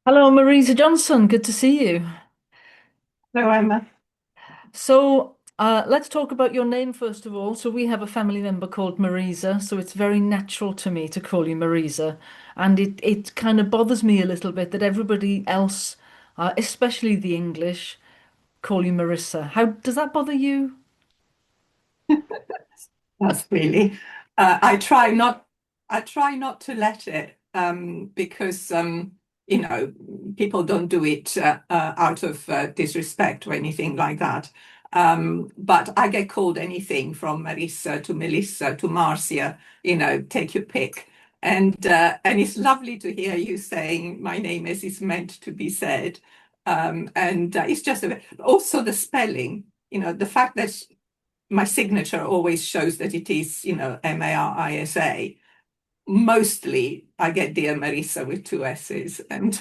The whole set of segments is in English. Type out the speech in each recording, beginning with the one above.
Hello, Marisa Johnson. Good to see you. Hello, Emma. Let's talk about your name first of all. So, we have a family member called Marisa, so it's very natural to me to call you Marisa. And it kind of bothers me a little bit that everybody else, especially the English, call you Marissa. How does that bother you? That's really. I try not to let it because you know people don't do it out of disrespect or anything like that. But I get called anything from Marissa to Melissa to Marcia. Take your pick. And it's lovely to hear you saying my name as it's meant to be said. And it's just also the spelling. The fact that my signature always shows that it is, Marisa. Mostly I get Dear Marisa with two S's. And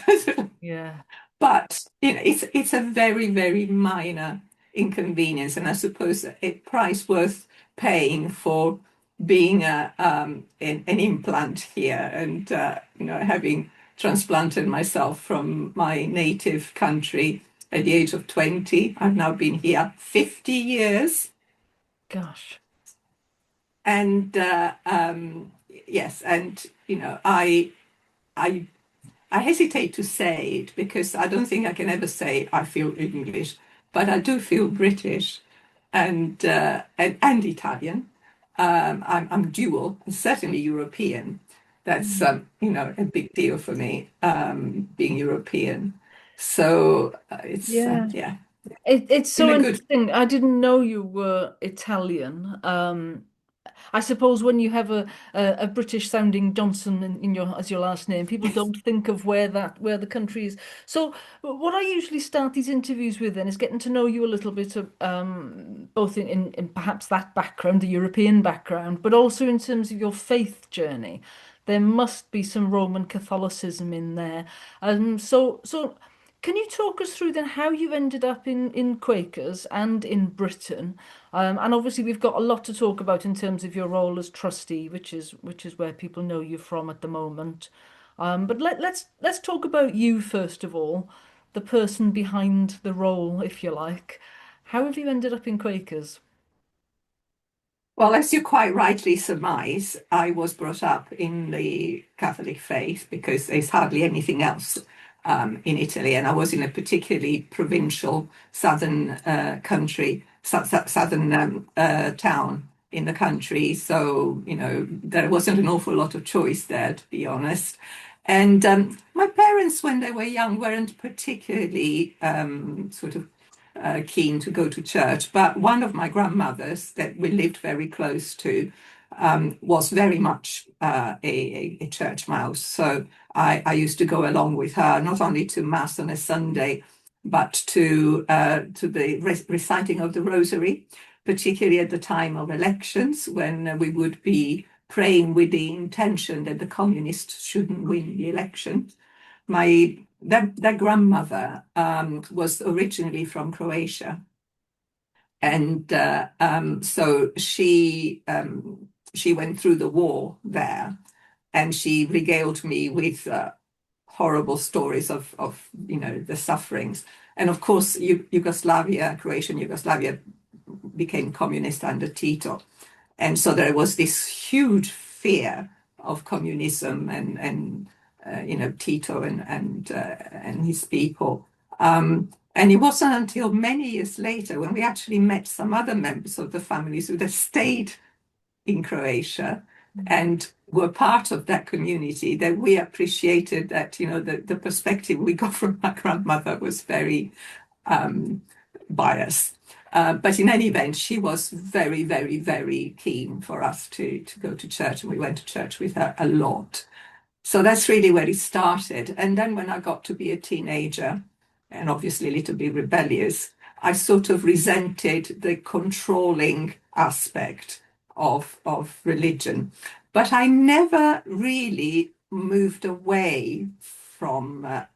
Yeah. but it's a very, very minor inconvenience, and I suppose a price worth paying for being an implant here and having transplanted myself from my native country at the age of 20. I've now been here 50 years. Gosh. And yes, and I I hesitate to say it because I don't think I can ever say I feel English, but I do feel British and Italian. I'm dual, and certainly European. That's Mm. a big deal for me, being European. So it's Yeah. yeah, It's in so a good. interesting. I didn't know you were Italian. I suppose when you have a British sounding Johnson in your as your last name, people don't think of where the country is. So what I usually start these interviews with then is getting to know you a little bit of both in perhaps that background, the European background, but also in terms of your faith journey. There must be some Roman Catholicism in there. So can you talk us through then how you ended up in Quakers and in Britain? And obviously we've got a lot to talk about in terms of your role as trustee, which is where people know you from at the moment. But let's talk about you first of all, the person behind the role, if you like. How have you ended up in Quakers? Well, as you quite rightly surmise, I was brought up in the Catholic faith because there's hardly anything else in Italy, and I was in a particularly provincial southern southern town in the country. So, there wasn't an awful lot of choice there, to be honest. And my parents, when they were young, weren't particularly sort of keen to go to church. But one of my grandmothers that we lived very close to was very much a church mouse. So I used to go along with her, not only to Mass on a Sunday, but to the reciting of the Rosary, particularly at the time of elections when we would be praying with the intention that the communists shouldn't win the election. My That grandmother was originally from Croatia, and so she went through the war there, and she regaled me with horrible stories of the sufferings. And of course, Yugoslavia, Croatian Yugoslavia, became communist under Tito, and so there was this huge fear of communism and Tito and his people. And it wasn't until many years later when we actually met some other members of the families who had stayed in Croatia and were part of that community that we appreciated that, the perspective we got from my grandmother was very biased. But in any event, she was very, very, very keen for us to go to church, and we went to church with her a lot. So that's really where it started. And then when I got to be a teenager, and obviously a little bit rebellious, I sort of resented the controlling aspect of religion. But I never really moved away from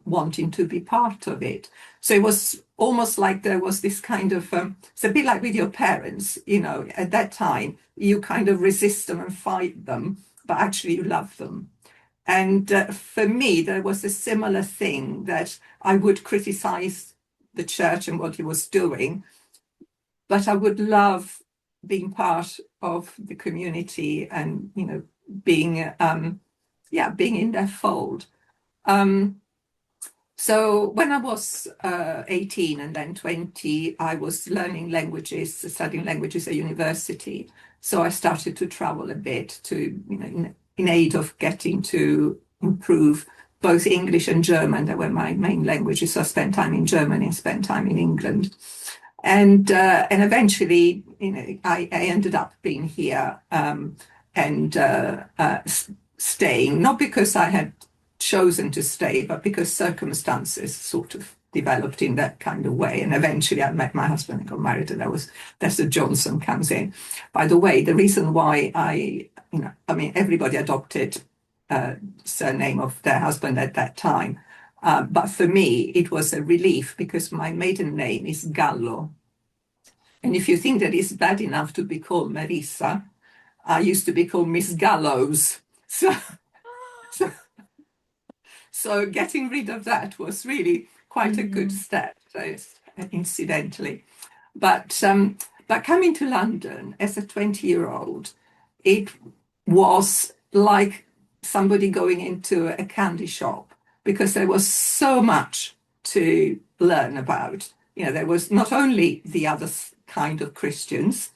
wanting to be part of it. So it was almost like there was this kind of, it's a bit like with your parents, at that time, you kind of resist them and fight them, but actually you love them. And for me, there was a similar thing that I would criticize the church and what he was doing, but I would love being part of the community and, being, being in their fold. Um, so when I was 18 and then 20, I was learning languages, studying languages at university. So I started to travel a bit to, in aid of getting to improve both English and German. They were my main languages. So I spent time in Germany and spent time in England. And eventually, I ended up being here and staying, not because I had chosen to stay, but because circumstances sort of developed in that kind of way. And eventually I met my husband and got married, and that's the Johnson comes in. By the way, the reason why everybody adopted surname of their husband at that time. But for me, it was a relief because my maiden name is Gallo. And if you think that it's bad enough to be called Marisa, I used to be called Miss Gallows. So, so getting rid of that was really quite a good step, incidentally. But coming to London as a 20-year-old, it was like somebody going into a candy shop because there was so much to learn about. There was not only the other kind of Christians,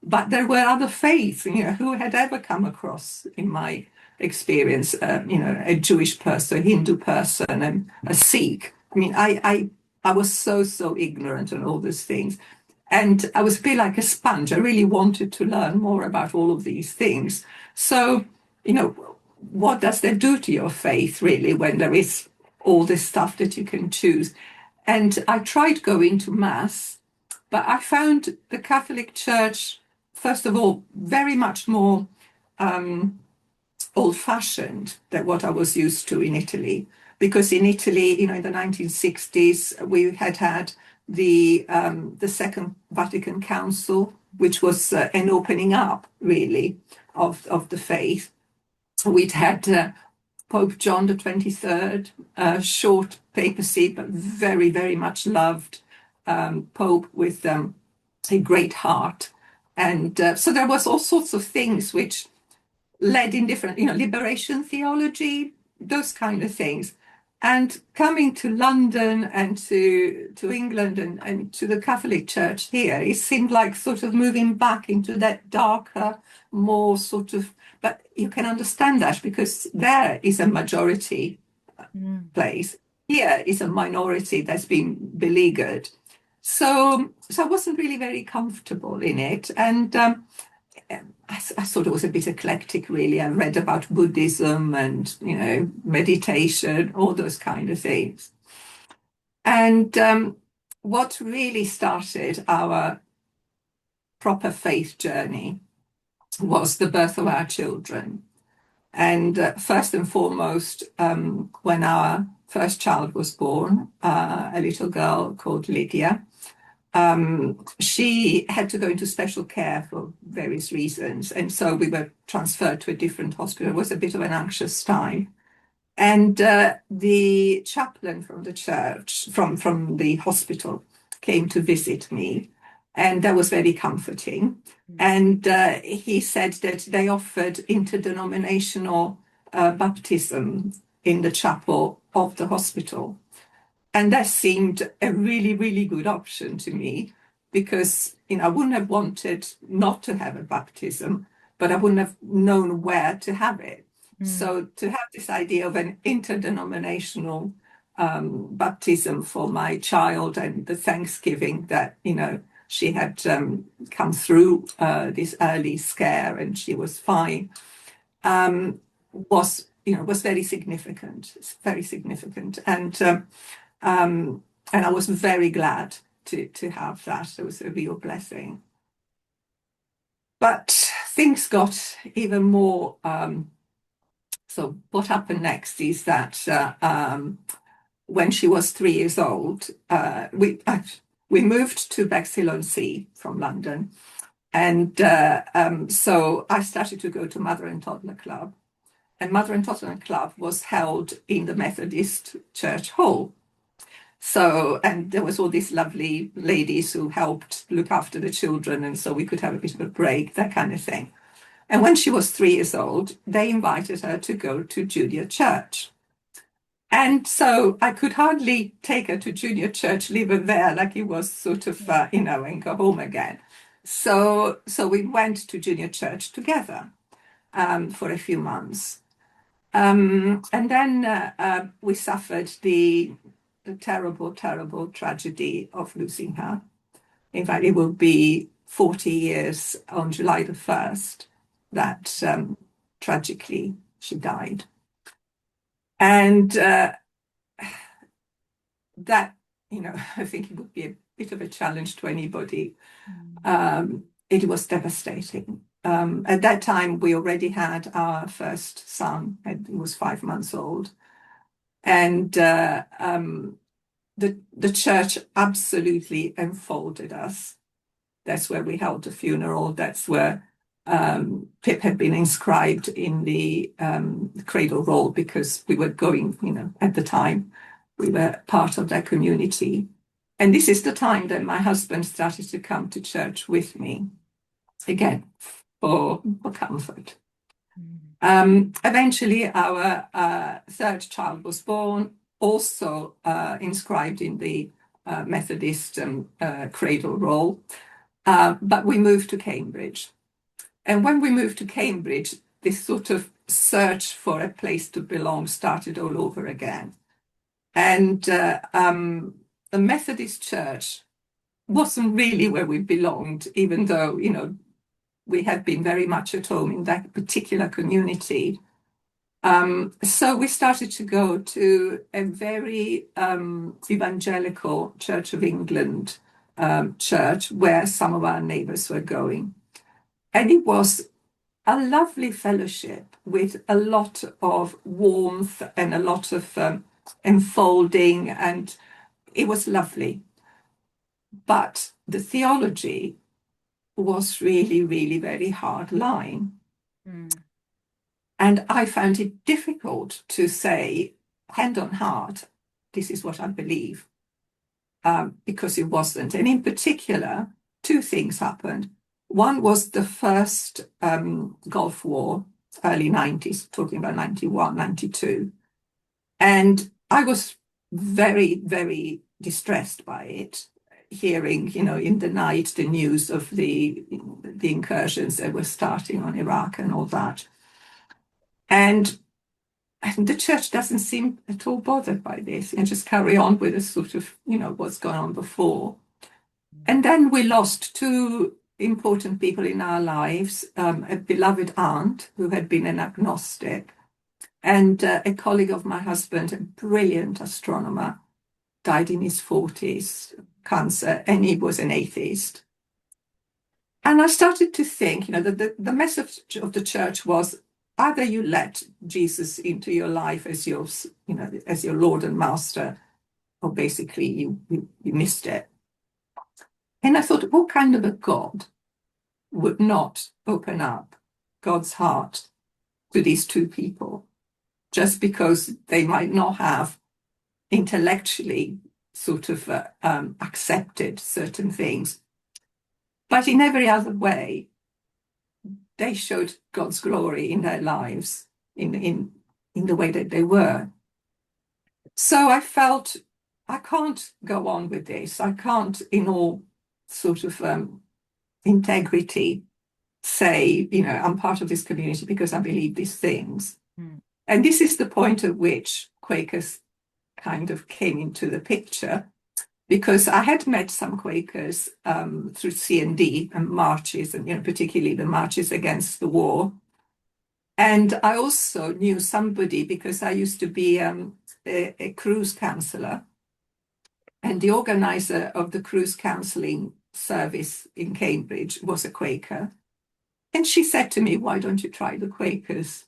but there were other faiths. Who had ever come across in my experience, a Jewish person, a Hindu person, and a Sikh. I was so ignorant on all these things. And I was a bit like a sponge. I really wanted to learn more about all of these things. So, what does that do to your faith, really, when there is all this stuff that you can choose? And I tried going to Mass, but I found the Catholic Church, first of all, very much more old-fashioned than what I was used to in Italy. Because in Italy, in the 1960s, we had the Second Vatican Council, which was an opening up, really, of the faith. We'd had Pope John the 23rd, short papacy, but very, very much loved Pope with a great heart. And so there was all sorts of things which led in different, liberation theology, those kind of things. And coming to London and to England and to the Catholic Church here, it seemed like sort of moving back into that darker, more sort of, but you can understand that because there is a majority place. Here is a minority that's been beleaguered. So I wasn't really very comfortable in it. And I thought it was a bit eclectic, really. I read about Buddhism and, meditation, all those kind of things. And what really started our proper faith journey was the birth of our children. And first and foremost, when our first child was born, a little girl called Lydia, she had to go into special care for various reasons. And so we were transferred to a different hospital. It was a bit of an anxious time. And the chaplain from the church, from the hospital, came to visit me. And that was very comforting. And he said that they offered interdenominational baptism in the chapel of the hospital. And that seemed a really, really good option to me because, I wouldn't have wanted not to have a baptism, but I wouldn't have known where to have it. So to have this idea of an interdenominational baptism for my child and the thanksgiving that, she had come through this early scare and she was fine, was very significant. It's very significant. And I was very glad to have that. It was a real blessing. But things got even more. So what happened next is that when she was 3 years old, we moved to Bexhill-on-Sea from London. And so I started to go to Mother and Toddler Club. and Mother and Tottenham Club was held in the Methodist Church Hall. So, and there was all these lovely ladies who helped look after the children, and so we could have a bit of a break, that kind of thing. And when she was 3 years old, they invited her to go to junior church. And so I could hardly take her to junior church, leave her there like it was sort of, and go home again. So we went to junior church together for a few months. And then we suffered the terrible, terrible tragedy of losing her. In fact, it will be 40 years on July the 1st that tragically she died. And that, I think it would be a bit of a challenge to anybody. It was devastating. At that time, we already had our first son, and he was 5 months old. And the church absolutely enfolded us. That's where we held the funeral. That's where Pip had been inscribed in the cradle roll, because we were going, at the time, we were part of that community. And this is the time that my husband started to come to church with me, again, for comfort. Eventually, our third child was born, also inscribed in the Methodist cradle roll. But we moved to Cambridge. And when we moved to Cambridge, this sort of search for a place to belong started all over again. And the Methodist Church wasn't really where we belonged, even though, we had been very much at home in that particular community. So we started to go to a very evangelical Church of England church where some of our neighbors were going. And it was a lovely fellowship with a lot of warmth and a lot of enfolding, and it was lovely. But the theology was really, really very hard line. And I found it difficult to say, hand on heart, this is what I believe, because it wasn't. And in particular, two things happened. One was the first Gulf War, early 90s, talking about 91, 92. And I was very, very distressed by it, hearing, in the night, the news of the incursions that were starting on Iraq and all that. And the church doesn't seem at all bothered by this, and just carry on with a sort of, what's gone on before. And then we lost two important people in our lives, a beloved aunt who had been an agnostic, and a colleague of my husband, a brilliant astronomer, died in his 40s, cancer, and he was an atheist. And I started to think, that the message of the church was, either you let Jesus into your life as your Lord and Master, or basically you missed it. And I thought, what kind of a God would not open up God's heart to these two people, just because they might not have intellectually sort of accepted certain things, but in every other way, they showed God's glory in their lives, in the way that they were. So I felt, I can't go on with this. I can't, in all sort of integrity, say, I'm part of this community because I believe these things. And this is the point at which Quakers kind of came into the picture, because I had met some Quakers through C&D and marches, and particularly the marches against the war. And I also knew somebody, because I used to be a cruise counsellor, and the organizer of the cruise counselling service in Cambridge was a Quaker. And she said to me, why don't you try the Quakers?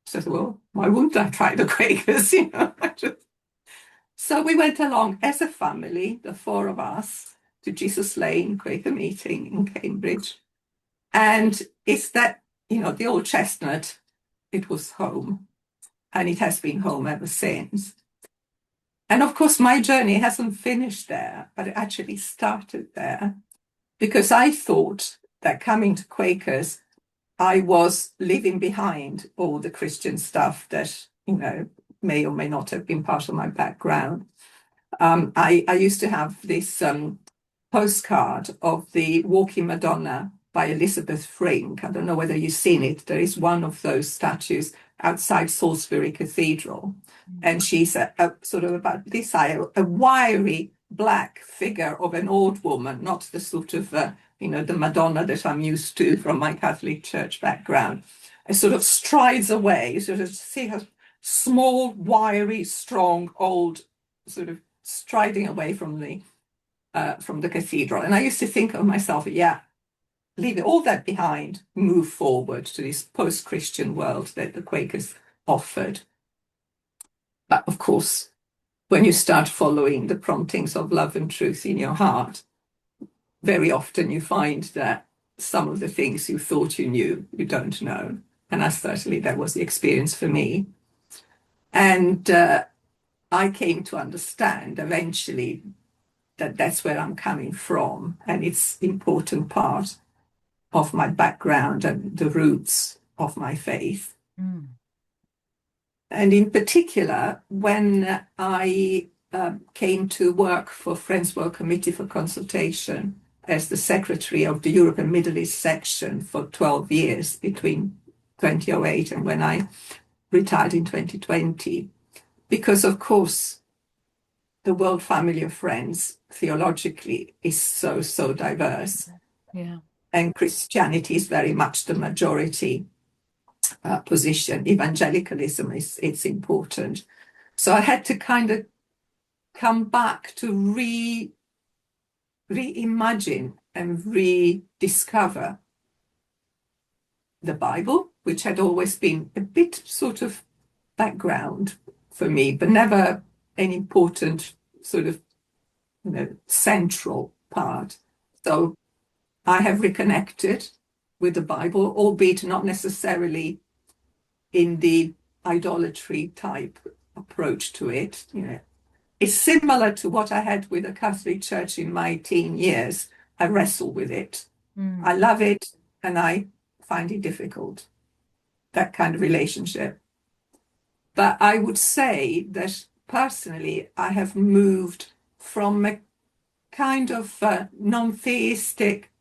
I said, well, why wouldn't I try the Quakers? So we went along as a family, the four of us, to Jesus Lane Quaker meeting in Cambridge. And it's that, the old chestnut, it was home, and it has been home ever since. And of course, my journey hasn't finished there, but it actually started there, because I thought that coming to Quakers, I was leaving behind all the Christian stuff that, may or may not have been part of my background. I used to have this postcard of the Walking Madonna by Elizabeth Frink. I don't know whether you've seen it. There is one of those statues outside Salisbury Cathedral. And she's sort of about this high, a wiry black figure of an old woman, not the sort of, the Madonna that I'm used to from my Catholic Church background. It sort of strides away, sort of see her small, wiry, strong, old, sort of striding away from the cathedral. And I used to think of myself, yeah, leave all that behind, move forward to this post-Christian world that the Quakers offered. But of course, when you start following the promptings of love and truth in your heart, very often you find that some of the things you thought you knew, you don't know. And that was the experience for me. And I came to understand eventually that that's where I'm coming from, and it's an important part of my background and the roots of my faith. Mm. And in particular, when I came to work for Friends World Committee for Consultation as the secretary of the Europe and Middle East section for 12 years between 2008 and when I retired in 2020, because of course, the world family of friends theologically is so diverse. Yeah. And Christianity is very much the majority position. Evangelicalism it's important. So I had to kind of come back to reimagine and rediscover the Bible, which had always been a bit sort of background for me, but never an important sort of central part. So I have reconnected with the Bible, albeit not necessarily in the idolatry type approach to it. It's similar to what I had with the Catholic Church in my teen years. I wrestle with it. Mm. I love it, and I find it difficult, that kind of relationship. But I would say that personally, I have moved from a kind of non-theistic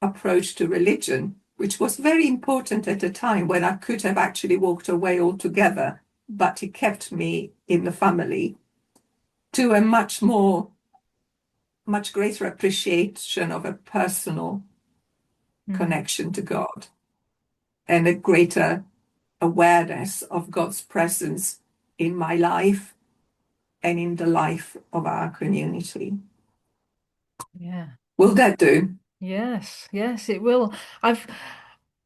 approach to religion, which was very important at a time when I could have actually walked away altogether, but it kept me in the family, to a much greater appreciation of a personal connection to God and a greater awareness of God's presence in my life and in the life of our community. Yeah. Will that do? Yes, it will.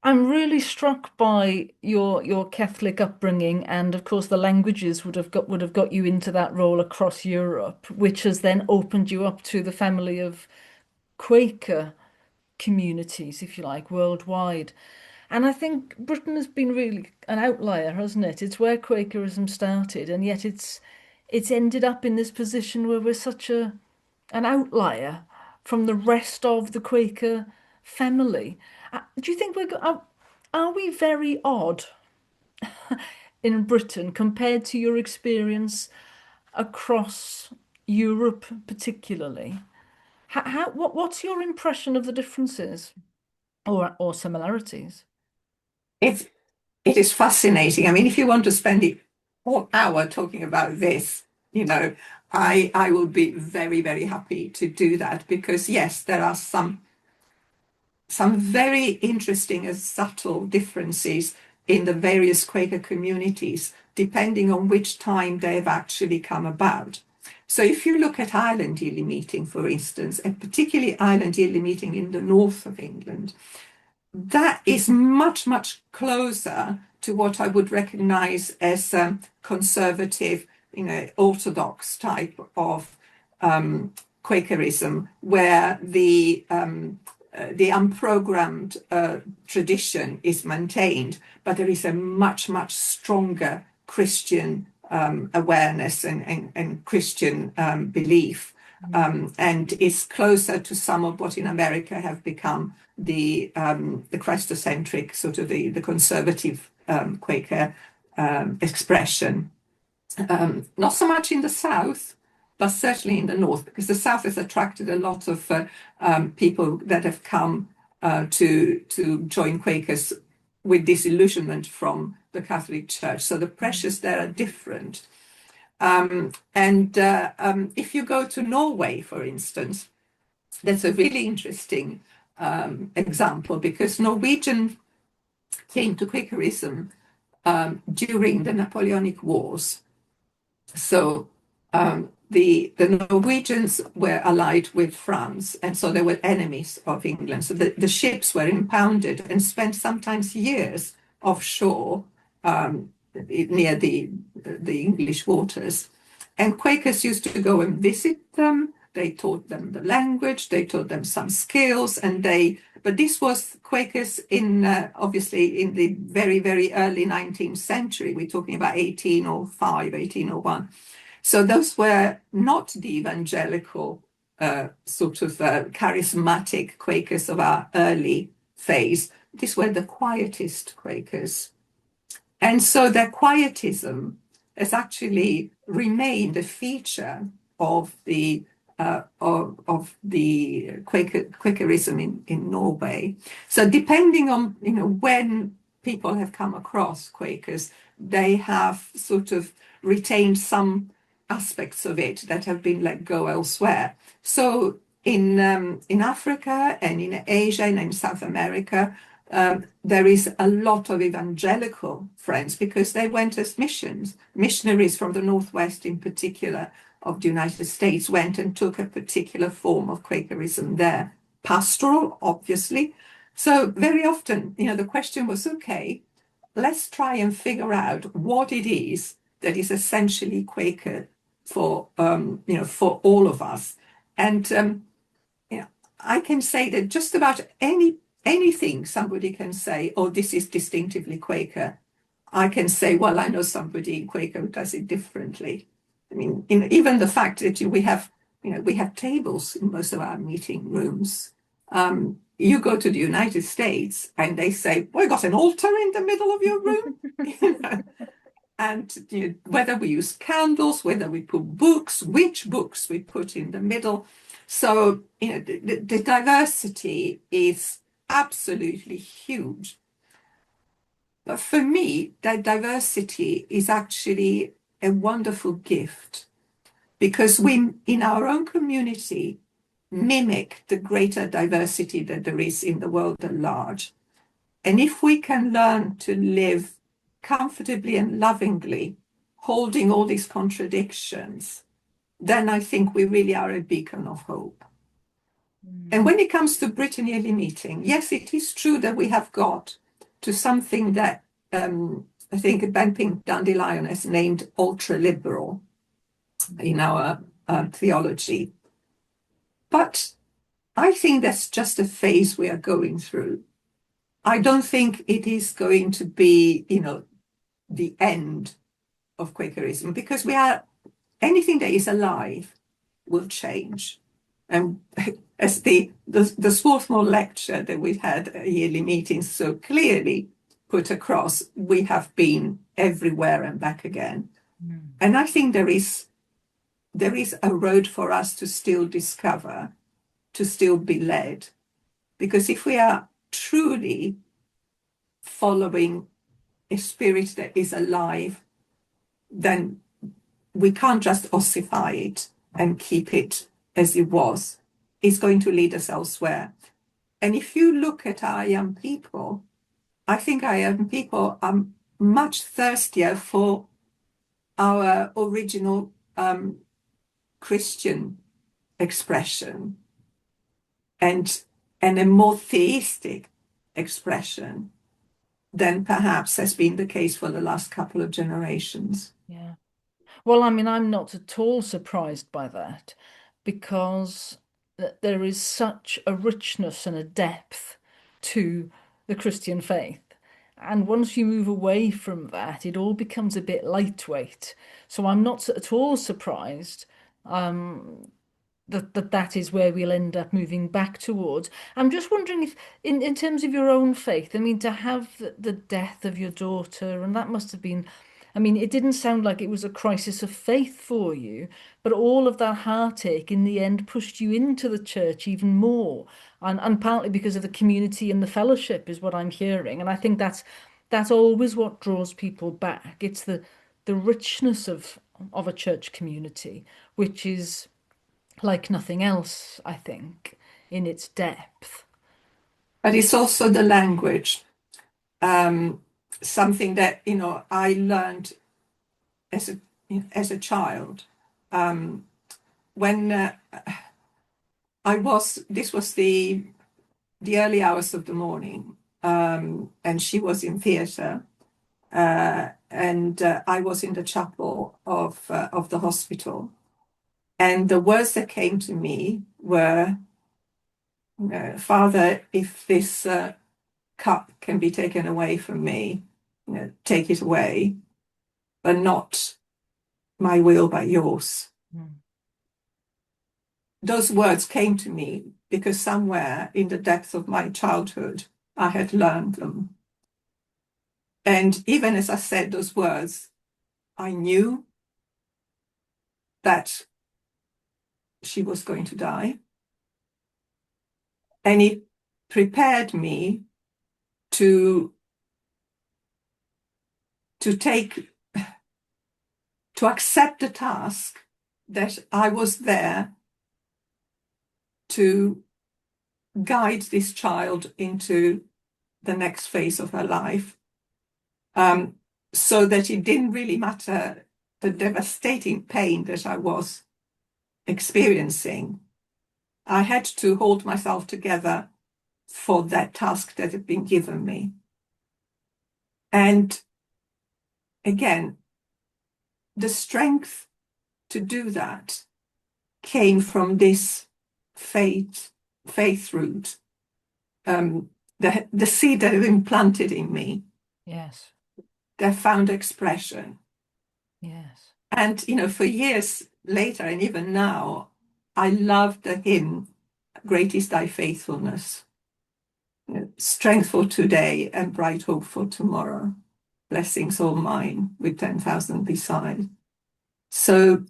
I'm really struck by your Catholic upbringing, and of course the languages would have got you into that role across Europe, which has then opened you up to the family of Quaker communities, if you like, worldwide. And I think Britain has been really an outlier, hasn't it? It's where Quakerism started, and yet it's ended up in this position where we're such an outlier from the rest of the Quaker family. Do you think are we very odd in Britain compared to your experience across Europe, particularly? What's your impression of the differences or similarities? It, it is fascinating. I mean, if you want to spend the whole hour talking about this, I will be very, very happy to do that, because yes, there are some very interesting and subtle differences in the various Quaker communities, depending on which time they've actually come about. So if you look at Island Yearly Meeting, for instance, and particularly Island Yearly Meeting in the north of England, that is much, much closer to what I would recognize as conservative, orthodox type of Quakerism, where the the unprogrammed tradition is maintained, but there is a much, much stronger Christian awareness and Christian belief, and is closer to some of what in America have become the Christocentric, sort of the conservative Quaker expression. Not so much in the South, but certainly in the North, because the South has attracted a lot of people that have come to join Quakers with disillusionment from the Catholic Church. So the pressures there are different. If you go to Norway, for instance, that's a really interesting example, because Norwegian came to Quakerism during the Napoleonic Wars. So the Norwegians were allied with France, and so they were enemies of England. So the ships were impounded and spent sometimes years offshore near the English waters. And Quakers used to go and visit them. They taught them the language, they taught them some skills, but this was Quakers in obviously in the very, very early 19th century. We're talking about 1805, 1801. So those were not the evangelical sort of charismatic Quakers of our early phase. These were the quietist Quakers. And so their quietism has actually remained a feature of the Quakerism in Norway. So depending on when people have come across Quakers, they have sort of retained some aspects of it that have been let go elsewhere. So in Africa and in Asia and in South America, there is a lot of evangelical friends, because they went as missionaries from the Northwest in particular of the United States went and took a particular form of Quakerism there. Pastoral, obviously. So very often, the question was, okay, let's try and figure out what it is that is essentially Quaker for for all of us. And I can say that just about anything somebody can say, oh, this is distinctively Quaker. I can say, well, I know somebody in Quaker who does it differently. I mean, even the fact that we have tables in most of our meeting rooms. You go to the United States and they say, "We got an altar in the middle of your room," and whether we use candles, whether we put books, which books we put in the middle. So the diversity is absolutely huge. But for me, that diversity is actually a wonderful gift, because we, in our own community, mimic the greater diversity that there is in the world at large. And if we can learn to live comfortably and lovingly, holding all these contradictions, then I think we really are a beacon of hope. And when it comes to Britain Yearly Meeting, yes, it is true that we have got to something that I think Ben Pink Dandelion has named ultra-liberal in our theology. But I think that's just a phase we are going through. I don't think it is going to be, the end of Quakerism, because anything that is alive will change. And as the Swarthmore lecture that we've had at yearly meetings so clearly put across, we have been everywhere and back again. And I think there is a road for us to still discover, to still be led. Because if we are truly following a spirit that is alive, then we can't just ossify it and keep it as it was. It's going to lead us elsewhere. And if you look at our young people, I think our young people are much thirstier for our original Christian expression and a more theistic expression than perhaps has been the case for the last couple of generations. Yeah. Well, I mean, I'm not at all surprised by that, because that there is such a richness and a depth to the Christian faith. And once you move away from that, it all becomes a bit lightweight. So I'm not at all surprised that is where we'll end up moving back towards. I'm just wondering if, in terms of your own faith, I mean, to have the death of your daughter, and that must have been, I mean, it didn't sound like it was a crisis of faith for you, but all of that heartache in the end pushed you into the church even more, and partly because of the community and the fellowship is what I'm hearing, and I think that's always what draws people back. It's the richness of a church community, which is like nothing else, I think, in its depth. But it's also the language, something that, I learned as a child. When this was the early hours of the morning, and she was in theatre, and I was in the chapel of the hospital. And the words that came to me were, Father, if this cup can be taken away from me, take it away, but not my will, but yours. Mm. Those words came to me because somewhere in the depths of my childhood, I had learned them. And even as I said those words, I knew that she was going to die. And it prepared me to accept the task that I was there to guide this child into the next phase of her life, so that it didn't really matter the devastating pain that I was experiencing. I had to hold myself together for that task that had been given me. And again, the strength to do that came from this faith root, the seed that had been planted in me. Yes. That found expression. Yes. And, for years later, and even now, I love the hymn, Great is Thy Faithfulness. Strength for today and bright hope for tomorrow. Blessings all mine with 10,000 beside. So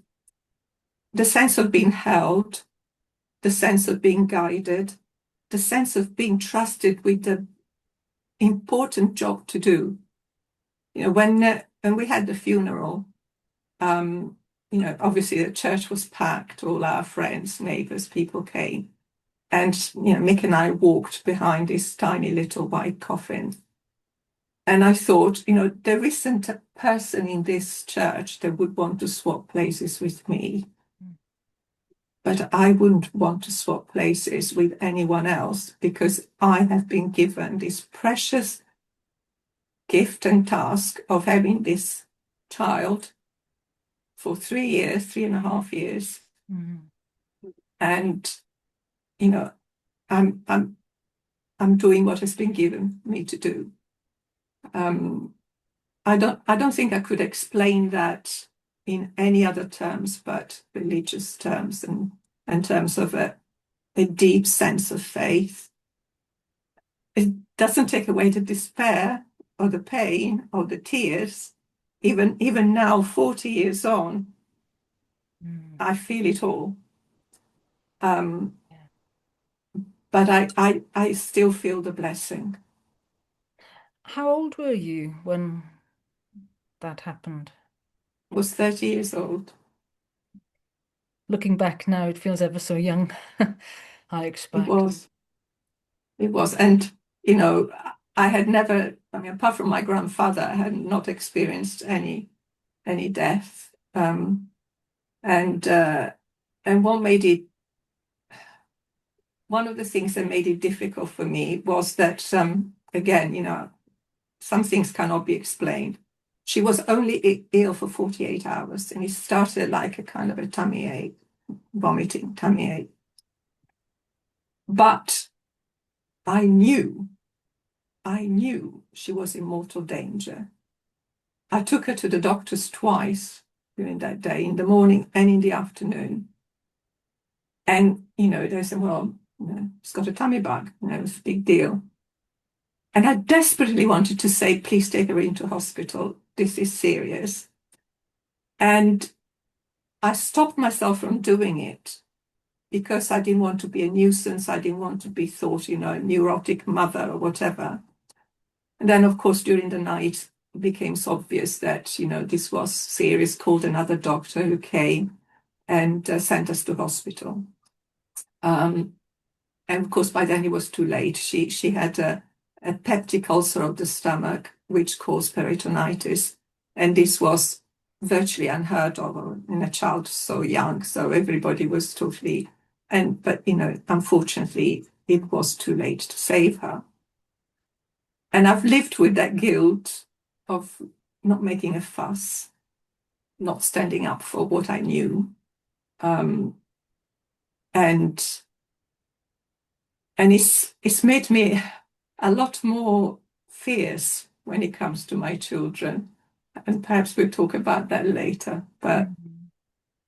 the sense of being held, the sense of being guided, the sense of being trusted with the important job to do. When we had the funeral, obviously the church was packed, all our friends, neighbors, people came. And, Mick and I walked behind this tiny little white coffin. And I thought, there isn't a person in this church that would want to swap places with me. But I wouldn't want to swap places with anyone else, because I have been given this precious gift and task of having this child for 3.5 years. Mm-hmm. And, I'm doing what has been given me to do. I don't think I could explain that in any other terms but religious terms, and in terms of a deep sense of faith. It doesn't take away the despair or the pain or the tears. Even now, 40 years on, I feel it all. But I still feel the blessing. How old were you when that happened? I was 30 years old. Looking back now, it feels ever so young, I It expect. was. It was. And, I had never, apart from my grandfather, I had not experienced any death. And what made it, one of the things that made it difficult for me was that, again, some things cannot be explained. She was only ill for 48 hours, and it started like a kind of a tummy ache, vomiting, tummy ache. But I knew, I knew she was in mortal danger. I took her to the doctors twice during that day, in the morning and in the afternoon. And, they said, well, she's got a tummy bug, it's a big deal. And I desperately wanted to say, please take her into hospital. This is serious. And I stopped myself from doing it because I didn't want to be a nuisance. I didn't want to be thought, a neurotic mother or whatever. And then, of course, during the night, it became obvious that, this was serious, called another doctor who came and sent us to hospital. And of course, by then it was too late. She had a peptic ulcer of the stomach, which caused peritonitis. And this was virtually unheard of in a child so young. So everybody was totally, but, unfortunately, it was too late to save her. And I've lived with that guilt of not making a fuss, not standing up for what I knew. Um, and and it's made me a lot more fierce when it comes to my children. And perhaps we'll talk about that later. But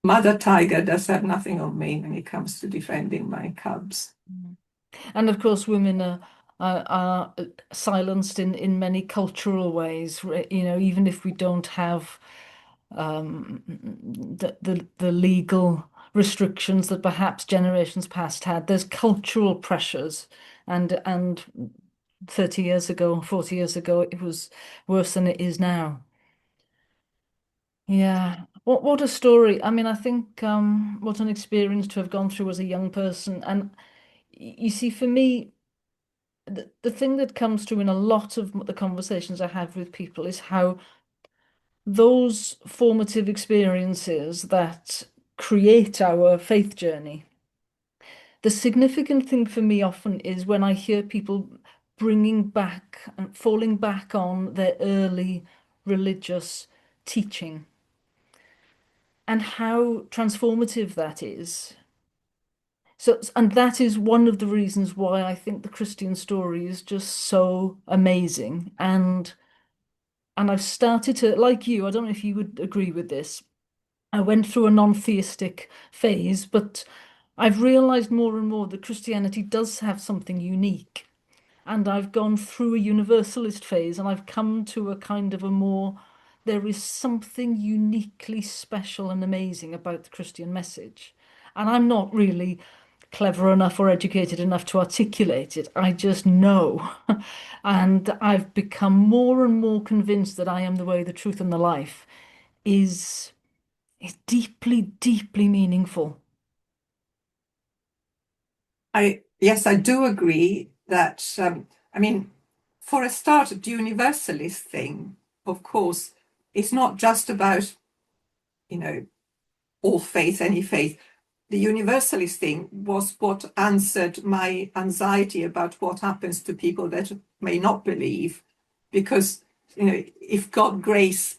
Mother Tiger does have nothing on me when it comes to defending my cubs. And of course, women are silenced in many cultural ways. Even if we don't have the legal restrictions that perhaps generations past had, there's cultural pressures, and 30 years ago, 40 years ago, it was worse than it is now. Yeah. What a story. I mean, I think what an experience to have gone through as a young person. And you see, for me, the thing that comes through in a lot of the conversations I have with people is how those formative experiences that create our faith journey. The significant thing for me often is when I hear people bringing back and falling back on their early religious teaching and how transformative that is. So, and that is one of the reasons why I think the Christian story is just so amazing. And I've started to, like you, I don't know if you would agree with this. I went through a non-theistic phase, but I've realized more and more that Christianity does have something unique. And I've gone through a universalist phase and I've come to a kind of a more, there is something uniquely special and amazing about the Christian message. And I'm not really clever enough or educated enough to articulate it. I just know. And I've become more and more convinced that I am the way, the truth, and the life is deeply, deeply meaningful. Yes, I do agree that, I mean, for a start, the universalist thing, of course, it's not just about, you know, all faith, any faith. The universalist thing was what answered my anxiety about what happens to people that may not believe. Because, if God grace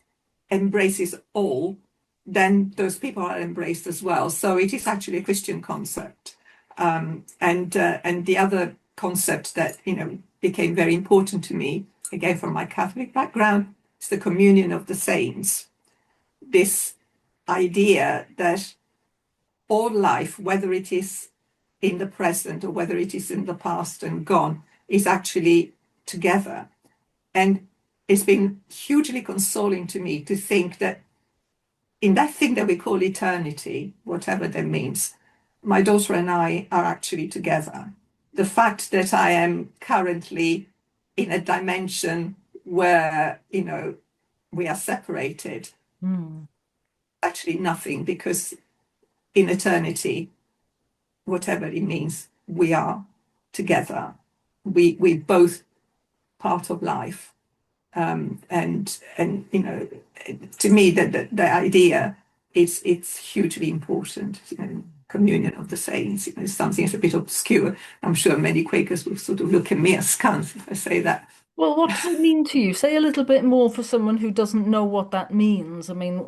embraces all, then those people are embraced as well. So it is actually a Christian concept. And the other concept that, became very important to me, again, from my Catholic background, is the communion of the saints. This idea that all life, whether it is in the present or whether it is in the past and gone, is actually together. And it's been hugely consoling to me to think that in that thing that we call eternity, whatever that means, my daughter and I are actually together. The fact that I am currently in a dimension where, we are separated, Mm. actually nothing, because in eternity, whatever it means, we are together. We both part of life. And to me, the idea is it's hugely important. Communion of the saints, something that's a bit obscure. I'm sure many Quakers will sort of look at me askance if I say that. Well, what does it mean to you? Say a little bit more for someone who doesn't know what that means. I mean,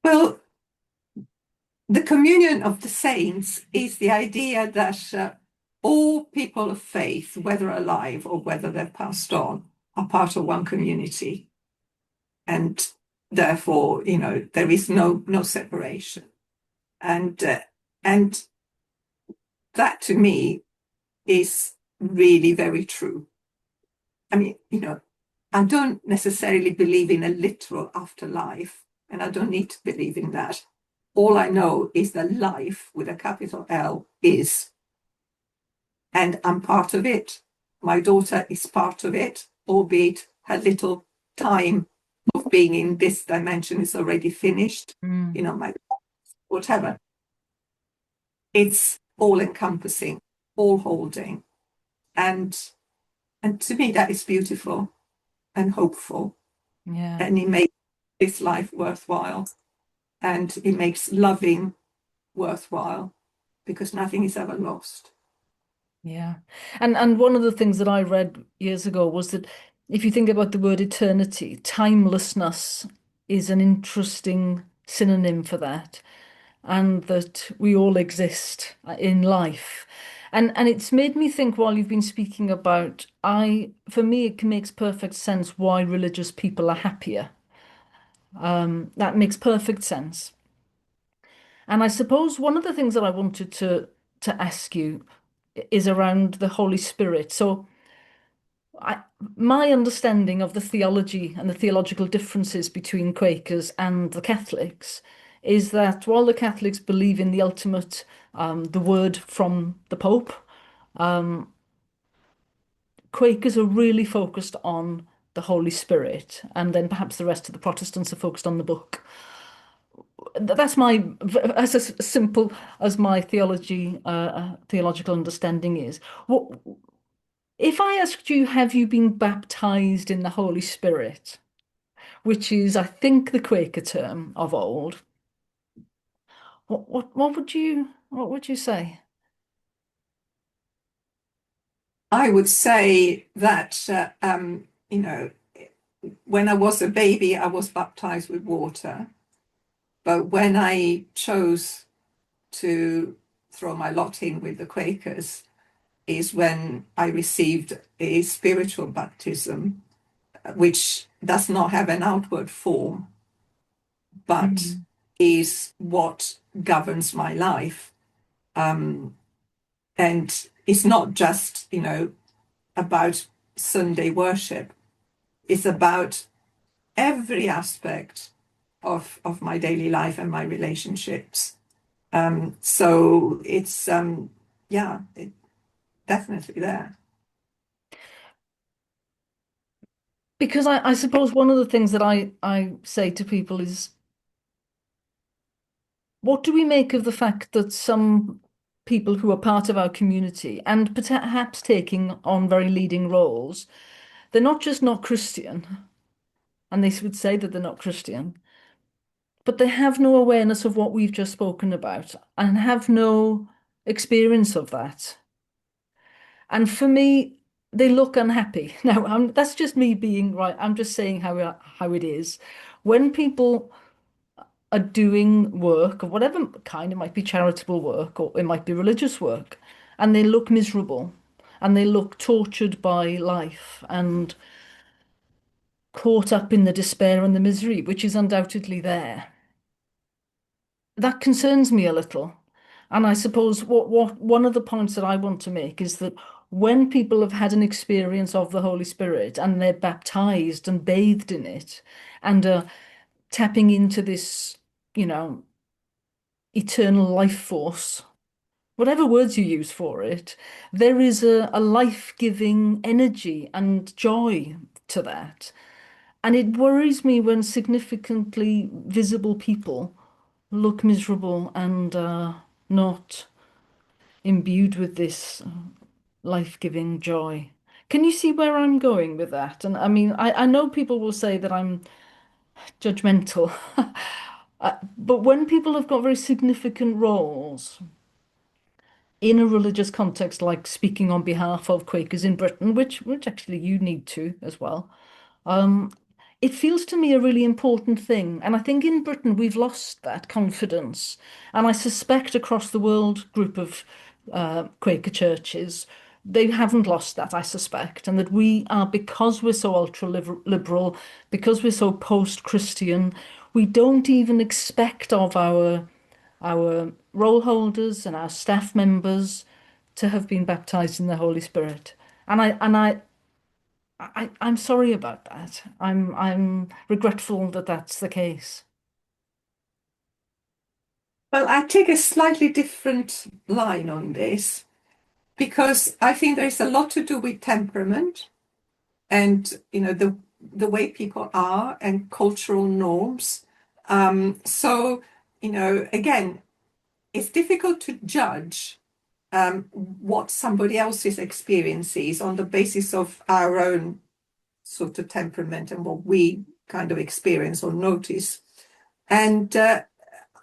Well, the communion of the saints is the idea that all people of faith, whether alive or whether they've passed on, are part of one community. And therefore, there is no separation. And that to me is really very true. I mean, I don't necessarily believe in a literal afterlife, and I don't need to believe in that. All I know is that life with a capital L is, and I'm part of it. My daughter is part of it, albeit her little time of being in this dimension is already finished. Mm. My whatever. It's all encompassing, all holding. And to me that is beautiful and hopeful. Yeah. And it makes this life worthwhile. And it makes loving worthwhile because nothing is ever lost. Yeah. And one of the things that I read years ago was that if you think about the word eternity, timelessness is an interesting synonym for that, and that we all exist in life. And it's made me think while you've been speaking about for me it makes perfect sense why religious people are happier. That makes perfect sense. And I suppose one of the things that I wanted to ask you is around the Holy Spirit. So I, my understanding of the theology and the theological differences between Quakers and the Catholics is that while the Catholics believe in the ultimate, the word from the Pope, Quakers are really focused on the Holy Spirit, and then perhaps the rest of the Protestants are focused on the book. That's as simple as my theological understanding is. What if I asked you, have you been baptized in the Holy Spirit, which is, I think, the Quaker term of old? What would you say? I would say that, when I was a baby, I was baptized with water. But when I chose to throw my lot in with the Quakers, is when I received a spiritual baptism, which does not have an outward form, but Mm. is what governs my life. Um, and it's not just, about Sunday worship. It's about every aspect of my daily life and my relationships. So it's, yeah, definitely there. Because I suppose one of the things that I say to people is, what do we make of the fact that some people who are part of our community and perhaps taking on very leading roles, they're not just not Christian, and they would say that they're not Christian, but they have no awareness of what we've just spoken about and have no experience of that. And for me, they look unhappy. Now, that's just me being right. I'm just saying how it is. When people are doing work of whatever kind, it might be charitable work or it might be religious work, and they look miserable and they look tortured by life and caught up in the despair and the misery, which is undoubtedly there. That concerns me a little. And I suppose what one of the points that I want to make is that when people have had an experience of the Holy Spirit and they're baptized and bathed in it and are tapping into this, you know, eternal life force, whatever words you use for it, there is a life-giving energy and joy to that. And it worries me when significantly visible people look miserable and not imbued with this life-giving joy. Can you see where I'm going with that? And I mean, I know people will say that I'm judgmental, but when people have got very significant roles in a religious context, like speaking on behalf of Quakers in Britain, which actually you need to as well, it feels to me a really important thing. And I think in Britain we've lost that confidence. And I suspect across the world group of Quaker churches, they haven't lost that, I suspect. And that we are, because we're so ultra liberal, because we're so post-Christian, we don't even expect of our role holders and our staff members to have been baptized in the Holy Spirit. I'm sorry about that. I'm regretful that that's the case. Well, I take a slightly different line on this because I think there's a lot to do with temperament and the way people are and cultural norms. Again, it's difficult to judge what somebody else's experience is on the basis of our own sort of temperament and what we kind of experience or notice. And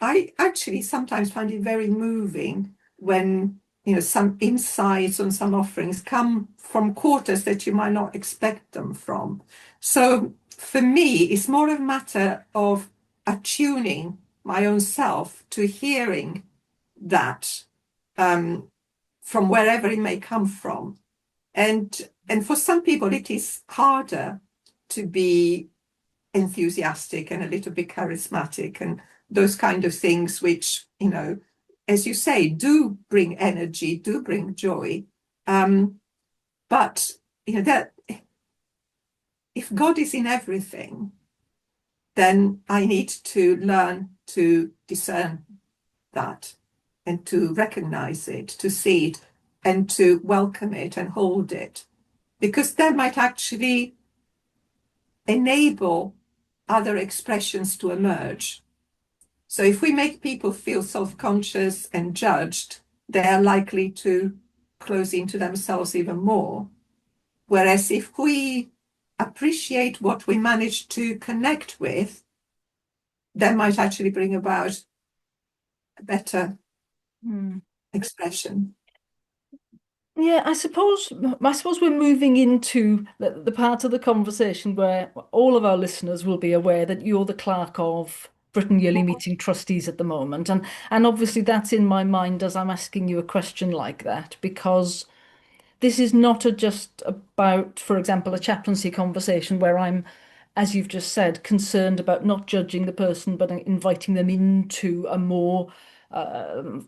I actually sometimes find it very moving when some insights on some offerings come from quarters that you might not expect them from. So for me, it's more a matter of attuning my own self to hearing that from wherever it may come from. And for some people, it is harder to be enthusiastic and a little bit charismatic and those kind of things, which, as you say, do bring energy, do bring joy. But, that if God is in everything, then I need to learn to discern that and to recognize it, to see it, and to welcome it and hold it, because that might actually enable other expressions to emerge. So if we make people feel self-conscious and judged, they are likely to close into themselves even more. Whereas if we appreciate what we manage to connect with, that might actually bring about a better expression. Yeah, I suppose we're moving into the part of the conversation where all of our listeners will be aware that you're the clerk of Britain Yearly Meeting Trustees at the moment. And obviously that's in my mind as I'm asking you a question like that, because this is not just about, for example, a chaplaincy conversation where I'm, as you've just said, concerned about not judging the person, but inviting them into a more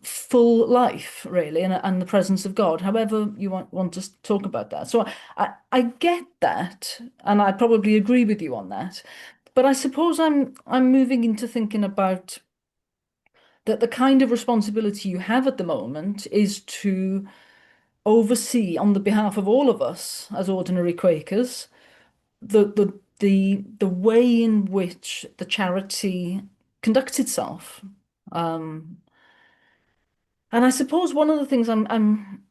full life, really, and the presence of God, however you want to talk about that. So I get that, and I probably agree with you on that. But I suppose I'm moving into thinking about that the kind of responsibility you have at the moment is to oversee on the behalf of all of us as ordinary Quakers the way in which the charity conducts itself. Um, and I suppose one of the things I'm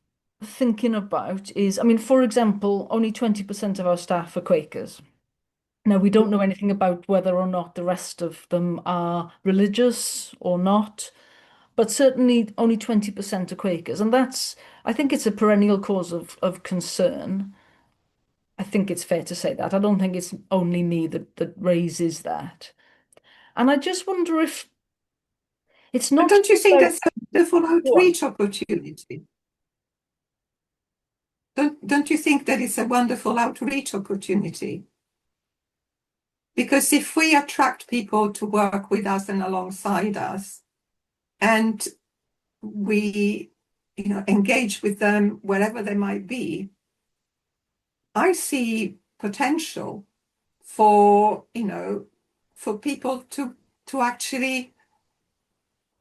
thinking about is, I mean, for example, only 20% of our staff are Quakers. Now, we don't know anything about whether or not the rest of them are religious or not, but certainly only 20% are Quakers. And I think it's a perennial cause of concern. I think it's fair to say that. I don't think it's only me that raises that. And I just wonder if it's But not don't you think about that's a wonderful one. outreach opportunity? Don't you think that it's a wonderful outreach opportunity? Because if we attract people to work with us and alongside us, and we, engage with them wherever they might be, I see potential for, for people to actually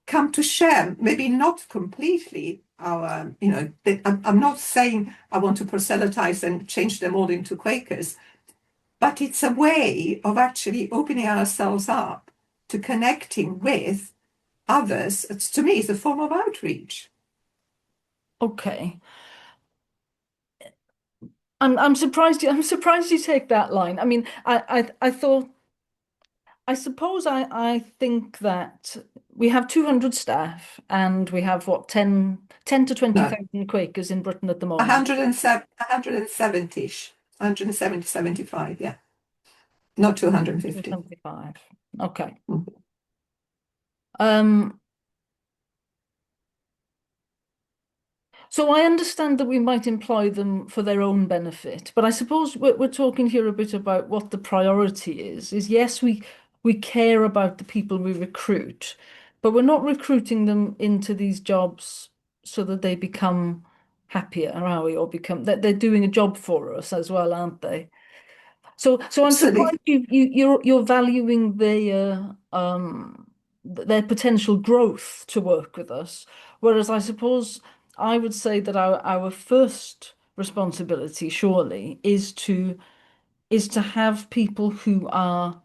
come to share, maybe not completely our, I'm not saying I want to proselytize and change them all into Quakers, but it's a way of actually opening ourselves up to connecting with others. To me, it's a form of outreach. Okay. I'm surprised you take that line. I mean, I thought I suppose I think that we have 200 staff and we have what 10 to No, 20,000 Quakers in Britain at the moment. 107, 170-ish, 170, 75, yeah. not 250. 75. Okay. Mhm. Um, so I understand that we might employ them for their own benefit, but I suppose we're talking here a bit about what the priority is. Is yes, we care about the people we recruit, but we're not recruiting them into these jobs so that they become happier, are we? Or become that they're doing a job for us as well, aren't they? So I'm surprised Absolutely. you're valuing their potential growth to work with us, whereas I suppose I would say that our first responsibility surely is to have people who are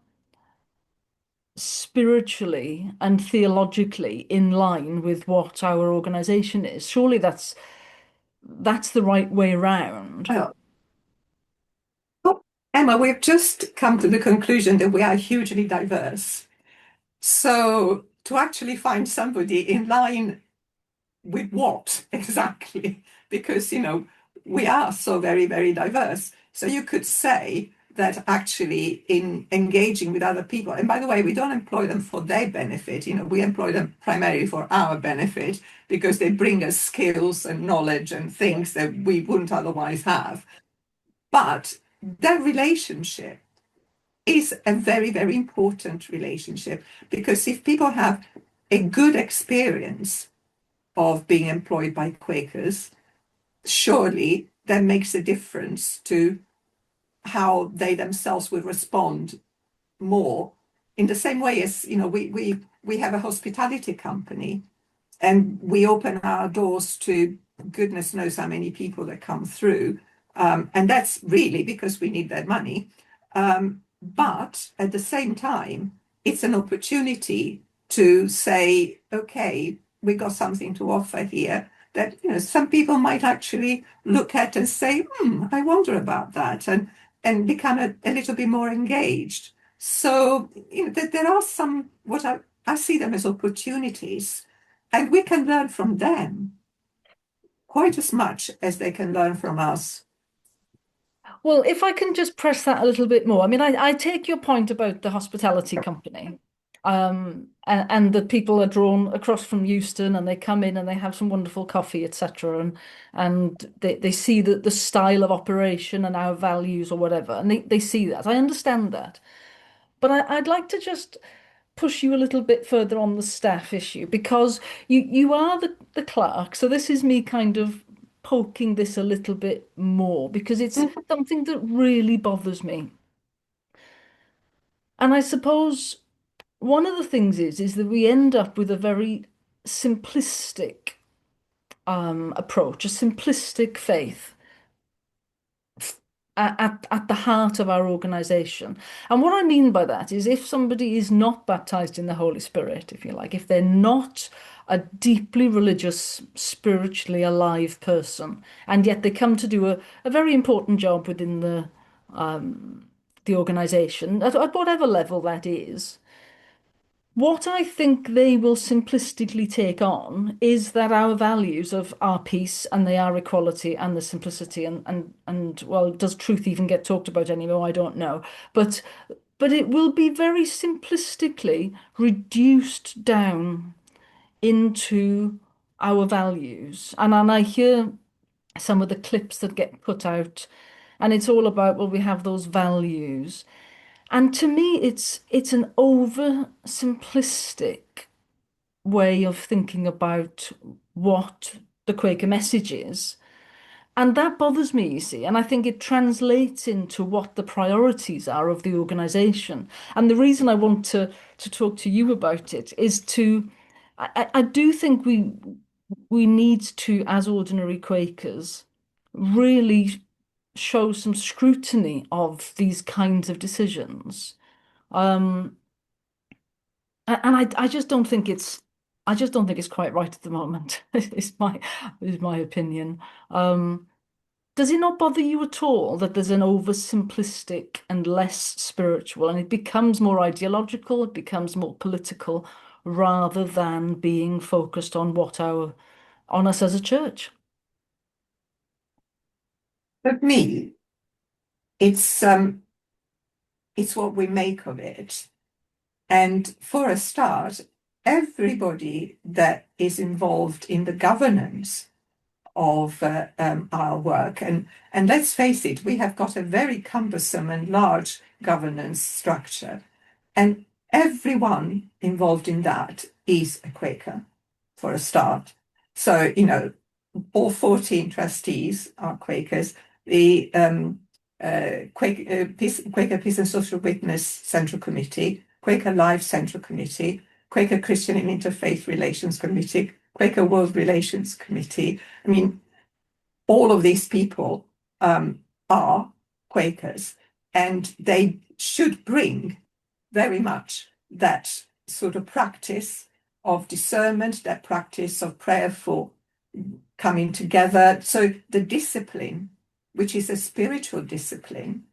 spiritually and theologically in line with what our organization is. Surely that's the right way round. Well, oh, Emma, we've just come to the conclusion that we are hugely diverse. So to actually find somebody in line with what exactly? Because, we are so very, very diverse. So you could say that actually in engaging with other people, and by the way, we don't employ them for their benefit, we employ them primarily for our benefit because they bring us skills and knowledge and Yeah. things that we wouldn't otherwise have. But that relationship is a very, very important relationship because if people have a good experience of being employed by Quakers, surely that makes a difference to how they themselves will respond more. In the same way as, we have a hospitality company and we open our doors to goodness knows how many people that come through. And that's really because we need that money. But at the same time, it's an opportunity to say, okay, we got something to offer here that some people might actually look at and say, I wonder about that, and become a little bit more engaged. So there are some what I see them as opportunities, and we can learn from them quite as much as they can learn from us. Well, if I can just press that a little bit more, I mean, I take your point about the hospitality company, and that people are drawn across from Euston and they come in and they have some wonderful coffee, etc., and they see the style of operation and our values or whatever, and they see that. I understand that, but I'd like to just push you a little bit further on the staff issue because you are the clerk. So this is me kind of poking this a little bit more because it's Mhm. something that really bothers me. And I suppose one of the things is that we end up with a very simplistic approach, a simplistic faith at the heart of our organization. And what I mean by that is if somebody is not baptized in the Holy Spirit, if you like, if they're not a deeply religious, spiritually alive person, and yet they come to do a very important job within the organization, at whatever level that is, what I think they will simplistically take on is that our values of our peace and they are equality and the simplicity and well, does truth even get talked about anymore? I don't know. But but it will be very simplistically reduced down into our values. And I hear some of the clips that get put out, and it's all about, well, we have those values. And to me, it's an over simplistic way of thinking about what the Quaker message is. And that bothers me, you see. And I think it translates into what the priorities are of the organization. And the reason I want to talk to you about it is I do think we need to, as ordinary Quakers, really show some scrutiny of these kinds of decisions. Um, and I just don't think I just don't think it's quite right at the moment. Is my opinion. Um, does it not bother you at all that there's an oversimplistic and less spiritual, and it becomes more ideological, it becomes more political, rather than being focused on what our on us as a church? But me, it's it's what we make of it. And for a start, everybody that is involved in the governance of our work, and let's face it, we have got a very cumbersome and large governance structure, and everyone involved in that is a Quaker for a start. So, all 14 trustees are Quakers. The Quaker Peace and Social Witness Central Committee, Quaker Life Central Committee, Quaker Christian and Interfaith Relations Committee, Quaker World Relations Committee. I mean, all of these people are Quakers, and they should bring very much that sort of practice of discernment, that practice of prayerful coming together. So the discipline, which is a spiritual discipline,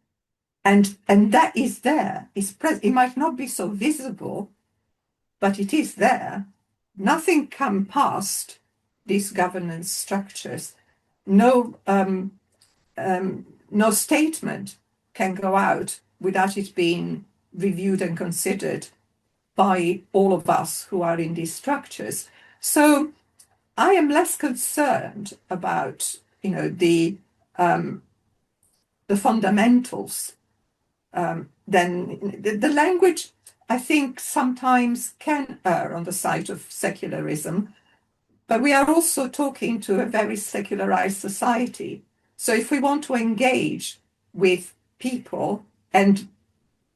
and that is there. It might not be so visible, but it is there. Nothing can past these governance structures. No, no statement can go out without it being reviewed and considered by all of us who are in these structures. So I am less concerned about, the fundamentals than the language. I think sometimes can err on the side of secularism, but we are also talking to a very secularized society. So if we want to engage with people and,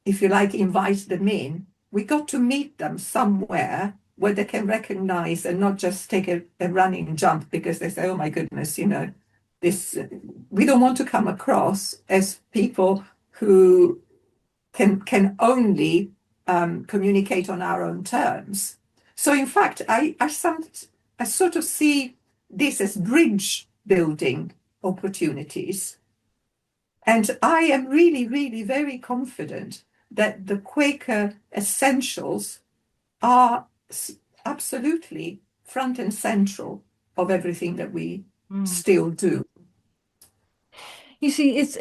if you like, invite them in, we got to meet them somewhere where they can recognize and not just take a running jump because they say, oh my goodness, this, we don't want to come across as people who can only communicate on our own terms. So in fact, I sort of see this as bridge building opportunities. And I am really, really very confident that the Quaker essentials are absolutely front and central of everything that we still do. You see, it's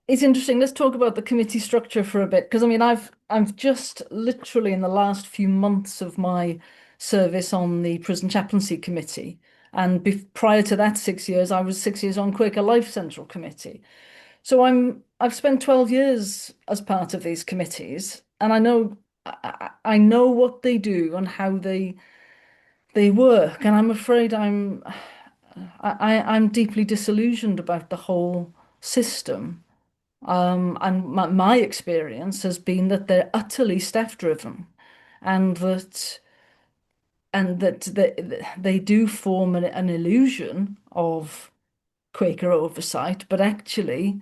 interesting. Let's talk about the committee structure for a bit, because I mean, I've just literally in the last few months of my service on the Prison Chaplaincy Committee, and prior to that 6 years, I was 6 years on Quaker Life Central Committee. So I've spent 12 years as part of these committees, and I know what they do and how they work, and I'm afraid I'm deeply disillusioned about the whole system. And my experience has been that they're utterly staff driven, and that they do form an illusion of Quaker oversight, but actually,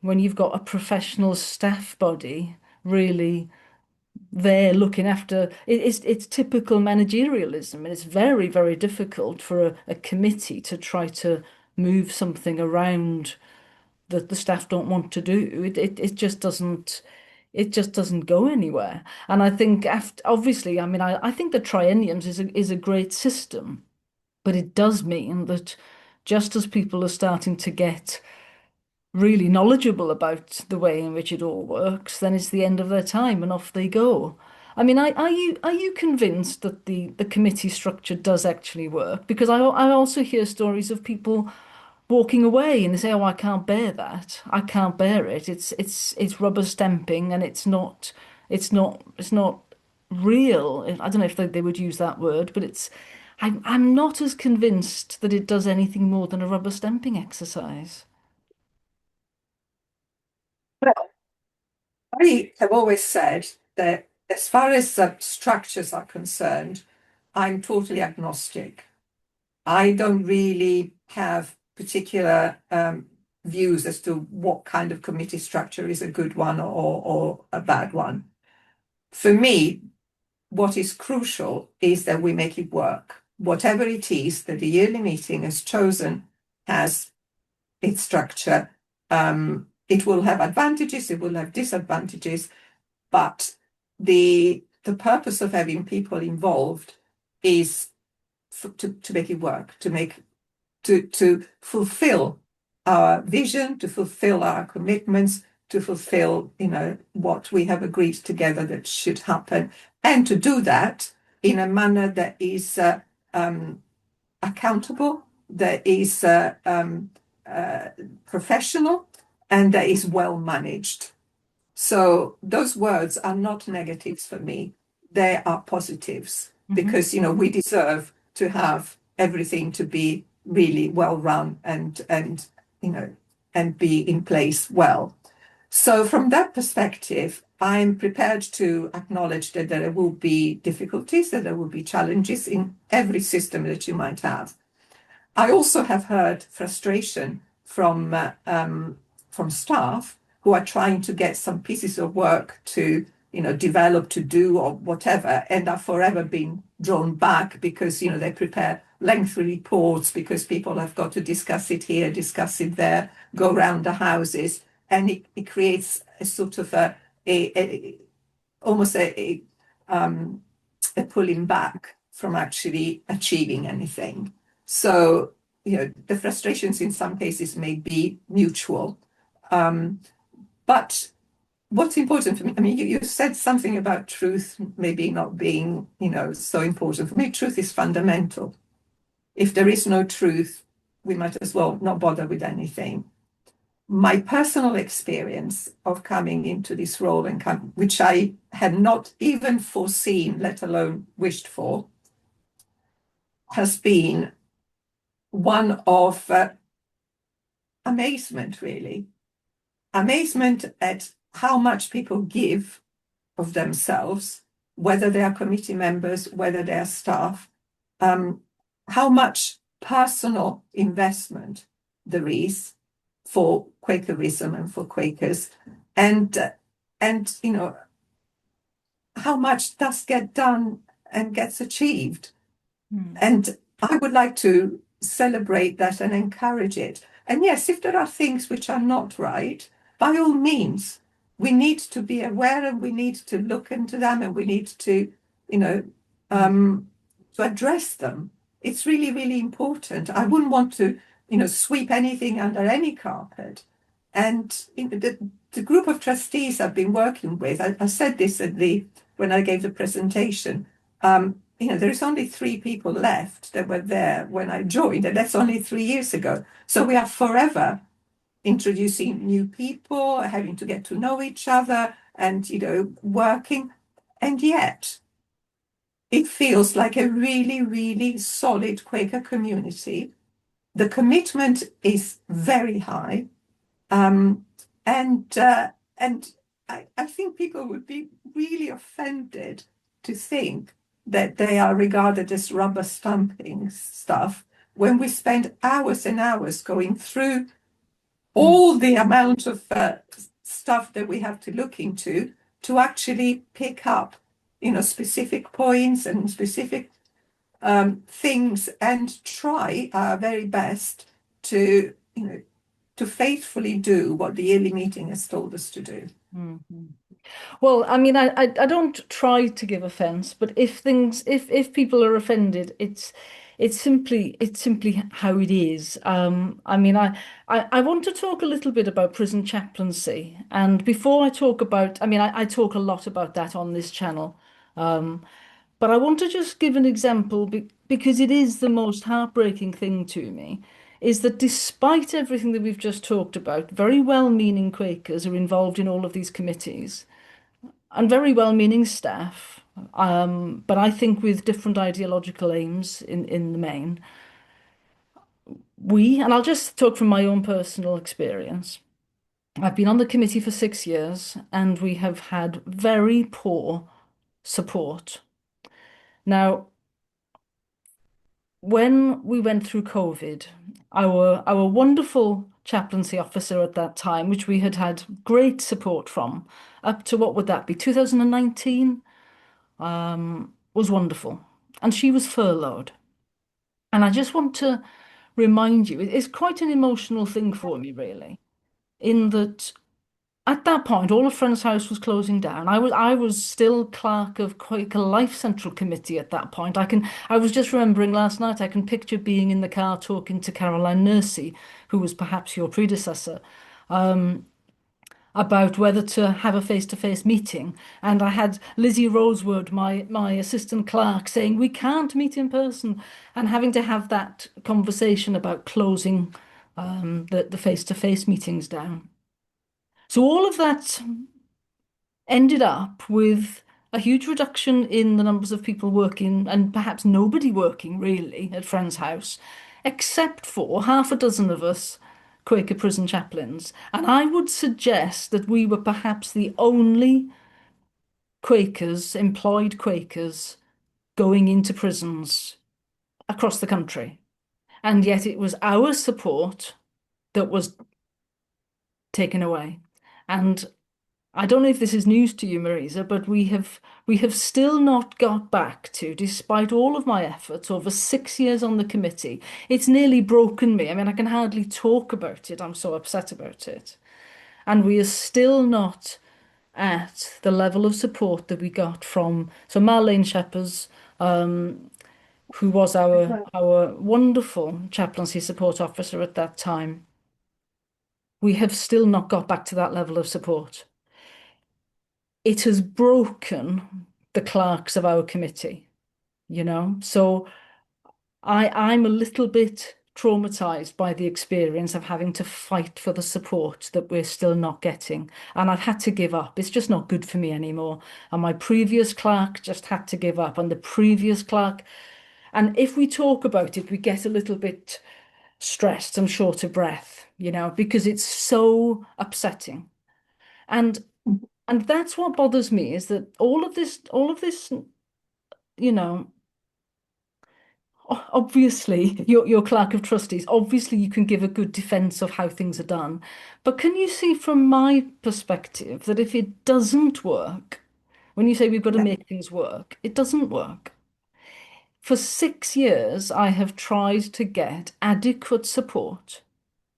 when you've got a professional staff body really there looking after it's typical managerialism, and it's very, very difficult for a committee to try to move something around that the staff don't want to do. It just doesn't go anywhere. And I think after, obviously, I mean, I think the trienniums is a great system, but it does mean that just as people are starting to get really knowledgeable about the way in which it all works, then it's the end of their time and off they go. I mean, are you convinced that the committee structure does actually work? Because I also hear stories of people walking away and they say, "Oh, I can't bear that. I can't bear it. It's rubber stamping and it's not real." I don't know if they would use that word, but I'm not as convinced that it does anything more than a rubber stamping exercise. Well, I have always said that as far as structures are concerned, I'm totally agnostic. I don't really have particular views as to what kind of committee structure is a good one or a bad one. For me, what is crucial is that we make it work. Whatever it is that the yearly meeting has chosen as its structure, it will have advantages, it will have disadvantages, but the purpose of having people involved is to make it work, to fulfill our vision, to fulfill our commitments, to fulfill, what we have agreed together that should happen, and to do that in a manner that is accountable, that is professional, and that is well managed. So those words are not negatives for me. They are positives because, we deserve to have everything to be really well run and be in place well. So from that perspective, I'm prepared to acknowledge that there will be difficulties, that there will be challenges in every system that you might have. I also have heard frustration from staff who are trying to get some pieces of work to develop, to do, or whatever, and are forever being drawn back because they prepare lengthy reports because people have got to discuss it here, discuss it there, go around the houses, and it creates a sort of almost a pulling back from actually achieving anything. So, the frustrations in some cases may be mutual. But what's important for me, I mean, you said something about truth maybe not being, so important. For me, truth is fundamental. If there is no truth, we might as well not bother with anything. My personal experience of coming into this role, which I had not even foreseen, let alone wished for, has been one of amazement, really. Amazement at how much people give of themselves, whether they are committee members, whether they are staff, how much personal investment there is for Quakerism and for Quakers, and how much does get done and gets achieved. And I would like to celebrate that and encourage it. And yes, if there are things which are not right, by all means, we need to be aware and we need to look into them and we need to, to address them. It's really, really important. I wouldn't want to, sweep anything under any carpet. And the group of trustees I've been working with, I said this when I gave the presentation. There is only 3 people left that were there when I joined, and that's only 3 years ago. So we are forever introducing new people, having to get to know each other, and working. And yet, it feels like a really, really solid Quaker community. The commitment is very high, and I think people would be really offended to think that they are regarded as rubber stamping stuff when we spend hours and hours going through all the amount of stuff that we have to look into to actually pick up, specific points and specific things and try our very best to, to faithfully do what the yearly meeting has told us to do. Well, I mean, I don't try to give offense, but if people are offended, it's simply how it is. I mean, I want to talk a little bit about prison chaplaincy, and before I talk about, I mean, I talk a lot about that on this channel, but I want to just give an example because it is the most heartbreaking thing to me. Is that despite everything that we've just talked about, very well-meaning Quakers are involved in all of these committees and very well-meaning staff, but I think with different ideological aims in the main. And I'll just talk from my own personal experience. I've been on the committee for 6 years and we have had very poor support. Now, when we went through COVID, our wonderful chaplaincy officer at that time, which we had great support from, up to what would that be, 2019, was wonderful. And she was furloughed. And I just want to remind you, it's quite an emotional thing for me, really, in that at that point, all of Friends House was closing down. I was still clerk of Quaker Life Central Committee at that point. I was just remembering last night, I can picture being in the car talking to Caroline Nursey, who was perhaps your predecessor. about whether to have a face-to-face meeting. And I had Lizzie Rosewood, my assistant clerk, saying we can't meet in person, and having to have that conversation about closing the face-to-face meetings down. So all of that ended up with a huge reduction in the numbers of people working, and perhaps nobody working really at Friend's House, except for half a dozen of us Quaker prison chaplains. And I would suggest that we were perhaps the only Quakers, employed Quakers, going into prisons across the country. And yet it was our support that was taken away. And I don't know if this is news to you, Marisa, but we have still not got back to, despite all of my efforts over 6 years on the committee. It's nearly broken me. I mean, I can hardly talk about it. I'm so upset about it. And we are still not at the level of support that we got from Marlene Shepherd's, who was our wonderful chaplaincy support officer at that time. We have still not got back to that level of support. It has broken the clerks of our committee, you know. So I'm a little bit traumatized by the experience of having to fight for the support that we're still not getting. And I've had to give up. It's just not good for me anymore. And my previous clerk just had to give up. And the previous clerk, and if we talk about it, we get a little bit stressed and short of breath, you know, because it's so upsetting. And and that's what bothers me is that all of this, you know, obviously your clerk of trustees, obviously you can give a good defense of how things are done. But can you see from my perspective that if it doesn't work, when you say we've got to Yeah. make things work, it doesn't work. For 6 years, I have tried to get adequate support.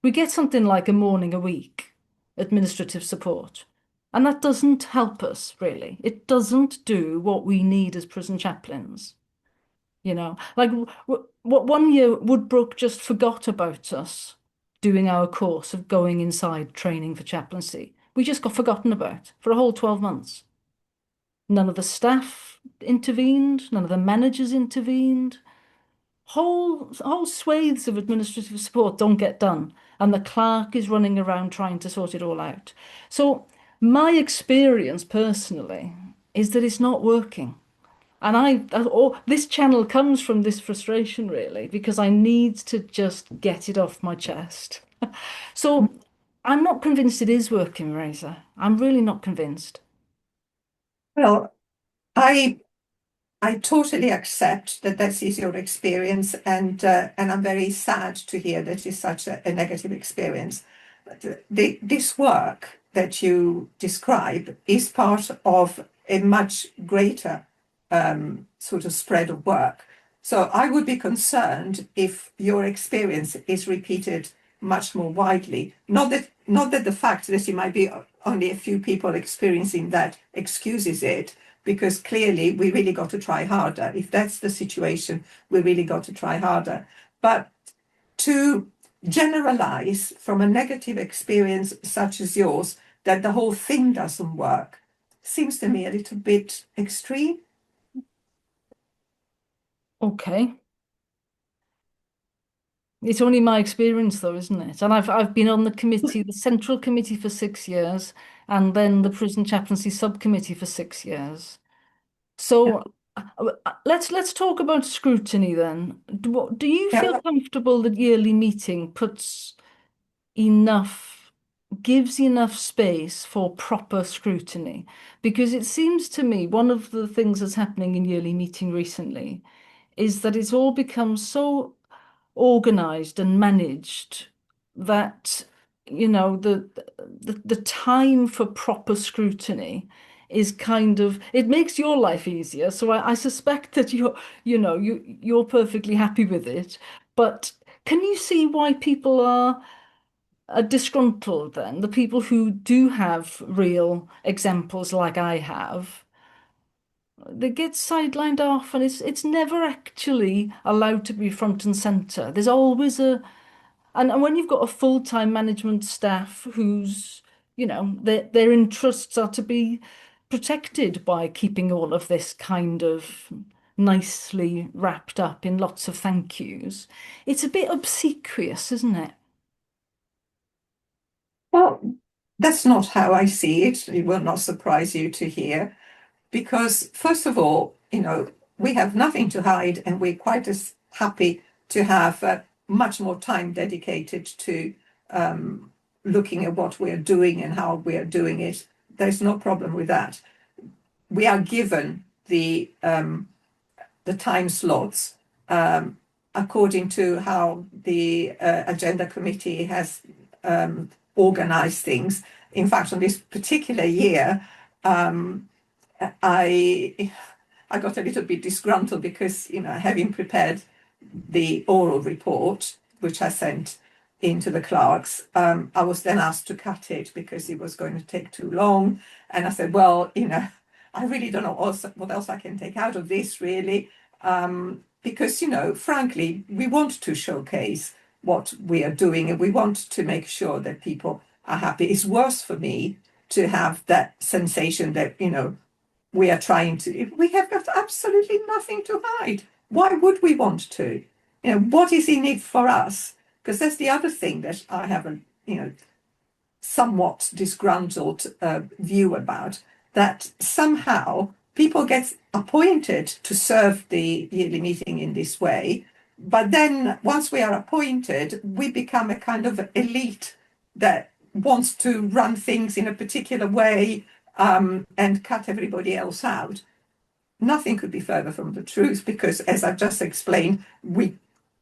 We get something like a morning a week, administrative support. And that doesn't help us, really. It doesn't do what we need as prison chaplains. You know, like what 1 year Woodbrook just forgot about us doing our course of going inside training for chaplaincy. We just got forgotten about for a whole 12 months. None of the staff intervened, none of the managers intervened. Whole swathes of administrative support don't get done, and the clerk is running around trying to sort it all out. So my experience personally is that it's not working. And this channel comes from this frustration really, because I need to just get it off my chest. So I'm not convinced it is working, Razor. I'm really not convinced. Well, I I totally accept that that is your experience, and I'm very sad to hear that it's such a negative experience. But this work that you describe is part of a much greater sort of spread of work. So I would be concerned if your experience is repeated much more widely. Not that the fact that it might be only a few people experiencing that excuses it, because clearly we really got to try harder. If that's the situation, we really got to try harder. But to generalize from a negative experience such as yours that the whole thing doesn't work seems to me a little bit extreme. Okay. It's only my experience though, isn't it? And I've been on the committee, the central committee for 6 years, and then the prison chaplaincy subcommittee for 6 years. Yeah. So let's talk about scrutiny then. Do you Yeah. feel comfortable that yearly meeting enough, gives enough space for proper scrutiny? Because it seems to me one of the things that's happening in yearly meeting recently is that it's all become so organized and managed that the time for proper scrutiny is kind of, it makes your life easier. So I suspect that you're perfectly happy with it. But can you see why people are disgruntled then? The people who do have real examples like I have, they get sidelined off, and it's never actually allowed to be front and center. There's always and when you've got a full-time management staff who's their interests are to be protected by keeping all of this kind of nicely wrapped up in lots of thank yous. It's a bit obsequious, isn't it? Well, that's not how I see it. It will not surprise you to hear, because first of all, we have nothing to hide, and we're quite as happy to have much more time dedicated to looking at what we're doing and how we're doing it. There's no problem with that. We are given the time slots according to how the agenda committee has organized things. In fact, on this particular year, I I got a little bit disgruntled because, having prepared the oral report, which I sent into the clerks, I was then asked to cut it because it was going to take too long. And I said, well, I really don't know what else I can take out of this, really. Because, frankly, we want to showcase what we are doing and we want to make sure that people are happy. It's worse for me to have that sensation that, we are trying to, we have got absolutely nothing to hide. Why would we want to? What is in it for us? Because that's the other thing that I have a, somewhat disgruntled view about, that somehow people get appointed to serve the yearly meeting in this way. But then once we are appointed, we become a kind of elite that wants to run things in a particular way and cut everybody else out. Nothing could be further from the truth, because, as I've just explained, we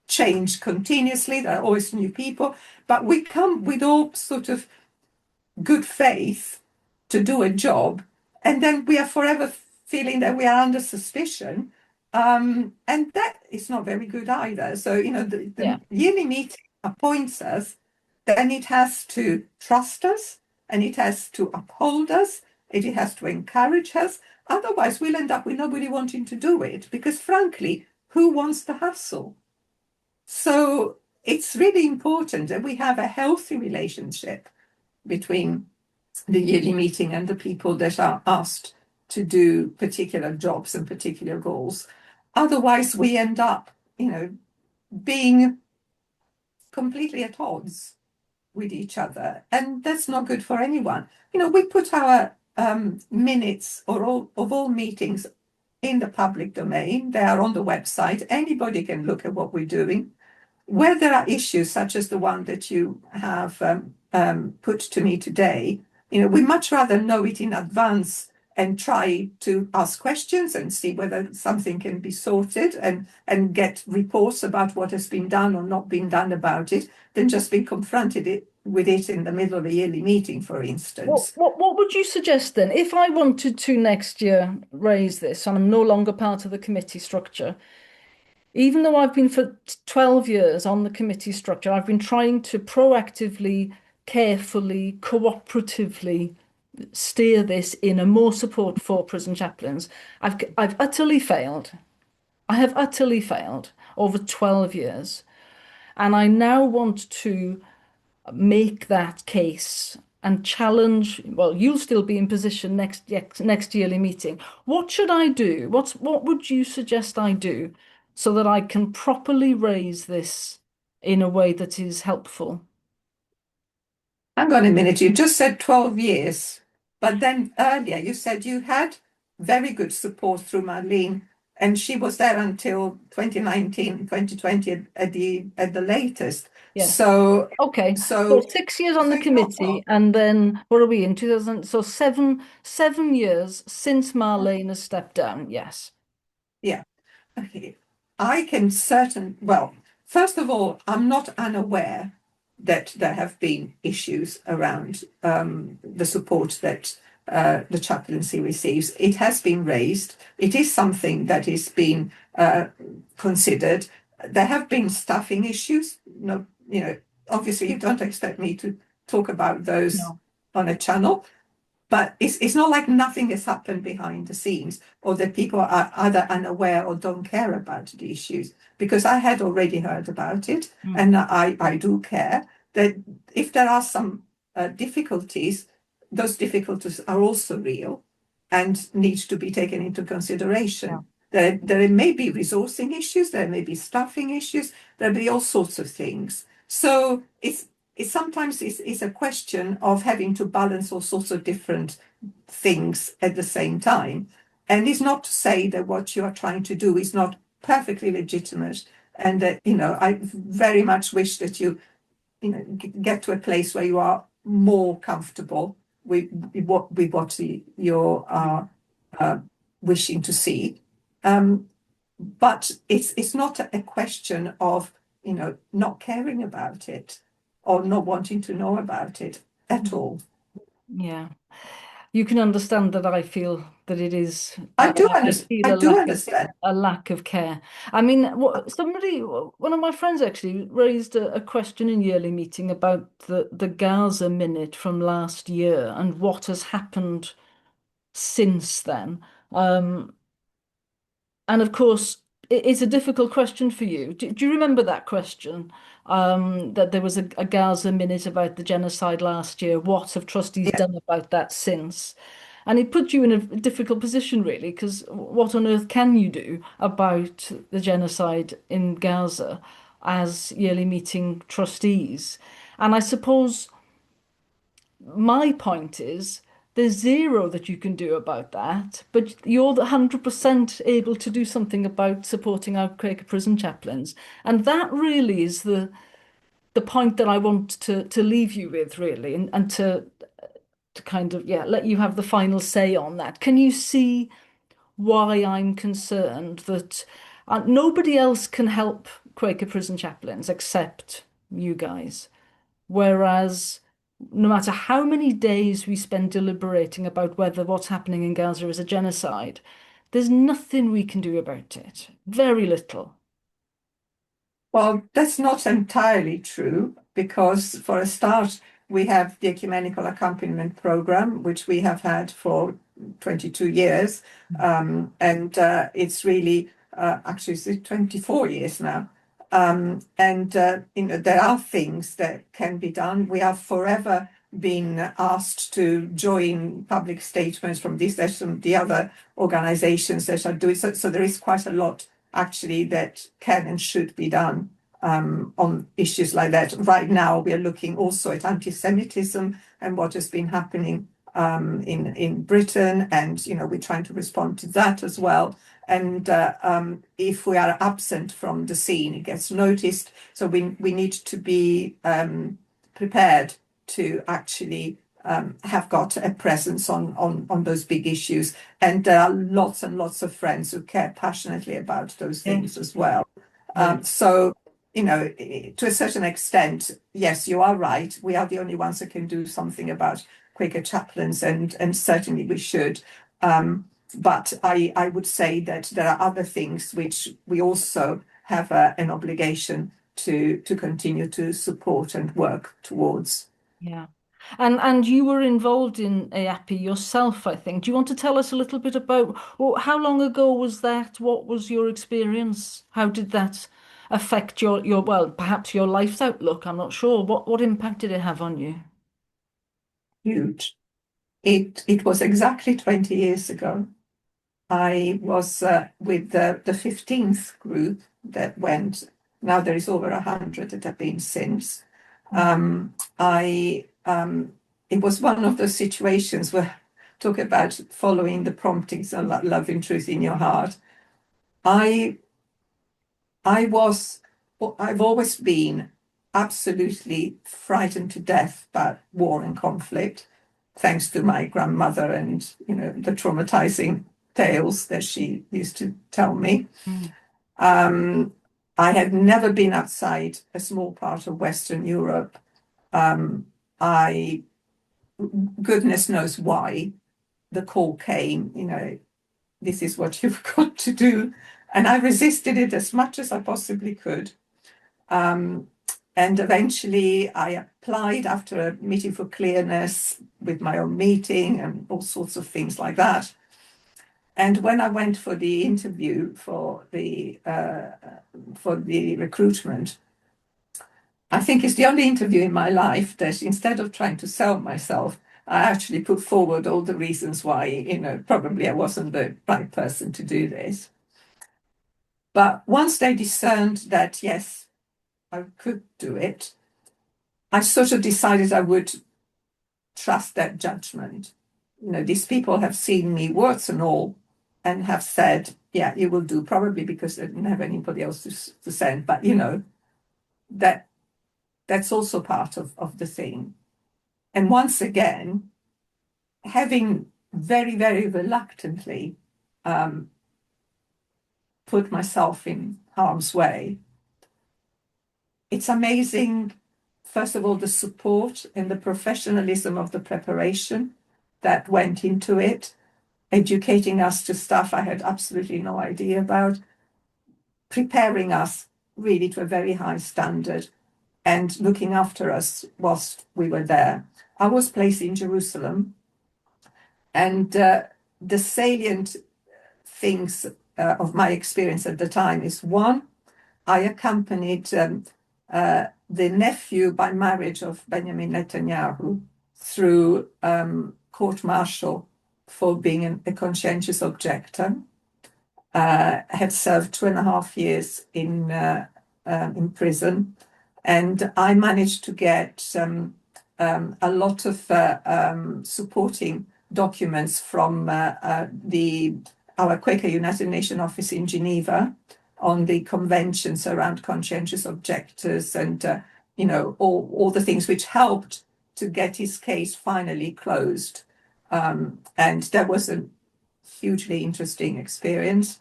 change continuously. There are always new people, but we come with all sort of good faith to do a job, and then we are forever feeling that we are under suspicion. And that is not very good either. So, the Yeah. yearly meeting appoints us, then it has to trust us, and it has to uphold us, and it has to encourage us. Otherwise, we'll end up with nobody wanting to do it, because frankly, who wants the hassle? So it's really important that we have a healthy relationship between the yearly meeting and the people that are asked to do particular jobs and particular roles. Otherwise, we end up, being completely at odds with each other, and that's not good for anyone. We put our minutes of all meetings in the public domain. They are on the website. Anybody can look at what we're doing. Where there are issues such as the one that you have put to me today, we much rather know it in advance and try to ask questions and see whether something can be sorted and get reports about what has been done or not been done about it, than just being confronted with it in the middle of a yearly meeting, for What, instance. what what would you suggest then? If I wanted to next year raise this and I'm no longer part of the committee structure, even though I've been for 12 years on the committee structure, I've been trying to proactively, carefully, cooperatively steer this in a more support for prison chaplains. I've utterly failed. I have utterly failed over 12 years. And I now want to make that case and challenge, well, you'll still be in position next yearly meeting. What should I do? What would you suggest I do so that I can properly raise this in a way that is helpful? Hang on a minute, you just said 12 years, but then earlier you said you had very good support through Marlene, and she was there until 2019, 2020 at the latest. Yes. So Okay. So so 6 years on so the you know what? committee, and then what are we in 2000? So seven years since Marlene has stepped down. Yes. Yeah. Okay. I can well, first of all, I'm not unaware that there have been issues around the support that the chaplaincy receives. It has been raised. It is something that is being considered. There have been staffing issues. No, obviously you don't expect me to talk about those No. on a channel, but it's not like nothing has happened behind the scenes, or that people are either unaware or don't care about the issues, because I had already heard about it, Mm. and I do care that if there are some difficulties, those difficulties are also real and need to be taken into Yeah. consideration. There may be resourcing issues, there may be staffing issues, there may be all sorts of things. So it's sometimes it's a question of having to balance all sorts of different things at the same time. And it's not to say that what you are trying to do is not perfectly legitimate, and that, I very much wish that get to a place where you are more comfortable with what you're wishing to see. But it's not a question of not caring about it or not wanting to know about it at all. Yeah. You can understand that I feel that it is, I do I understand. feel I do understand. a lack of care. I mean, one of my friends actually raised a question in yearly meeting about the Gaza minute from last year and what has happened since then. Um, and of course, it's a difficult question for you. Do you remember that question? That there was a Gaza minute about the genocide last year. What have trustees Yeah. done about that since? And it put you in a difficult position, really, because what on earth can you do about the genocide in Gaza as yearly meeting trustees? And I suppose my point is there's zero that you can do about that, but you're the 100% able to do something about supporting our Quaker prison chaplains. And that really is the point that I want to leave you with, really, and to kind of, yeah, let you have the final say on that. Can you see why I'm concerned that nobody else can help Quaker prison chaplains except you guys? Whereas no matter how many days we spend deliberating about whether what's happening in Gaza is a genocide, there's nothing we can do about it. Very little. Well, that's not entirely true because, for a start, we have the ecumenical accompaniment program, which we have had for 22 years. And it's really, actually, it's 24 years now. And there are things that can be done. We have forever been asked to join public statements from this, there's some the other organizations that are doing so there is quite a lot actually that can and should be done on issues like that. Right now, we are looking also at anti-Semitism and what has been happening in Britain, and we're trying to respond to that as well. And if we are absent from the scene, it gets noticed. So we need to be prepared to actually have got a presence on those big issues. And there are lots and lots of friends who care passionately about those things as well. So, to a certain extent, yes, you are right. We are the only ones that can do something about Quaker chaplains, and certainly we should. But I would say that there are other things which we also have an obligation to continue to support and work towards. Yeah. And you were involved in EAPPI yourself, I think. Do you want to tell us a little bit about, well, how long ago was that? What was your experience? How did that affect your well, perhaps your life's outlook? I'm not sure. What impact did it have on you? Huge. It was exactly 20 years ago. I was with the 15th group that went. Now there is over 100 that have been since. I It was one of those situations where talk about following the promptings and loving truth in your heart. I I was I've always been absolutely frightened to death about war and conflict, thanks to my grandmother and the traumatizing tales that she used to tell me. Mm. Um, I had never been outside a small part of Western Europe. I Goodness knows why the call came. This is what you've got to do, and I resisted it as much as I possibly could. Um, and eventually I applied after a meeting for clearness with my own meeting and all sorts of things like that. And when I went for the interview for the recruitment, I think it's the only interview in my life that instead of trying to sell myself, I actually put forward all the reasons why, probably I wasn't the right person to do this. But once they discerned that, yes, I could do it, I sort of decided I would trust that judgment. These people have seen me, warts and all, and have said, yeah, you will do, probably because they didn't have anybody else to send. But, that that's also part of the thing. And once again, having very, very reluctantly um, put myself in harm's way, it's amazing, first of all, the support and the professionalism of the preparation that went into it, educating us to stuff I had absolutely no idea about, preparing us really to a very high standard and looking after us whilst we were there. I was placed in Jerusalem, and the salient things of my experience at the time is one, I accompanied the nephew by marriage of Benjamin Netanyahu through court martial for being a conscientious objector. Had served 2.5 years in prison, and I managed to get a lot of supporting documents from our Quaker United Nations office in Geneva on the conventions around conscientious objectors and all the things which helped to get his case finally closed. And that was a hugely interesting experience.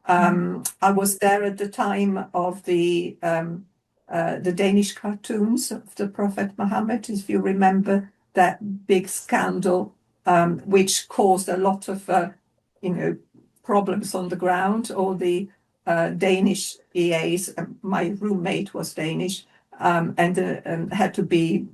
I was there at the time of the Danish cartoons of the Prophet Muhammad, if you remember that big scandal, which caused a lot of problems on the ground. All the Danish EAs, my roommate was Danish, and had to be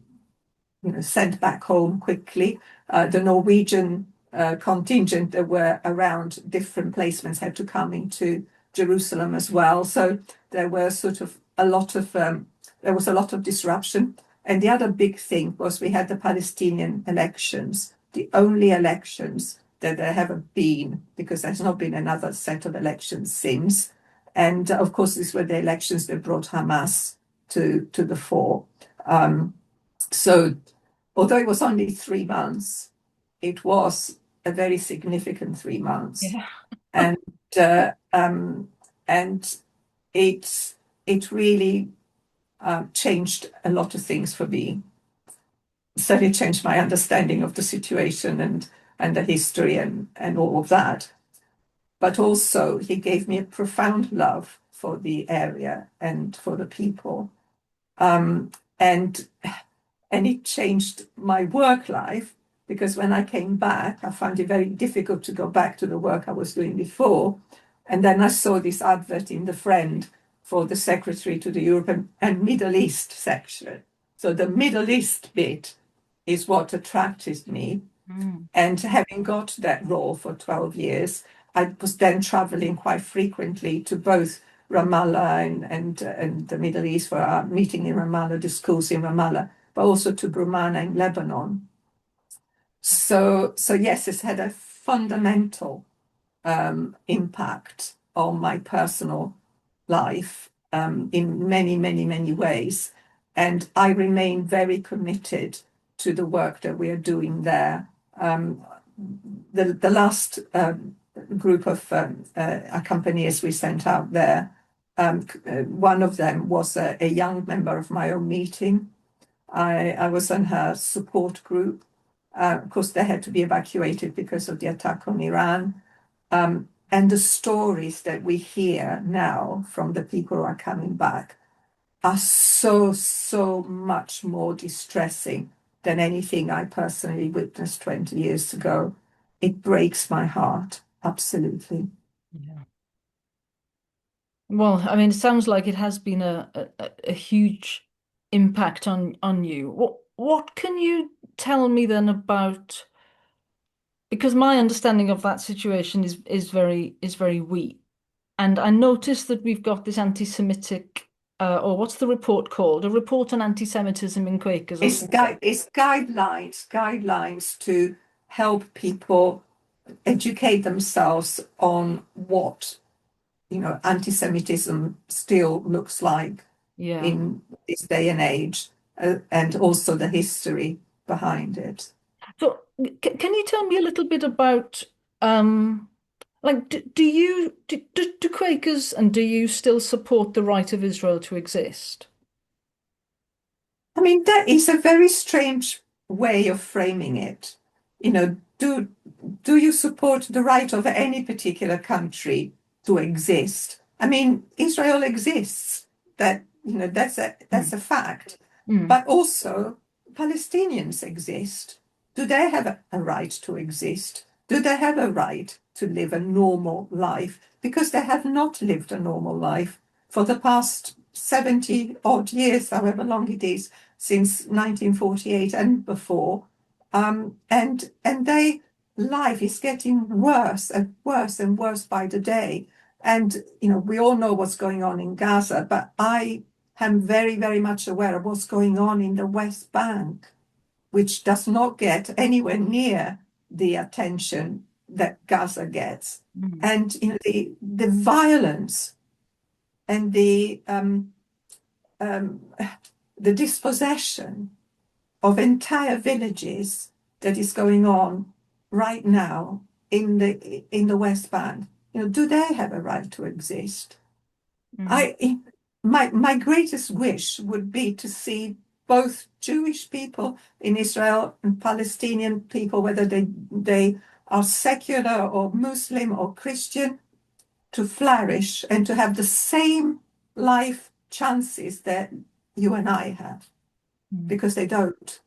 sent back home quickly. The Norwegian contingent that were around different placements had to come into Jerusalem as well. So there were sort of there was a lot of disruption. And the other big thing was we had the Palestinian elections, the only elections that there have been, because there's not been another set of elections since. And of course, these were the elections that brought Hamas to the fore. So although it was only 3 months, it was a very significant 3 months. Yeah. And and it really changed a lot of things for me. Certainly changed my understanding of the situation and the history and all of that. But also he gave me a profound love for the area and for the people. Um, and it changed my work life, because when I came back, I found it very difficult to go back to the work I was doing before. And then I saw this advert in The Friend for the secretary to the Europe and Middle East section. So the Middle East bit is what attracted me. And having got that role for 12 years, I was then traveling quite frequently to both Ramallah and the Middle East for our meeting in Ramallah, the schools in Ramallah, but also to Brumana in Lebanon. So yes, it's had a fundamental impact on my personal life in many, many, many ways. And I remain very committed to the work that we are doing there. The last group of accompanies we sent out there, one of them was a young member of my own meeting. I was on her support group. Of course, they had to be evacuated because of the attack on Iran. And the stories that we hear now from the people who are coming back are so, so much more distressing than anything I personally witnessed 20 years ago. It breaks my heart, absolutely. Yeah. Well, I mean, it sounds like it has been a huge impact on you. What can you tell me then about, because my understanding of that situation is very weak. And I noticed that we've got this anti-Semitic or what's the report called? A report on anti-Semitism in Quakers or something. It's guidelines to help people educate themselves on what, anti-Semitism still looks like Yeah. in this day and age, and also the history behind it. So, can you tell me a little bit about, um, like, do Quakers and do you still support the right of Israel to exist? I mean, that is a very strange way of framing it. Do you support the right of any particular country to exist? I mean, Israel exists. That's Mm. a fact. Mm. But also, Palestinians exist. Do they have a right to exist? Do they have a right to live a normal life? Because they have not lived a normal life for the past 70 odd years, however long it is, since 1948 and before. And they life is getting worse and worse and worse by the day. And we all know what's going on in Gaza, but I am very, very much aware of what's going on in the West Bank, which does not get anywhere near the attention that Gaza gets. Mm. And the violence and um, the dispossession of entire villages that is going on right now in the West Bank. Do they have a right to exist? Mm. I my greatest wish would be to see both Jewish people in Israel and Palestinian people, whether they are secular or Muslim or Christian, to flourish and to have the same life chances that you and I have, Mm. because they don't.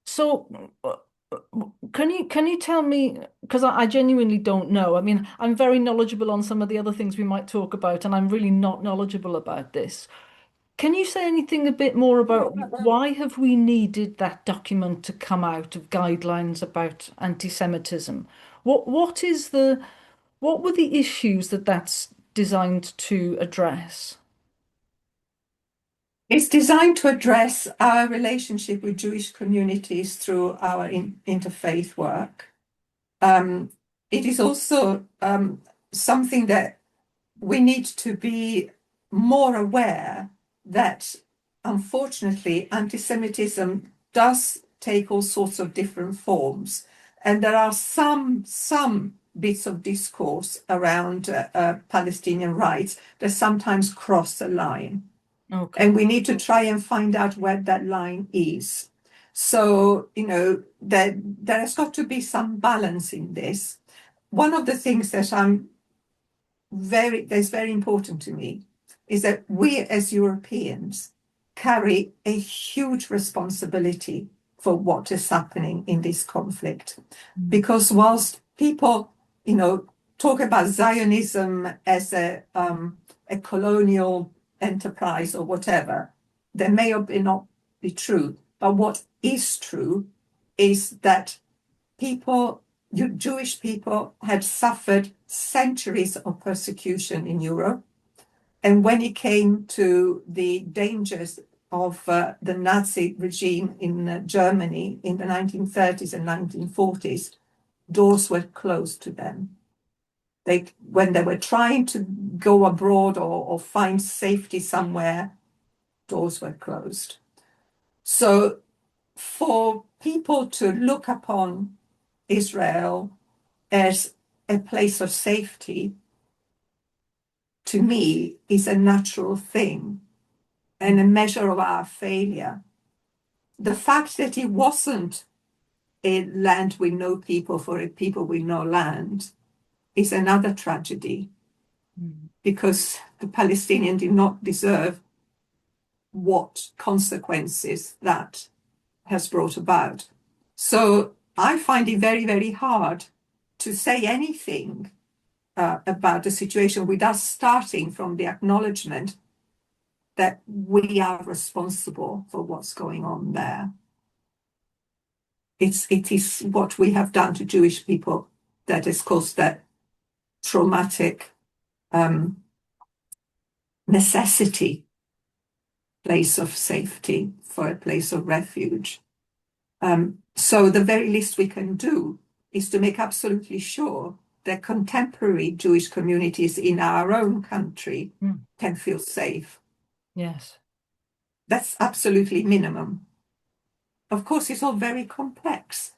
So, can you tell me, because I genuinely don't know. I mean, I'm very knowledgeable on some of the other things we might talk about, and I'm really not knowledgeable about this. Can you say anything a bit more about why have we needed that document to come out of guidelines about anti-Semitism? What were the issues that that's designed to address? It's designed to address our relationship with Jewish communities through our interfaith work. Um, it is also something that we need to be more aware that, unfortunately, anti-Semitism does take all sorts of different forms, and there are some bits of discourse around Palestinian rights that sometimes cross a line, Okay. and we need to try and find out where that line is. So, there has got to be some balance in this. One of the things that's very important to me is that we as Europeans carry a huge responsibility for what is happening in this conflict. Mm. Because whilst people, talk about Zionism as a colonial enterprise or whatever, that may or may not be true. But what is true is that people, Jewish people, had suffered centuries of persecution in Europe. And when it came to the dangers of the Nazi regime in Germany in the 1930s and 1940s, doors were closed to them. When they were trying to go abroad or find safety somewhere, doors were closed. So for people to look upon Israel as a place of safety, to me, is a natural thing and a measure of our failure. The fact that it wasn't a land with no people for a people with no land is another tragedy, Mm. because the Palestinians did not deserve what consequences that has brought about. So I find it very, very hard to say anything about the situation without starting from the acknowledgement that we are responsible for what's going on there. It is what we have done to Jewish people that has caused that traumatic necessity place of safety, for a place of refuge. So the very least we can do is to make absolutely sure that contemporary Jewish communities in our own country Mm. can feel safe. Yes. That's absolutely minimum. Of course, it's all very complex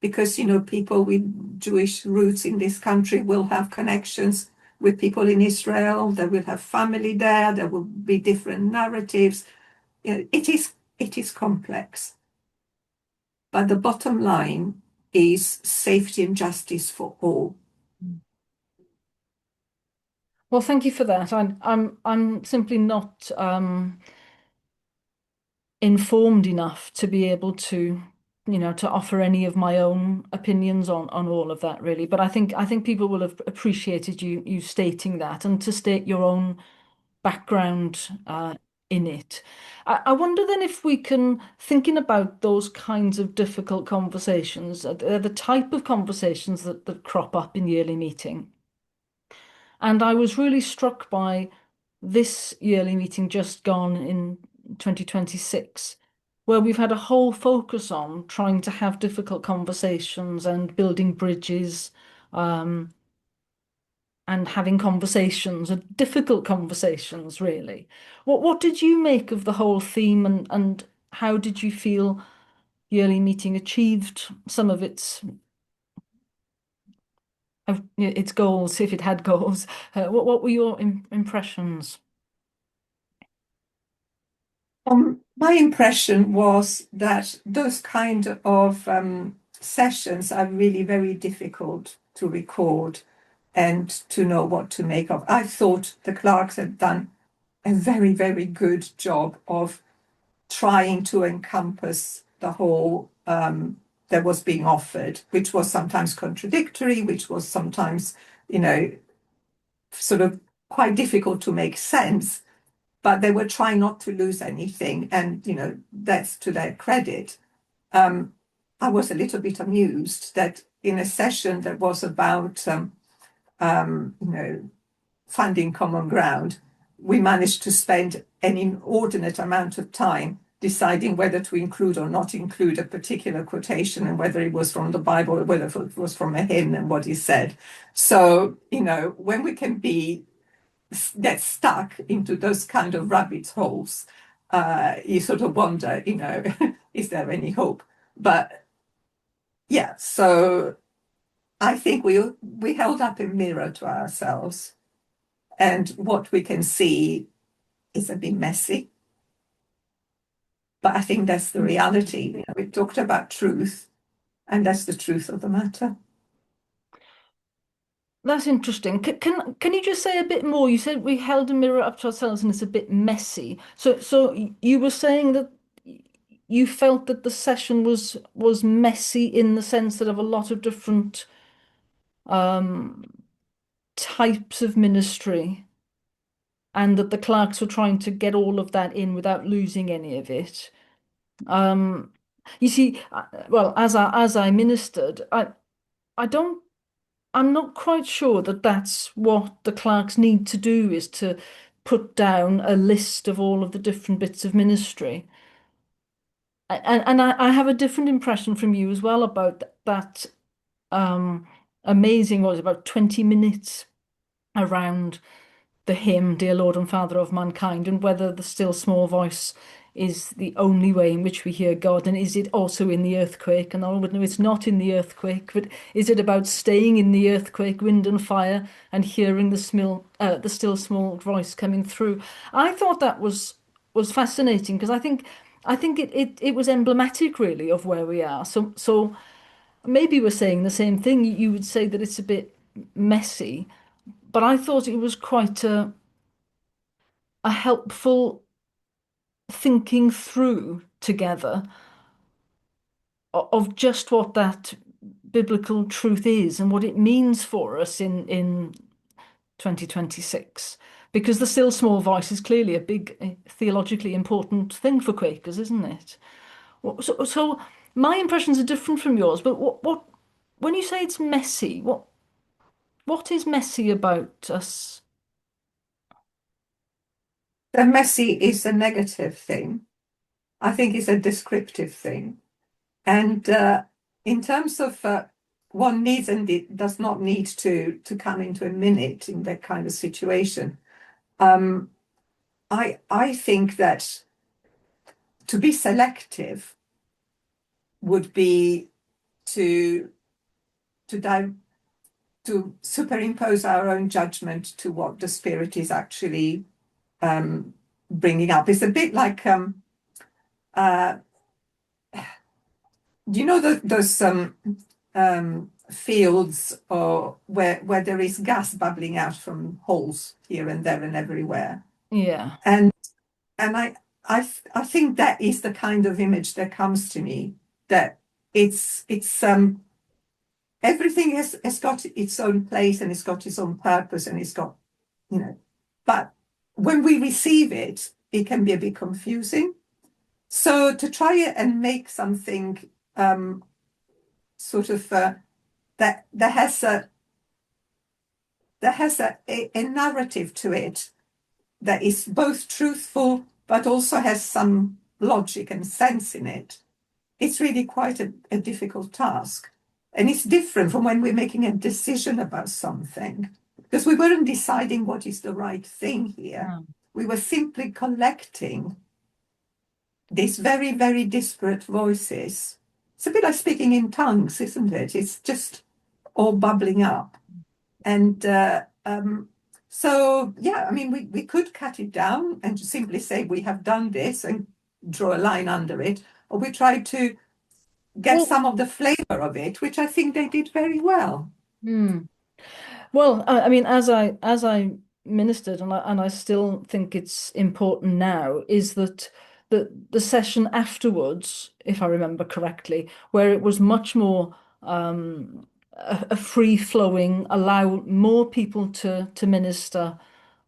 because, people with Jewish roots in this country will have connections with people in Israel. They will have family there. There will be different narratives. It is complex. But the bottom line is safety and justice for all. Well, thank you for that. I'm simply not informed enough to be able to, to offer any of my own opinions on all of that, really. But I think people will have appreciated you stating that and to state your own background in it. I wonder then if we can, thinking about those kinds of difficult conversations, the type of conversations that crop up in yearly meeting. And I was really struck by this yearly meeting just gone in 2026, where we've had a whole focus on trying to have difficult conversations and building bridges, um, and having conversations, and difficult conversations, really. What did you make of the whole theme, and how did you feel yearly meeting achieved some of its goals, if it had goals? What were your impressions? My impression was that those kind of sessions are really very difficult to record and to know what to make of. I thought the clerks had done a very, very good job of trying to encompass the whole that was being offered, which was sometimes contradictory, which was sometimes, sort of quite difficult to make sense. But they were trying not to lose anything, and that's to their credit. Um, I was a little bit amused that in a session that was about finding common ground, we managed to spend an inordinate amount of time deciding whether to include or not include a particular quotation and whether it was from the Bible or whether it was from a hymn and what he said. So, when we can get stuck into those kind of rabbit holes, you sort of wonder, is there any hope? But yeah, so I think we held up a mirror to ourselves, and what we can see is a bit messy. But I think that's the reality. We talked about truth, and that's the truth of the matter. That's interesting. Can you just say a bit more? You said we held a mirror up to ourselves and it's a bit messy. So you were saying that you felt that the session was messy in the sense that of a lot of different um types of ministry, and that the clerks were trying to get all of that in without losing any of it. Um, you see, well, as I ministered, I don't. I'm not quite sure that that's what the clerks need to do, is to put down a list of all of the different bits of ministry. And I have a different impression from you as well about that um, amazing, what was it, about 20 minutes around the hymn, Dear Lord and Father of Mankind, and whether the still small voice is the only way in which we hear God, and is it also in the earthquake? And I would know it's not in the earthquake, but is it about staying in the earthquake, wind and fire, and hearing the still small voice coming through? I thought that was fascinating because I think it was emblematic really of where we are. So maybe we're saying the same thing. You would say that it's a bit messy, but I thought it was quite a helpful thinking through together of just what that biblical truth is and what it means for us in 2026. Because the still small voice is clearly a big theologically important thing for Quakers, isn't it? So my impressions are different from yours, but what when you say it's messy, what is messy about us? The messy is a negative thing. I think it's a descriptive thing. And in terms of one needs and it does not need to come into a minute in that kind of situation, um, I think that to be selective would be to to dive, to superimpose our own judgment to what the spirit is actually um, bringing up. It's a bit like uh, you know those fields or where there is gas bubbling out from holes here and there and everywhere, Yeah. and and I think that is the kind of image that comes to me, that it's everything has got its own place and it's got its own purpose and it's got, you know, but when we receive it, it can be a bit confusing. So to try and make something sort of that has a narrative to it that is both truthful but also has some logic and sense in it, it's really quite a difficult task. And it's different from when we're making a decision about something, because we weren't deciding what is the right thing here. Mm. We were simply collecting these very, very disparate voices. It's a bit like speaking in tongues, isn't it? It's just all bubbling up. And so, yeah, I mean, we could cut it down and just simply say we have done this and draw a line under it, or we try to get Well, some of the flavor of it, which I think they did very well. hmm. Well, I mean, as I ministered, and I still think it's important now, is that the session afterwards, if I remember correctly, where it was much more a free flowing, allow more people to minister,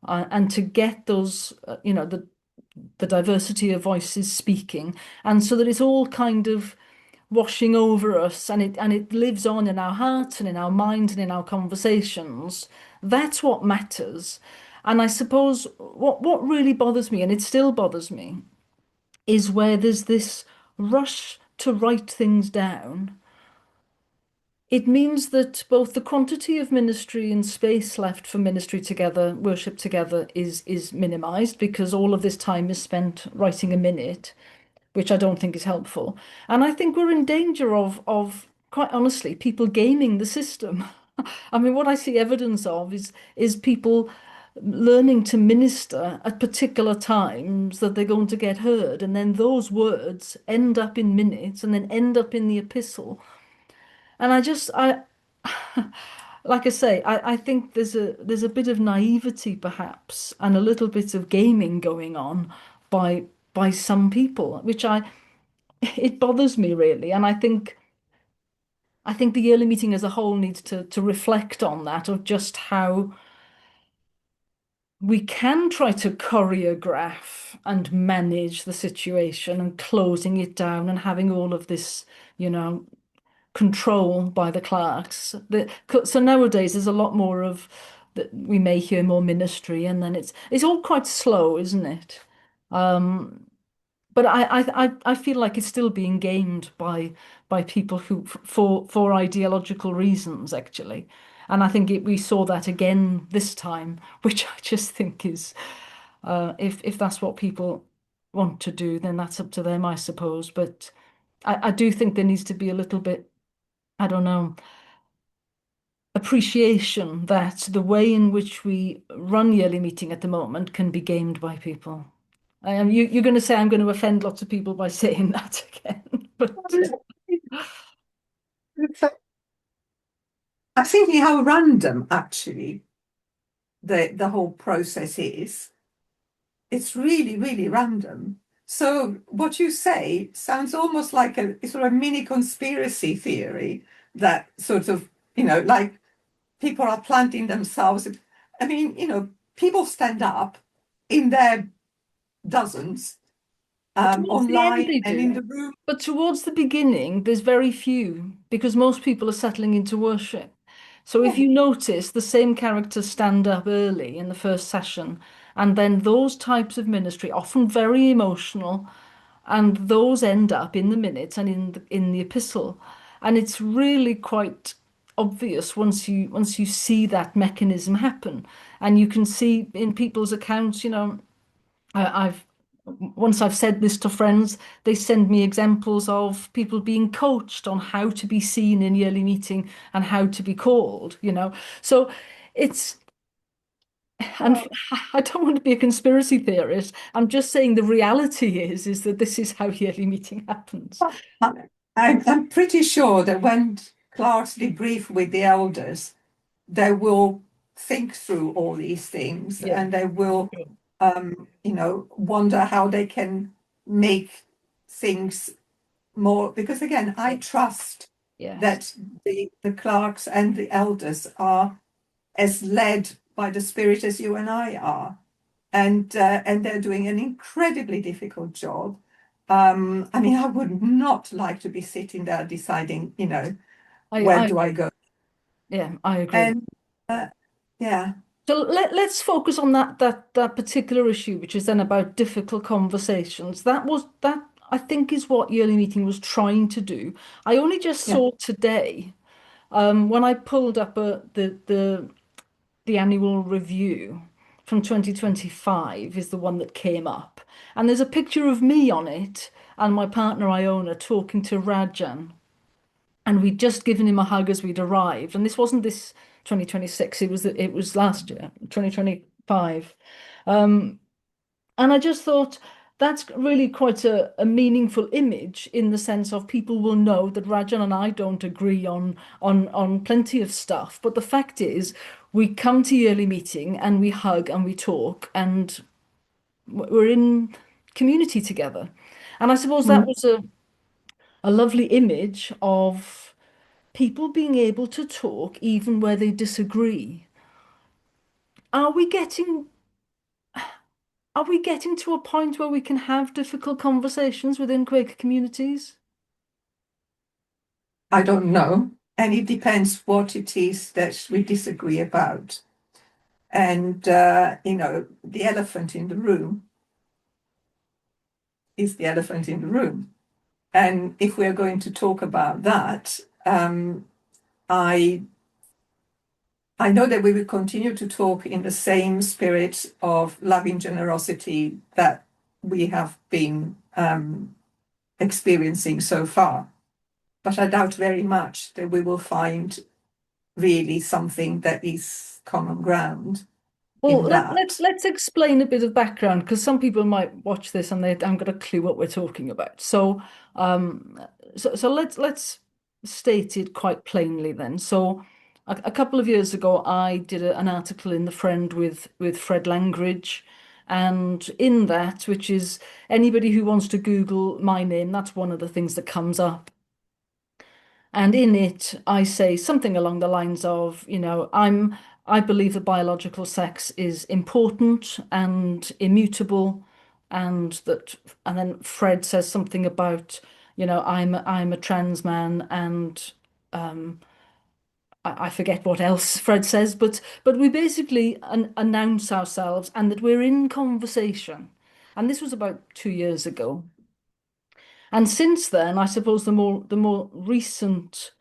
and to get those, the diversity of voices speaking, and so that it's all kind of washing over us, and it lives on in our hearts and in our minds and in our conversations. That's what matters. And I suppose what really bothers me, and it still bothers me, is where there's this rush to write things down. It means that both the quantity of ministry and space left for ministry together, worship together, is minimized, because all of this time is spent writing a minute, which I don't think is helpful. And I think we're in danger of quite honestly people gaming the system. I mean, what I see evidence of is people learning to minister at particular times that they're going to get heard, and then those words end up in minutes and then end up in the epistle. And I like I say, I think there's a bit of naivety perhaps and a little bit of gaming going on by by some people, which it bothers me really. And I think the yearly meeting as a whole needs to reflect on that, of just how we can try to choreograph and manage the situation and closing it down and having all of this, you know, control by the clerks. So nowadays there's a lot more of that, we may hear more ministry, and then it's all quite slow, isn't it? Um, but I feel like it's still being gamed by people who for ideological reasons, actually. And I think we saw that again this time, which I just think is, if that's what people want to do, then that's up to them, I suppose. But I do think there needs to be a little bit, I don't know, appreciation that the way in which we run yearly meeting at the moment can be gamed by people. You're going to say I'm going to offend lots of people by saying that again, but I'm thinking how random actually the whole process is. It's really, really random. So what you say sounds almost like a sort of mini conspiracy theory that sort of, like people are planting themselves. I mean, people stand up in their dozens towards the end online they and in do. the room. But towards the beginning, there's very few, because most people are settling into worship. So if Yeah. you notice, the same characters stand up early in the first session, and then those types of ministry, often very emotional, and those end up in the minutes and in the epistle. And it's really quite obvious once you see that mechanism happen, and you can see in people's accounts, I've once I've said this to friends, they send me examples of people being coached on how to be seen in yearly meeting and how to be called, So it's, and Well, I don't want to be a conspiracy theorist. I'm just saying the reality is that this is how yearly meeting happens. I- I'm pretty sure that when clerks debrief with the elders, they will think through all these things Yeah. and they will, Sure. wonder how they can make things more. Because again, I Yeah. trust Yes. that the clerks and the elders are as led by the Spirit as you and I are, and they're doing an incredibly difficult job. I mean, I would not like to be sitting there deciding, where I do I agree. go? Yeah, I agree. And uh, yeah, So let's focus on that particular issue, which is then about difficult conversations. That I think is what yearly meeting was trying to do. I only just yeah, saw today, when I pulled up the annual review from 2025 is the one that came up, and there's a picture of me on it and my partner Iona talking to Rajan, and we'd just given him a hug as we'd arrived. And this wasn't this 2026, it was last year, 2025. Um, and I just thought that's really quite a meaningful image in the sense of people will know that Rajan and I don't agree on plenty of stuff. But the fact is, we come to yearly meeting and we hug and we talk and we're in community together. And I suppose that mm, was a lovely image of people being able to talk even where they disagree. Are we getting are we getting to a point where we can have difficult conversations within Quaker communities? I don't know. And it depends what it is that we disagree about. And, the elephant in the room is the elephant in the room. And if we're going to talk about that, I I know that we will continue to talk in the same spirit of loving generosity that we have been experiencing so far. But I doubt very much that we will find really something that is common ground Well, in that. let's explain a bit of background because some people might watch this and they haven't got a clue what we're talking about. Um, so let's state it quite plainly then. So, a couple of years ago, I did an article in the Friend with Fred Langridge, and in that, which is anybody who wants to Google my name, that's one of the things that comes up. And in it, I say something along the lines of, I believe that biological sex is important and immutable, and and then Fred says something about, I'm a trans man, and um, I forget what else Fred says, but we basically announce ourselves and that we're in conversation. And this was about 2 years ago. And since then, I suppose the more recent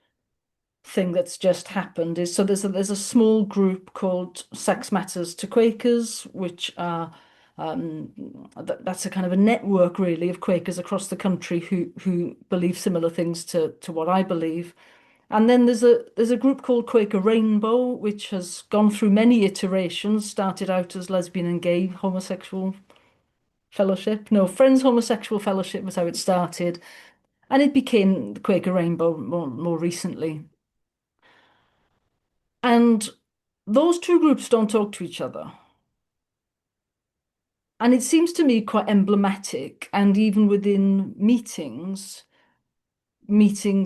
thing that's just happened is so there's a small group called Sex Matters to Quakers, which are um, that's a kind of a network really of Quakers across the country who believe similar things to what I believe. And then there's a group called Quaker Rainbow, which has gone through many iterations, started out as lesbian and gay homosexual fellowship. No, Friends Homosexual Fellowship was how it started, and it became the Quaker Rainbow more recently. And those two groups don't talk to each other. And it seems to me quite emblematic. And even within meetings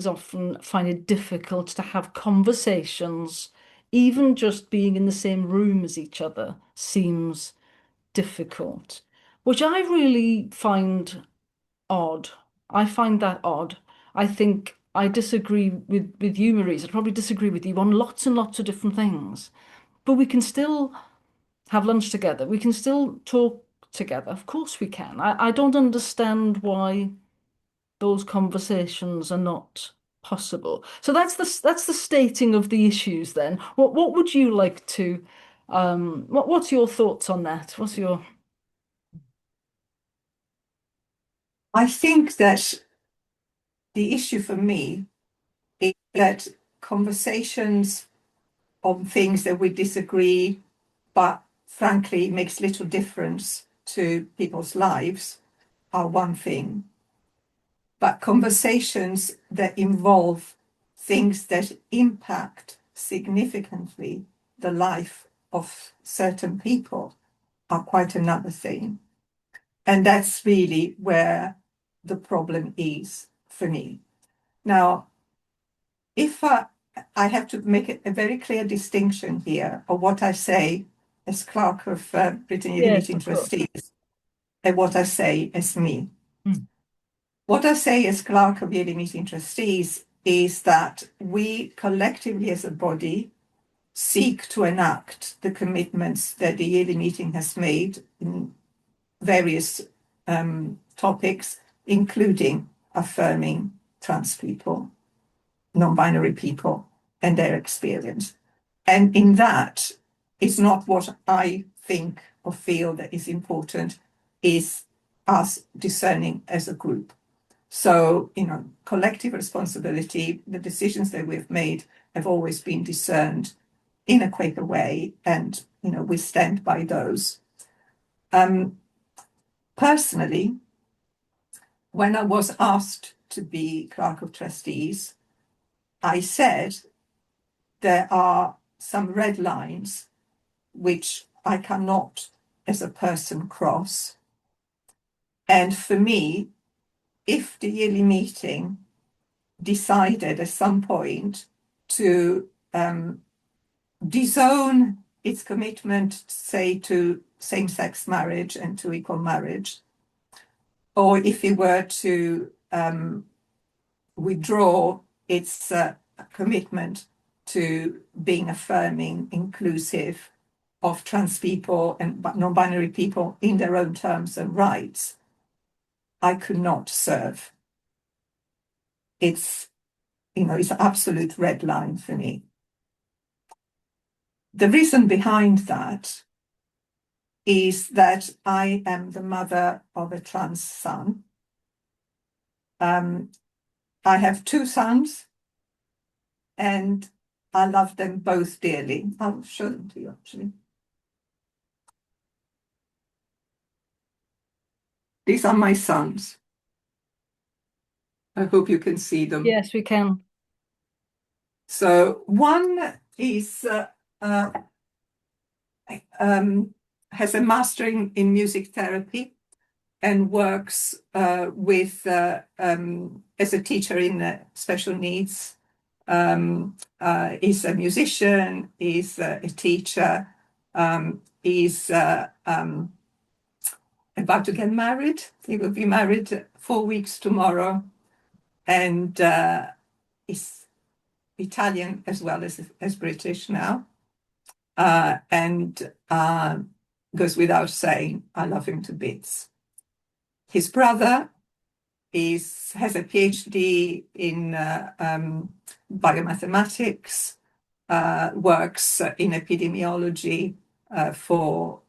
often find it difficult to have conversations. Even just being in the same room as each other seems difficult, which I really find odd. I find that odd. I think I disagree with you, Marisa. I probably disagree with you on lots and lots of different things. But we can still have lunch together. We can still talk together. Of course we can. I don't understand why those conversations are not possible. So that's the stating of the issues then. What would you like to what's your thoughts on that? What's your I think that the issue for me is that conversations on things that we disagree, but frankly makes little difference to people's lives, are one thing. But conversations that involve things that impact significantly the life of certain people are quite another thing. And that's really where the problem is for me. Now, if I have to make a very clear distinction here of what I say as clerk of Britain Yearly yes, Meeting of course. Trustees and what I say as me. Mm. What I say as clerk of Yearly Meeting Trustees is that we collectively as a body seek to enact the commitments that the yearly meeting has made in various topics, including affirming trans people, non-binary people, and their experience. And in that, it's not what I think or feel that is important, is us discerning as a group. So, collective responsibility, the decisions that we've made have always been discerned in a Quaker way, and, we stand by those. Personally, when I was asked to be Clerk of Trustees, I said there are some red lines which I cannot, as a person, cross. And for me, if the yearly meeting decided at some point to disown its commitment, say, to same-sex marriage and to equal marriage, or if it were to withdraw its commitment to being affirming, inclusive of trans people and non-binary people in their own terms and rights, I could not serve. It's it's an absolute red line for me. The reason behind that is that I am the mother of a trans son. I have two sons, and I love them both dearly. I'll show them to you, actually. These are my sons. I hope you can see them. Yes, we can. So one is has a master in music therapy and works with as a teacher in special needs. Is a musician, is a teacher, is about to get married. He will be married 4 weeks tomorrow, and is Italian as well as British now. And goes without saying, I love him to bits. His brother has a PhD in biomathematics, works in epidemiology for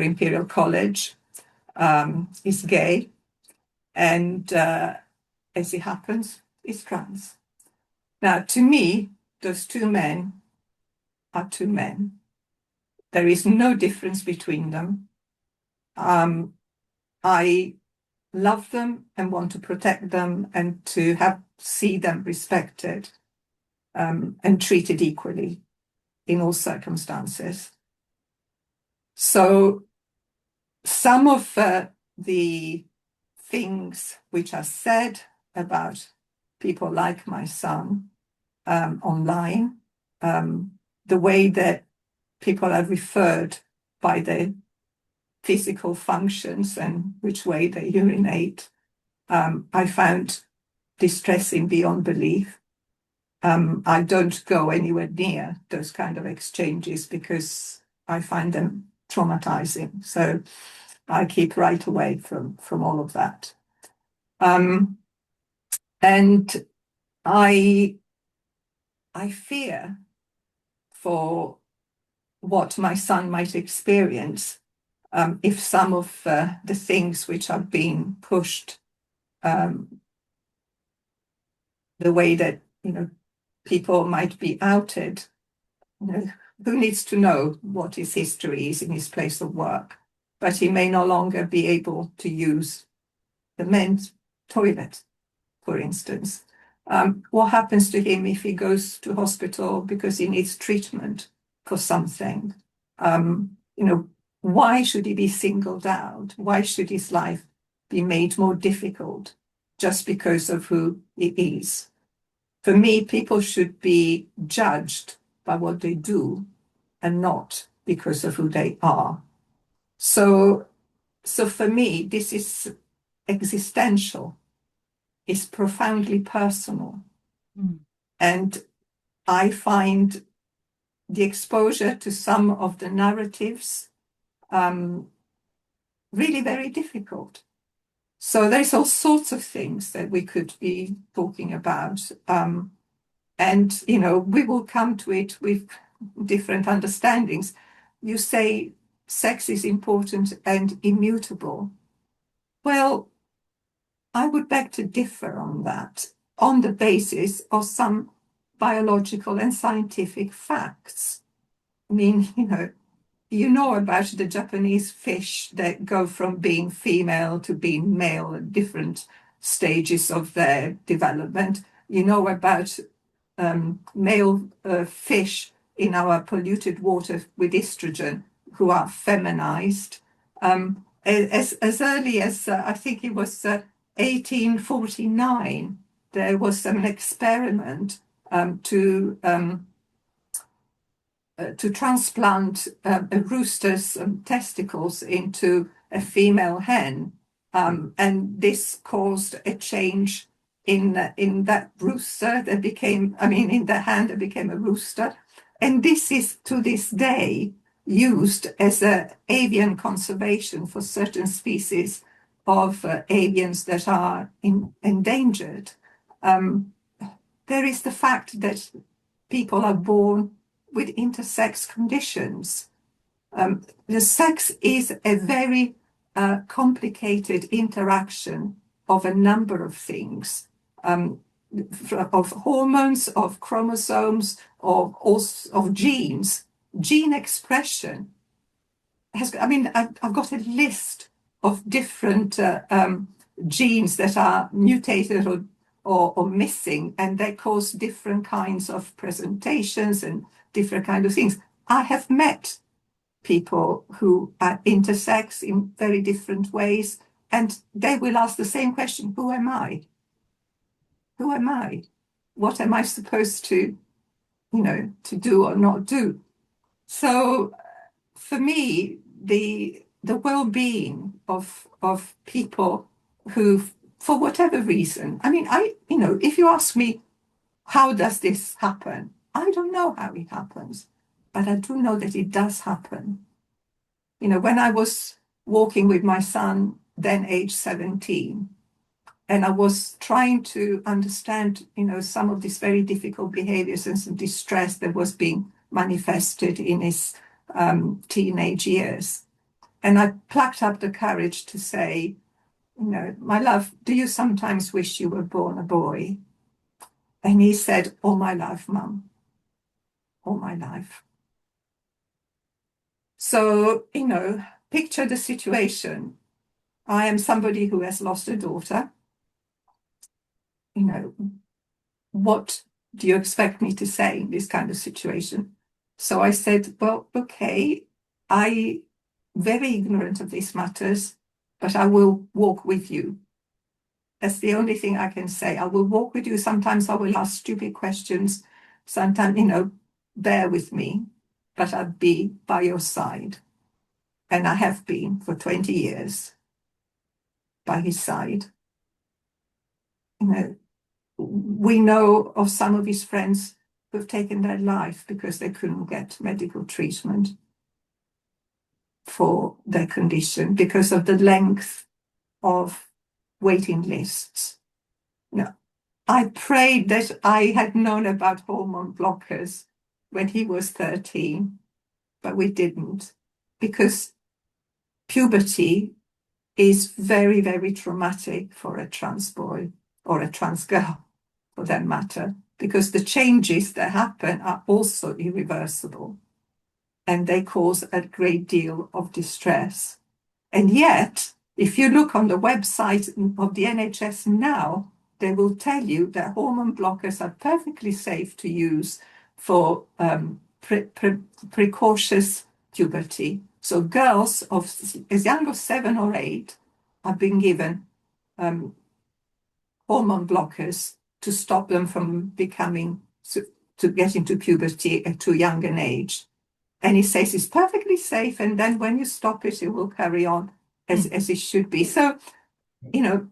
Imperial College, is gay, and as it happens, is trans. Now, to me, those two men are two men. There is no difference between them. I love them and want to protect them and to see them respected and treated equally in all circumstances. So some of the things which are said about people like my son online, the way that people are referred by their physical functions and which way they urinate, I found distressing beyond belief. I don't go anywhere near those kind of exchanges because I find them traumatizing. So I keep right away from all of that. And I fear for what my son might experience if some of the things which are being pushed, the way that people might be outed. Who needs to know what his history is in his place of work? But he may no longer be able to use the men's toilet, for instance. What happens to him if he goes to hospital because he needs treatment for something? Why should he be singled out? Why should his life be made more difficult just because of who he is? For me, people should be judged by what they do and not because of who they are. So for me, this is existential, it's profoundly personal. And I find the exposure to some of the narratives really very difficult. So there's all sorts of things that we could be talking about. And, we will come to it with different understandings. You say sex is important and immutable. Well, I would beg to differ on that, on the basis of some biological and scientific facts. I mean, you know about the Japanese fish that go from being female to being male at different stages of their development. You know about male fish in our polluted water with estrogen who are feminized. As early as I think it was 1849, there was an experiment to transplant a rooster's testicles into a female hen, and this caused a change in that rooster that became, in the hen that became a rooster, and this is to this day used as a avian conservation for certain species of avians that are endangered. There is the fact that people are born with intersex conditions. The sex is a very complicated interaction of a number of things, of hormones, of chromosomes, of genes. Gene expression I've got a list of different genes that are mutated or missing, and they cause different kinds of presentations and different kinds of things. I have met people who are intersex in very different ways, and they will ask the same question: who am I? Who am I? What am I supposed to do or not do? So for me, the well-being of people who, for whatever reason, if you ask me, how does this happen? I don't know how it happens, but I do know that it does happen. When I was walking with my son, then age 17, and I was trying to understand, some of these very difficult behaviors and some distress that was being manifested in his teenage years. And I plucked up the courage to say, my love, do you sometimes wish you were born a boy? And he said, all my life, Mum, all my life. So, picture the situation. I am somebody who has lost a daughter. What do you expect me to say in this kind of situation? So I said, well, okay, I'm very ignorant of these matters, but I will walk with you. That's the only thing I can say. I will walk with you. Sometimes I will ask stupid questions. Sometimes, bear with me, but I'll be by your side. And I have been for 20 years by his side. you know, we know of some of his friends who've taken their life because they couldn't get medical treatment for their condition because of the length of waiting lists. Now, I prayed that I had known about hormone blockers when he was 13, but we didn't, because puberty is very, very traumatic for a trans boy or a trans girl, for that matter, because the changes that happen are also irreversible and they cause a great deal of distress. And yet, if you look on the website of the NHS now, they will tell you that hormone blockers are perfectly safe to use for precocious puberty. So girls of as young as 7 or 8 have been given hormone blockers to stop them from becoming, to get into puberty at too young an age. And he says it's perfectly safe. And then when you stop it, it will carry on as it should be. So, you know,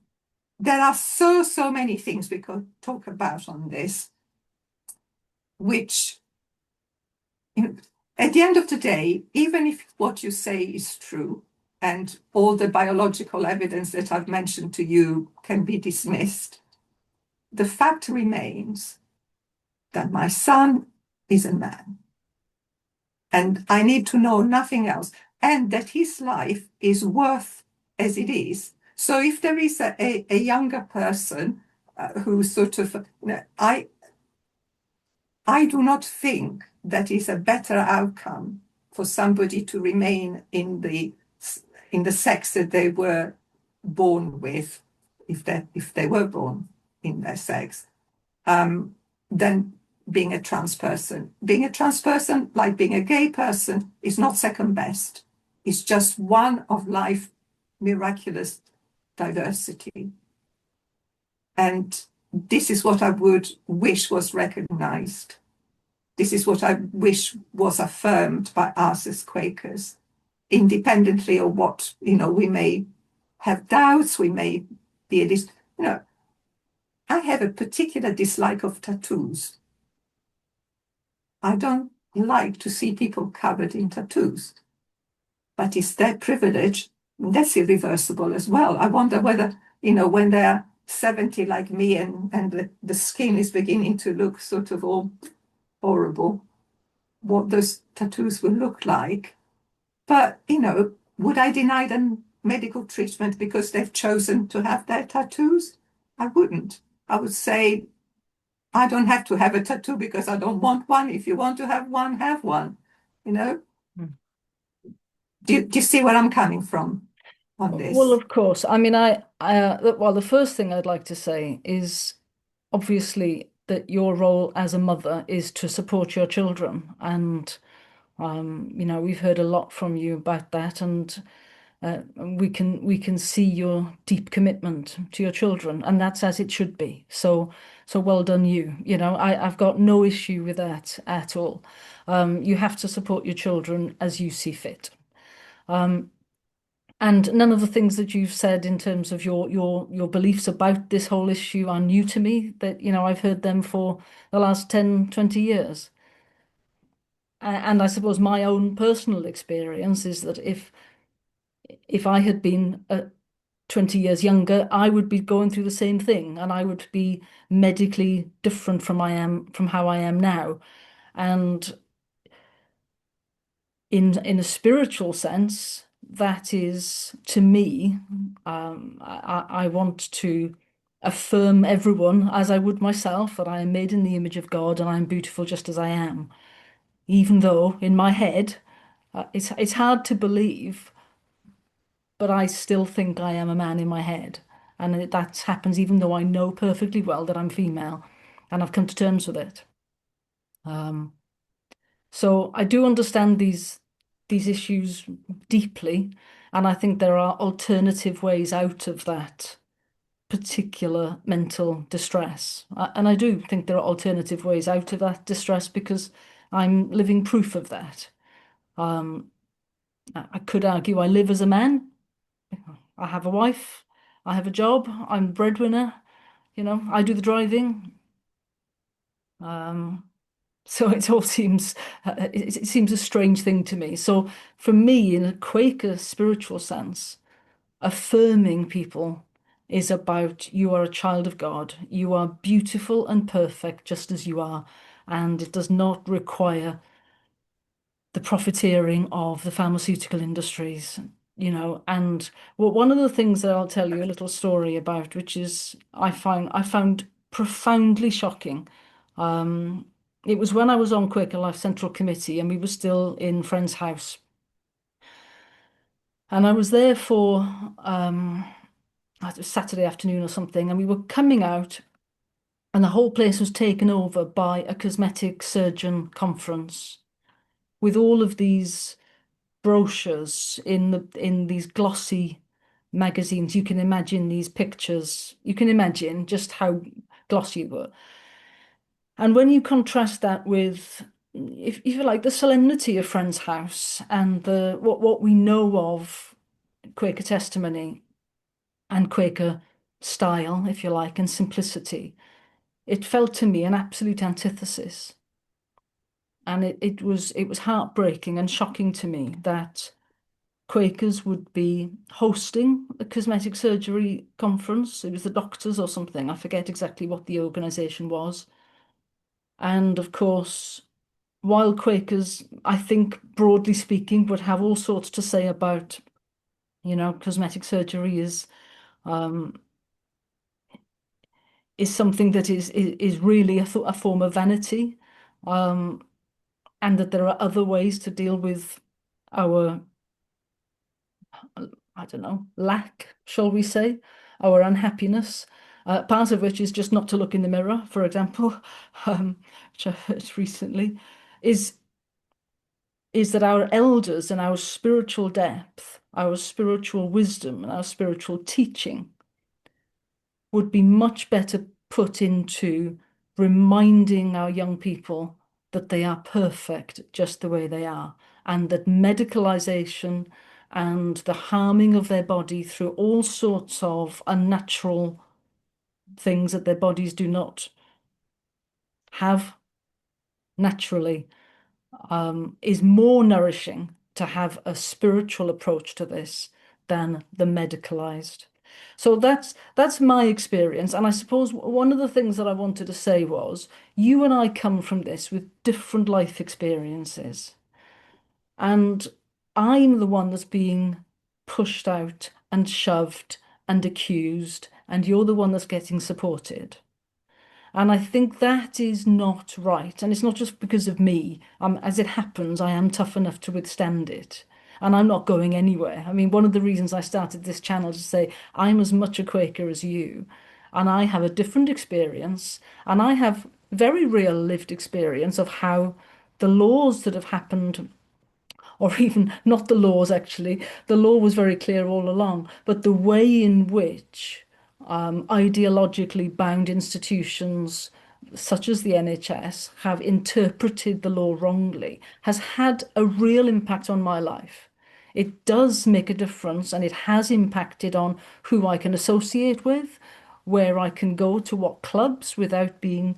there are so many things we could talk about on this, which, you know, at the end of the day, even if what you say is true and all the biological evidence that I've mentioned to you can be dismissed, the fact remains that my son is a man and I need to know nothing else, and that his life is worth as it is. So if there is a younger person who sort of, I do not think that is a better outcome for somebody to remain in the sex that they were born with, if they were born in their sex, than being a trans person. Being a trans person, like being a gay person, is not second best. It's just one of life miraculous diversity. And this is what I would wish was recognized. This is what I wish was affirmed by us as Quakers, independently of what, we may have doubts, we may be, I have a particular dislike of tattoos. I don't like to see people covered in tattoos, but it's their privilege. That's irreversible as well. I wonder whether, when they're 70 like me and the skin is beginning to look sort of all horrible, what those tattoos will look like. But, would I deny them medical treatment because they've chosen to have their tattoos? I wouldn't. I would say, I don't have to have a tattoo because I don't want one. If you want to have one, have one. Mm. Do you see where I'm coming from on Well, this? of course. I mean, well, the first thing I'd like to say is obviously that your role as a mother is to support your children. And, we've heard a lot from you about that. And we can see your deep commitment to your children, and that's as it should be. So well done you. I've got no issue with that at all. You have to support your children as you see fit. And none of the things that you've said in terms of your beliefs about this whole issue are new to me. That, I've heard them for the last 10, 20 years. And I suppose my own personal experience is that if I had been 20 years younger, I would be going through the same thing, and I would be medically different from how I am now. And in a spiritual sense, that is, to me, I want to affirm everyone as I would myself, that I am made in the image of God and I'm beautiful just as I am. Even though in my head, it's hard to believe, but I still think I am a man in my head. And that happens even though I know perfectly well that I'm female, and I've come to terms with it. Um, so I do understand these issues deeply, and I think there are alternative ways out of that particular mental distress. And I do think there are alternative ways out of that distress because I'm living proof of that. Um, I could argue I live as a man. I have a wife, I have a job, I'm a breadwinner. I do the driving. Um, so it all seems it seems a strange thing to me. So for me, in a Quaker spiritual sense, affirming people is about you are a child of God. You are beautiful and perfect just as you are, and it does not require the profiteering of the pharmaceutical industries, And one of the things that I'll tell you a little story about, which is I found profoundly shocking. Um, it was when I was on Quaker Life Central Committee and we were still in Friend's house. And I was there for it was Saturday afternoon or something, and we were coming out, and the whole place was taken over by a cosmetic surgeon conference with all of these brochures in these glossy magazines. You can imagine these pictures. You can imagine just how glossy they were. And when you contrast that with, if you like, the solemnity of Friend's House and the what we know of Quaker testimony and Quaker style, if you like, and simplicity, it felt to me an absolute antithesis. And it was heartbreaking and shocking to me that Quakers would be hosting a cosmetic surgery conference. It was the doctors or something. I forget exactly what the organization was. And of course, while Quakers, I think broadly speaking, would have all sorts to say about, cosmetic surgery um, is something that is really a form of vanity, um, and that there are other ways to deal with our I don't know, lack, shall we say, our unhappiness. Part of which is just not to look in the mirror, for example, which I heard recently, is is that our elders and our spiritual depth, our spiritual wisdom, and our spiritual teaching would be much better put into reminding our young people that they are perfect just the way they are, and that medicalization and the harming of their body through all sorts of unnatural things that their bodies do not have naturally is more nourishing to have a spiritual approach to this than the medicalized. So that's my experience. And I suppose one of the things that I wanted to say was you and I come from this with different life experiences. And I'm the one that's being pushed out and shoved and accused, and you're the one that's getting supported. And I think that is not right. And it's not just because of me. As it happens, I am tough enough to withstand it. And I'm not going anywhere. I mean, one of the reasons I started this channel is to say I'm as much a Quaker as you. And I have a different experience. And I have very real lived experience of how the laws that have happened, or even not the laws actually, the law was very clear all along, but the way in which ideologically bound institutions such as the NHS have interpreted the law wrongly has had a real impact on my life. It does make a difference and it has impacted on who I can associate with, where I can go to what clubs without being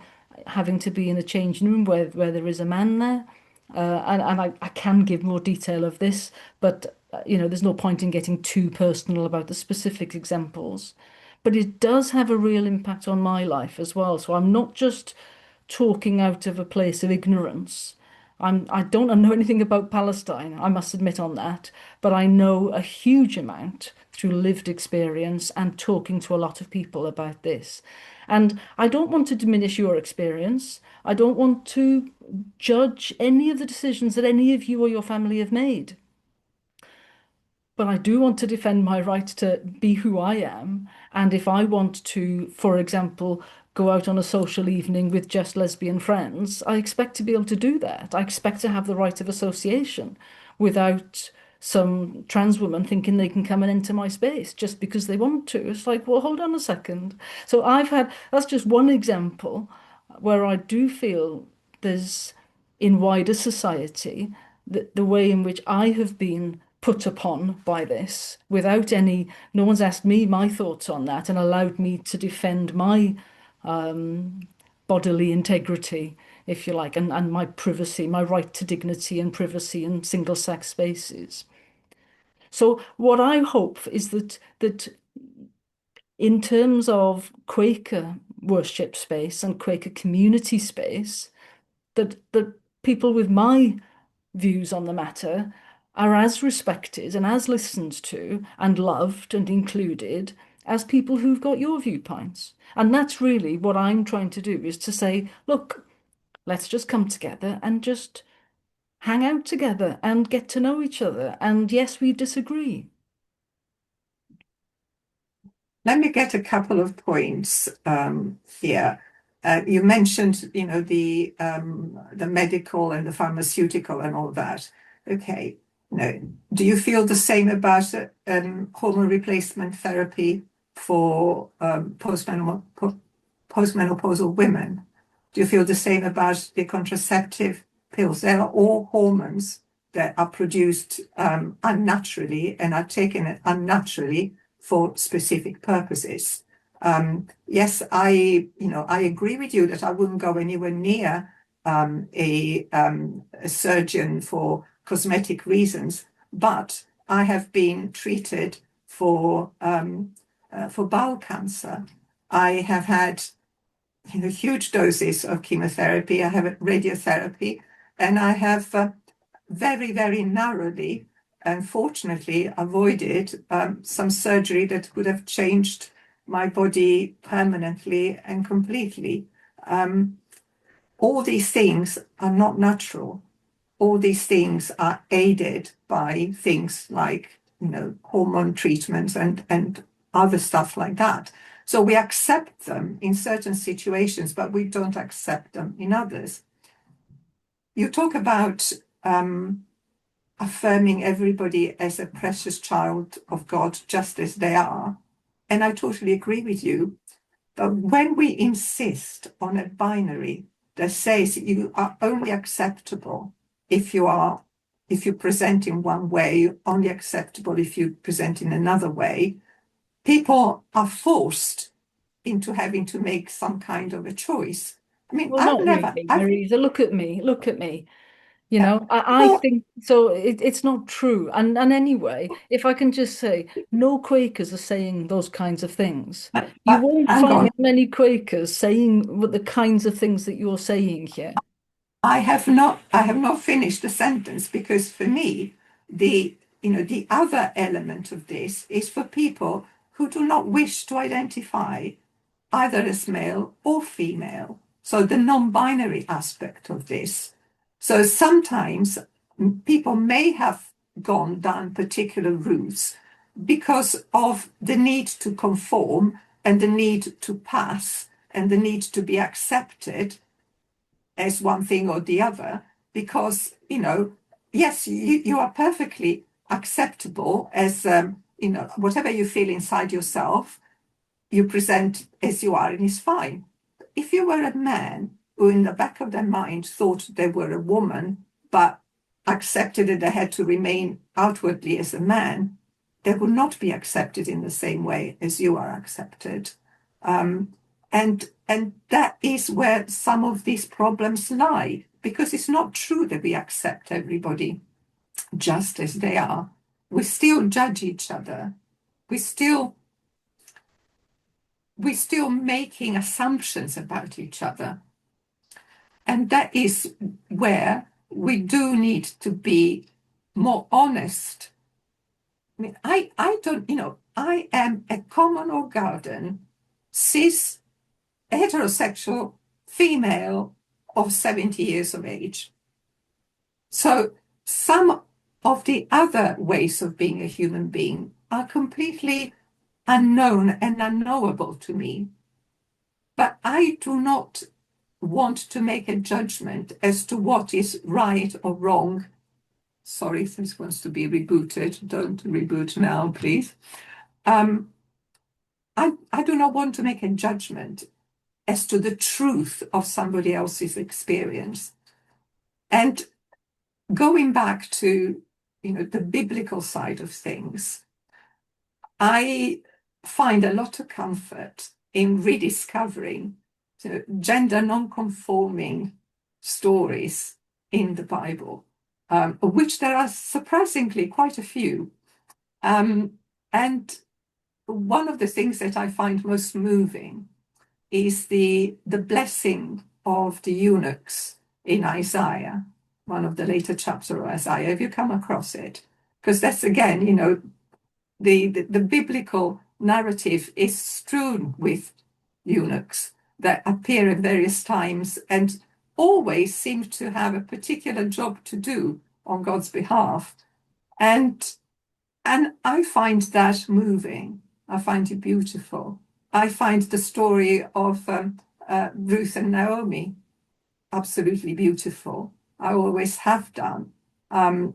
having to be in a changing room where there is a man there. And I can give more detail of this, but there's no point in getting too personal about the specific examples. But it does have a real impact on my life as well. So I'm not just talking out of a place of ignorance. I don't know anything about Palestine, I must admit on that, but I know a huge amount through lived experience and talking to a lot of people about this. And I don't want to diminish your experience. I don't want to judge any of the decisions that any of you or your family have made. But I do want to defend my right to be who I am. And if I want to, for example, go out on a social evening with just lesbian friends, I expect to be able to do that. I expect to have the right of association without some trans woman thinking they can come and enter my space just because they want to. It's like, well, hold on a second. So that's just one example where I do feel there's, in wider society, the way in which I have been put upon by this without any, no one's asked me my thoughts on that and allowed me to defend my bodily integrity, if you like, and my privacy, my right to dignity and privacy in single-sex spaces. So what I hope is that in terms of Quaker worship space and Quaker community space, that people with my views on the matter are as respected and as listened to and loved and included as people who've got your viewpoints. And that's really what I'm trying to do, is to say, look, let's just come together and just hang out together and get to know each other. And yes, we disagree. Let me get a couple of points here. You mentioned, the medical and the pharmaceutical and all that. Okay. No. Do you feel the same about hormone replacement therapy for postmenopausal women? Do you feel the same about the contraceptive pills? They are all hormones that are produced unnaturally and are taken unnaturally for specific purposes. Yes, I agree with you that I wouldn't go anywhere near a surgeon for cosmetic reasons, but I have been treated for bowel cancer. I have had huge doses of chemotherapy. I have radiotherapy, and I have very, very narrowly and fortunately avoided some surgery that could have changed my body permanently and completely. All these things are not natural. All these things are aided by things like, hormone treatments and other stuff like that. So we accept them in certain situations, but we don't accept them in others. You talk about affirming everybody as a precious child of God, just as they are. And I totally agree with you. But when we insist on a binary that says you are only acceptable if you present in one way, only acceptable if you present in another way, people are forced into having to make some kind of a choice. I mean, Well, not really, Marisa. Look at me. Look at me. I well, think so. It's not true. And anyway, if I can just say, no Quakers are saying those kinds of things. You won't hang find on. many Quakers saying what the kinds of things that you're saying here. I have not finished the sentence, because for me, the other element of this is for people who do not wish to identify either as male or female. So the non-binary aspect of this. So sometimes people may have gone down particular routes because of the need to conform and the need to pass and the need to be accepted as one thing or the other, because, yes, you are perfectly acceptable as, whatever you feel inside yourself, you present as you are, and it's fine. If you were a man who in the back of their mind thought they were a woman, but accepted that they had to remain outwardly as a man, they would not be accepted in the same way as you are accepted. And that is where some of these problems lie, because it's not true that we accept everybody just as they are. We still judge each other. We still making assumptions about each other. And that is where we do need to be more honest. I mean, I don't, I am a common or garden, cis, heterosexual female of 70 years of age. So some of the other ways of being a human being are completely unknown and unknowable to me. But I do not want to make a judgment as to what is right or wrong. Sorry, if this wants to be rebooted. Don't reboot now, please. I do not want to make a judgment as to the truth of somebody else's experience. And going back to the biblical side of things, I find a lot of comfort in rediscovering gender non-conforming stories in the Bible, of which there are surprisingly quite a few. And one of the things that I find most moving is the blessing of the eunuchs in Isaiah, one of the later chapters of Isaiah. Have you come across it? Because that's again, the biblical narrative is strewn with eunuchs that appear at various times and always seem to have a particular job to do on God's behalf. And I find that moving. I find it beautiful. I find the story of Ruth and Naomi absolutely beautiful. I always have done. And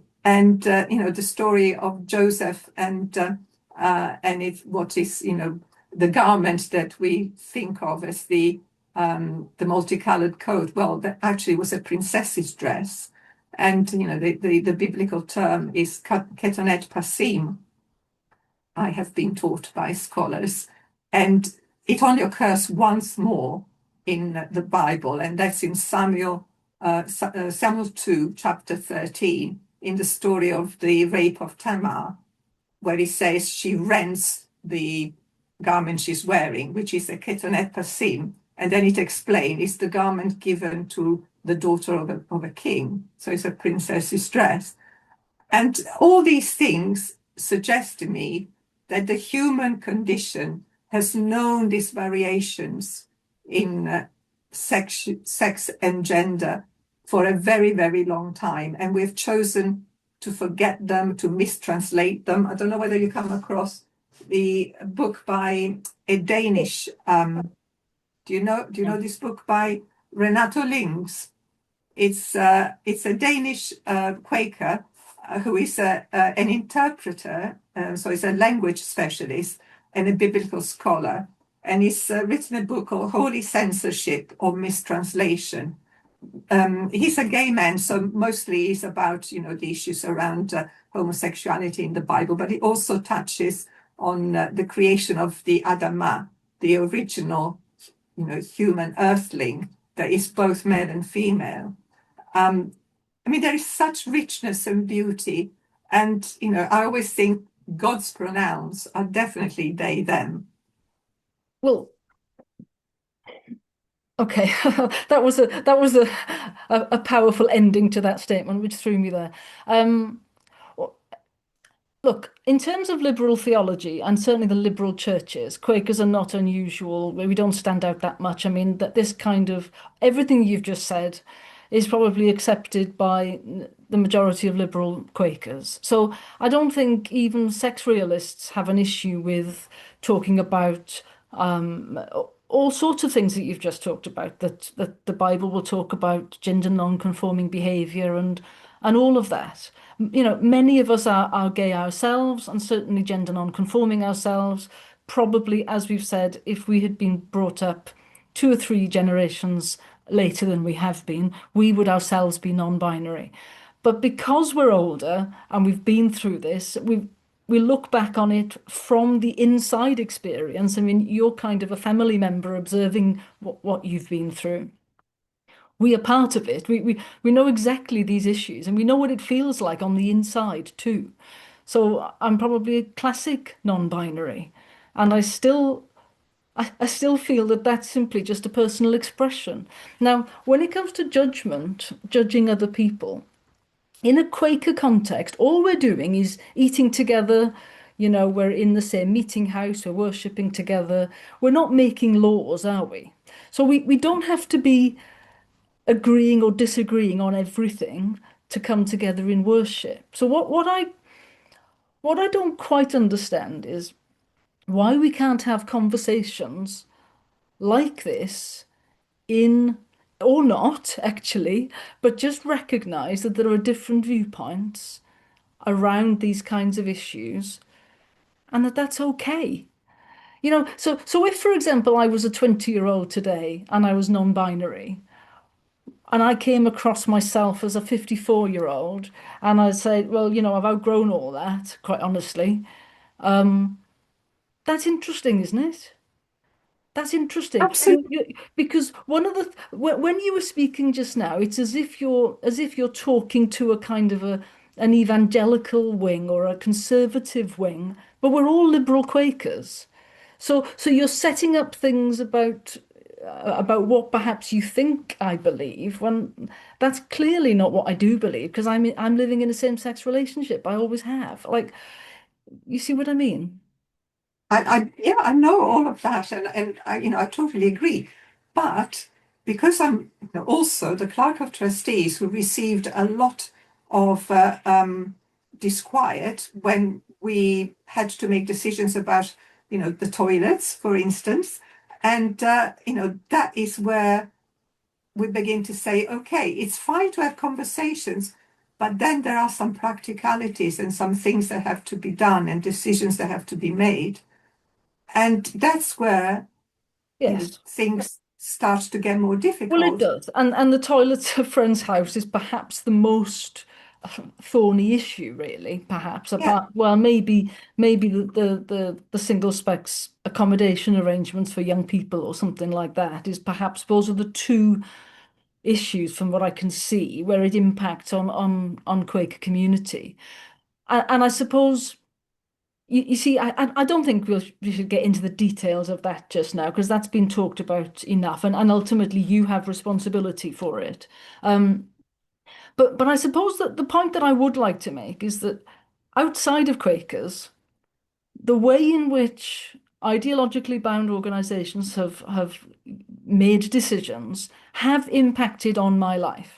the story of Joseph and what is the garment that we think of as the multicolored coat. Well, that actually was a princess's dress, and the biblical term is ketonet pasim. I have been taught by scholars, and it only occurs once more in the Bible, and that's in Samuel 2, chapter 13, in the story of the rape of Tamar, where he says she rents the garment she's wearing, which is a ketonet pasim, and then it explains it's the garment given to the daughter of a king, so it's a princess's dress. And all these things suggest to me that the human condition has known these variations in sex and gender for a very, very long time. And we've chosen to forget them, to mistranslate them. I don't know whether you come across the book by a Danish. Do you know this book by Renato Lings? It's a Danish Quaker who is an interpreter, so he's a language specialist and a biblical scholar. And he's written a book called Holy Censorship or Mistranslation. He's a gay man, so mostly he's about, the issues around homosexuality in the Bible, but he also touches on the creation of the Adamah, the original, human earthling that is both male and female. There is such richness and beauty. And, I always think God's pronouns are definitely they, them. Well, okay, that was a powerful ending to that statement, which threw me there. Well, look, in terms of liberal theology and certainly the liberal churches, Quakers are not unusual. We don't stand out that much. I mean, that this kind of everything you've just said is probably accepted by the majority of liberal Quakers. So I don't think even sex realists have an issue with talking about all sorts of things that you've just talked about, that the Bible will talk about gender non-conforming behavior and all of that. Many of us are gay ourselves and certainly gender non-conforming ourselves. Probably, as we've said, if we had been brought up 2 or 3 generations later than we have been, we would ourselves be non-binary. But because we're older and we've been through this, we look back on it from the inside experience. I mean, you're kind of a family member observing what you've been through. We are part of it. We know exactly these issues and we know what it feels like on the inside too. So I'm probably a classic non-binary, and I still feel that that's simply just a personal expression. Now, when it comes to judgment, judging other people, in a Quaker context, all we're doing is eating together. We're in the same meeting house, we're worshipping together. We're not making laws, are we? So we don't have to be agreeing or disagreeing on everything to come together in worship. So what I don't quite understand is why we can't have conversations like this in, or not actually, but just recognize that there are different viewpoints around these kinds of issues and that that's okay. So if, for example, I was a 20-year-old today and I was non-binary, and I came across myself as a 54-year-old, and I said, well, I've outgrown all that, quite honestly. Um, that's interesting, isn't it? That's interesting. Absolutely. Because one of the when you were speaking just now, it's as if you're talking to a kind of an evangelical wing or a conservative wing, but we're all liberal Quakers. So you're setting up things about what perhaps you think I believe, when that's clearly not what I do believe, because I'm living in a same-sex relationship. I always have. Like, you see what I mean? Yeah, I know all of that, and I totally agree. But because I'm also the clerk of trustees who received a lot of disquiet when we had to make decisions about, the toilets, for instance, and that is where we begin to say, okay, it's fine to have conversations, but then there are some practicalities and some things that have to be done and decisions that have to be made. And that's where, Yes. things start to get more Well, it difficult. does. And the toilet at a friend's house is perhaps the most thorny issue, really, perhaps. Yeah. Well, maybe the single specs accommodation arrangements for young people or something like that is perhaps those are the two issues from what I can see where it impacts on Quaker community. And I suppose you see, I don't think we should get into the details of that just now, because that's been talked about enough, and ultimately you have responsibility for it. Um, but I suppose that the point that I would like to make is that outside of Quakers, the way in which ideologically bound organizations have made decisions have impacted on my life.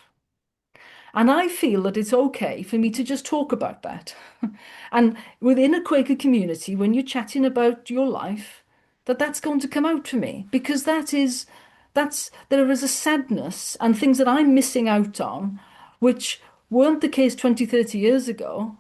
And I feel that it's okay for me to just talk about that. And within a Quaker community, when you're chatting about your life, that's going to come out for me, because there is a sadness and things that I'm missing out on, which weren't the case 20, 30 years ago.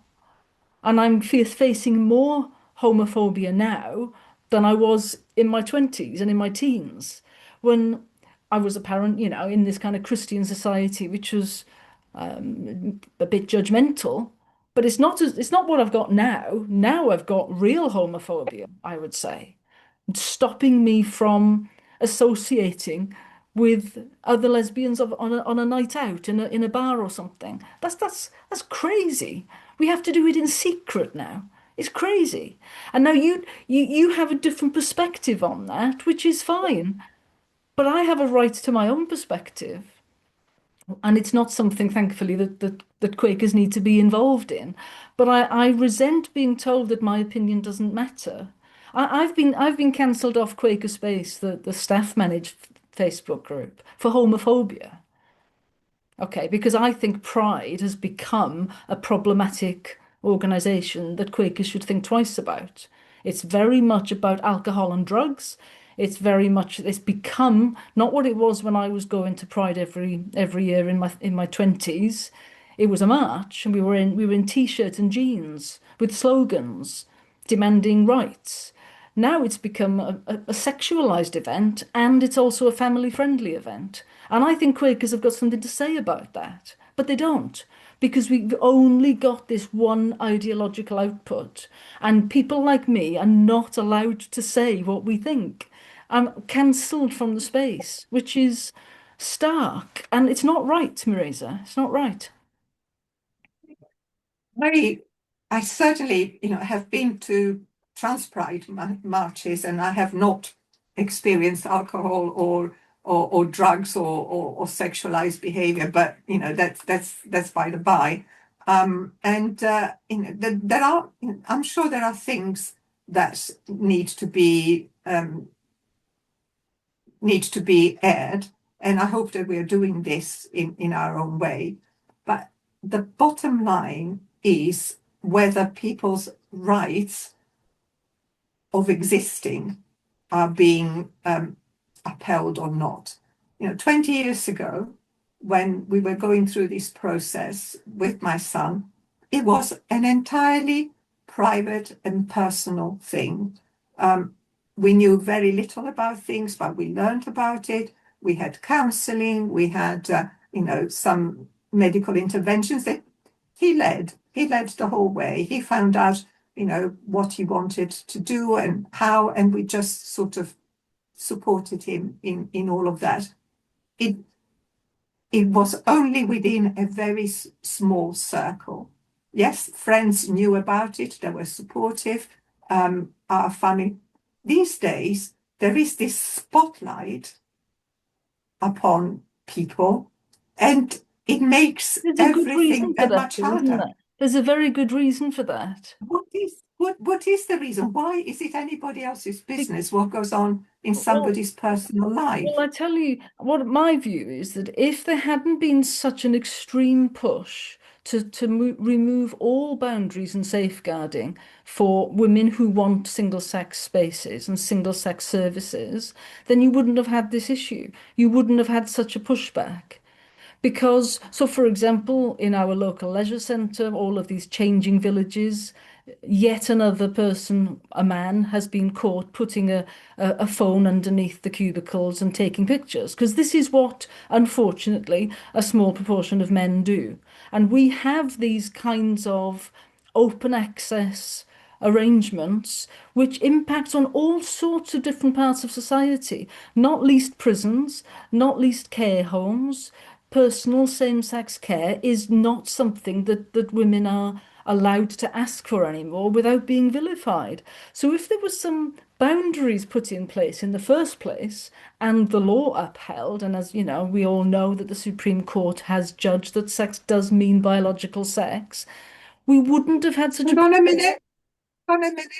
And I'm facing more homophobia now than I was in my 20s and in my teens, when I was a parent, in this kind of Christian society, which was a bit judgmental. But it's not what I've got now. Now I've got real homophobia, I would say, stopping me from associating with other lesbians on a night out in a bar or something. That's crazy. We have to do it in secret now. It's crazy. And now you have a different perspective on that, which is fine. But I have a right to my own perspective. And it's not something, thankfully, that Quakers need to be involved in. But I resent being told that my opinion doesn't matter. I've been cancelled off Quaker Space, the staff managed Facebook group, for homophobia. Okay, because I think Pride has become a problematic organization that Quakers should think twice about. It's very much about alcohol and drugs. It's become not what it was when I was going to Pride every year in my 20s. It was a march, and we were in t-shirts and jeans with slogans demanding rights. Now it's become a sexualized event, and it's also a family-friendly event. And I think Quakers have got something to say about that, but they don't, because we've only got this one ideological output, and people like me are not allowed to say what we think. I'm cancelled from the space, which is stark, and it's not right, Marisa. It's not right. I, I certainly, have been to trans pride marches, and I have not experienced alcohol or drugs or sexualized behavior. But that's by the by. And there are, I'm sure there are things that need to be aired, and I hope that we are doing this in our own way. But the bottom line is whether people's rights of existing are being upheld or not. 20 years ago, when we were going through this process with my son, it was an entirely private and personal thing. We knew very little about things, but we learned about it. We had counseling, we had some medical interventions that he led the whole way. He found out, what he wanted to do and how, and we just sort of supported him in all of that. It it was only within a very small circle. Yes, friends knew about it, they were supportive. Our family. These days, there is this spotlight upon people, and it makes There's a good everything reason for that that, much though, isn't harder. there? There's a very good reason for that. What is the reason? Why is it anybody else's Be- business what goes on in well, somebody's personal well, life? I tell you, what my view is that if there hadn't been such an extreme push to remove all boundaries and safeguarding for women who want single-sex spaces and single-sex services, then you wouldn't have had this issue. You wouldn't have had such a pushback. Because, so for example, in our local leisure centre, all of these changing villages, yet another person, a man, has been caught putting a phone underneath the cubicles and taking pictures. Because this is what, unfortunately, a small proportion of men do. And we have these kinds of open access arrangements which impact on all sorts of different parts of society, not least prisons, not least care homes. Personal same-sex care is not something that women are allowed to ask for anymore without being vilified. So if there was some boundaries put in place in the first place and the law upheld, and as you know, we all know that the Supreme Court has judged that sex does mean biological sex, we wouldn't have had such a Hold on a problem. minute. Hold on a minute.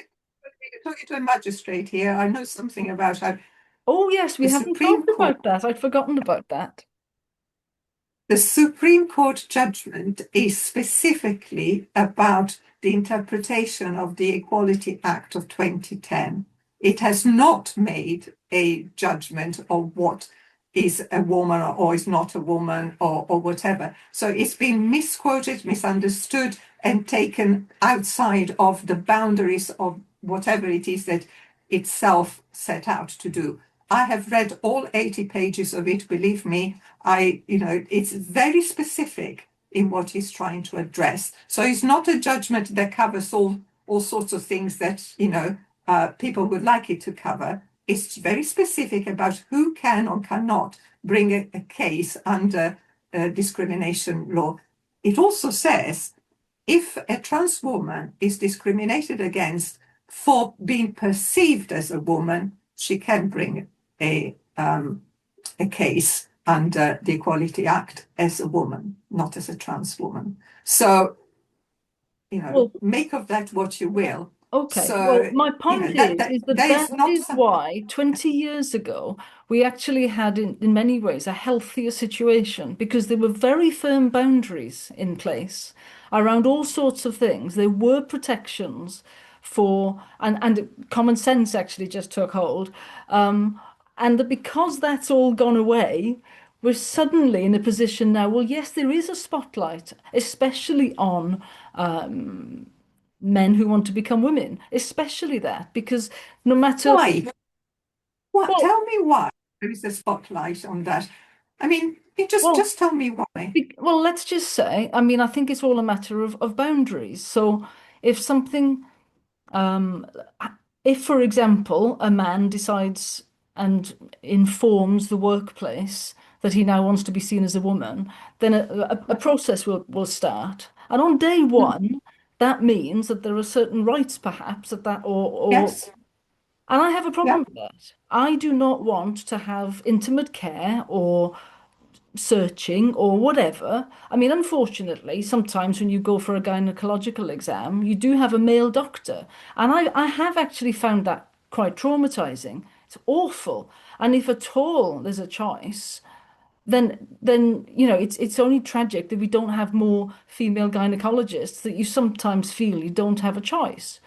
You're talking to a magistrate here. I know something about how Oh yes, we the haven't Supreme talked Court. about that. I'd forgotten about that. The Supreme Court judgment is specifically about the interpretation of the Equality Act of 2010. It has not made a judgment of what is a woman or is not a woman or whatever. So it's been misquoted, misunderstood, and taken outside of the boundaries of whatever it is that itself set out to do. I have read all 80 pages of it, believe me. It's very specific in what he's trying to address. So it's not a judgment that covers all sorts of things that, people would like it to cover. It's very specific about who can or cannot bring a case under discrimination law. It also says if a trans woman is discriminated against for being perceived as a woman, she can bring a case under the Equality Act as a woman, not as a trans woman. So, Well, make of that what you will. okay. Well, So, my point that, is, that is that there that is not is some, why 20 years ago we actually had, in many ways, a healthier situation because there were very firm boundaries in place around all sorts of things. There were protections for, and common sense actually just took hold. And that because that's all gone away, we're suddenly in a position now, well, yes, there is a spotlight, especially on men who want to become women, especially that, because no matter why? What? well, Tell me why there is a spotlight on that. I mean, you just well, just tell me why. well, let's just say, I mean, I think it's all a matter of boundaries. So if something, um, if, for example, a man decides and informs the workplace that he now wants to be seen as a woman, then a process will start. And on day one, that means that there are certain rights, perhaps, or Yes. and I have a Yeah. problem with that. I do not want to have intimate care or searching or whatever. I mean, unfortunately, sometimes when you go for a gynecological exam, you do have a male doctor. And I have actually found that quite traumatizing. It's awful. And if at all there's a choice, then it's only tragic that we don't have more female gynecologists, that you sometimes feel you don't have a choice.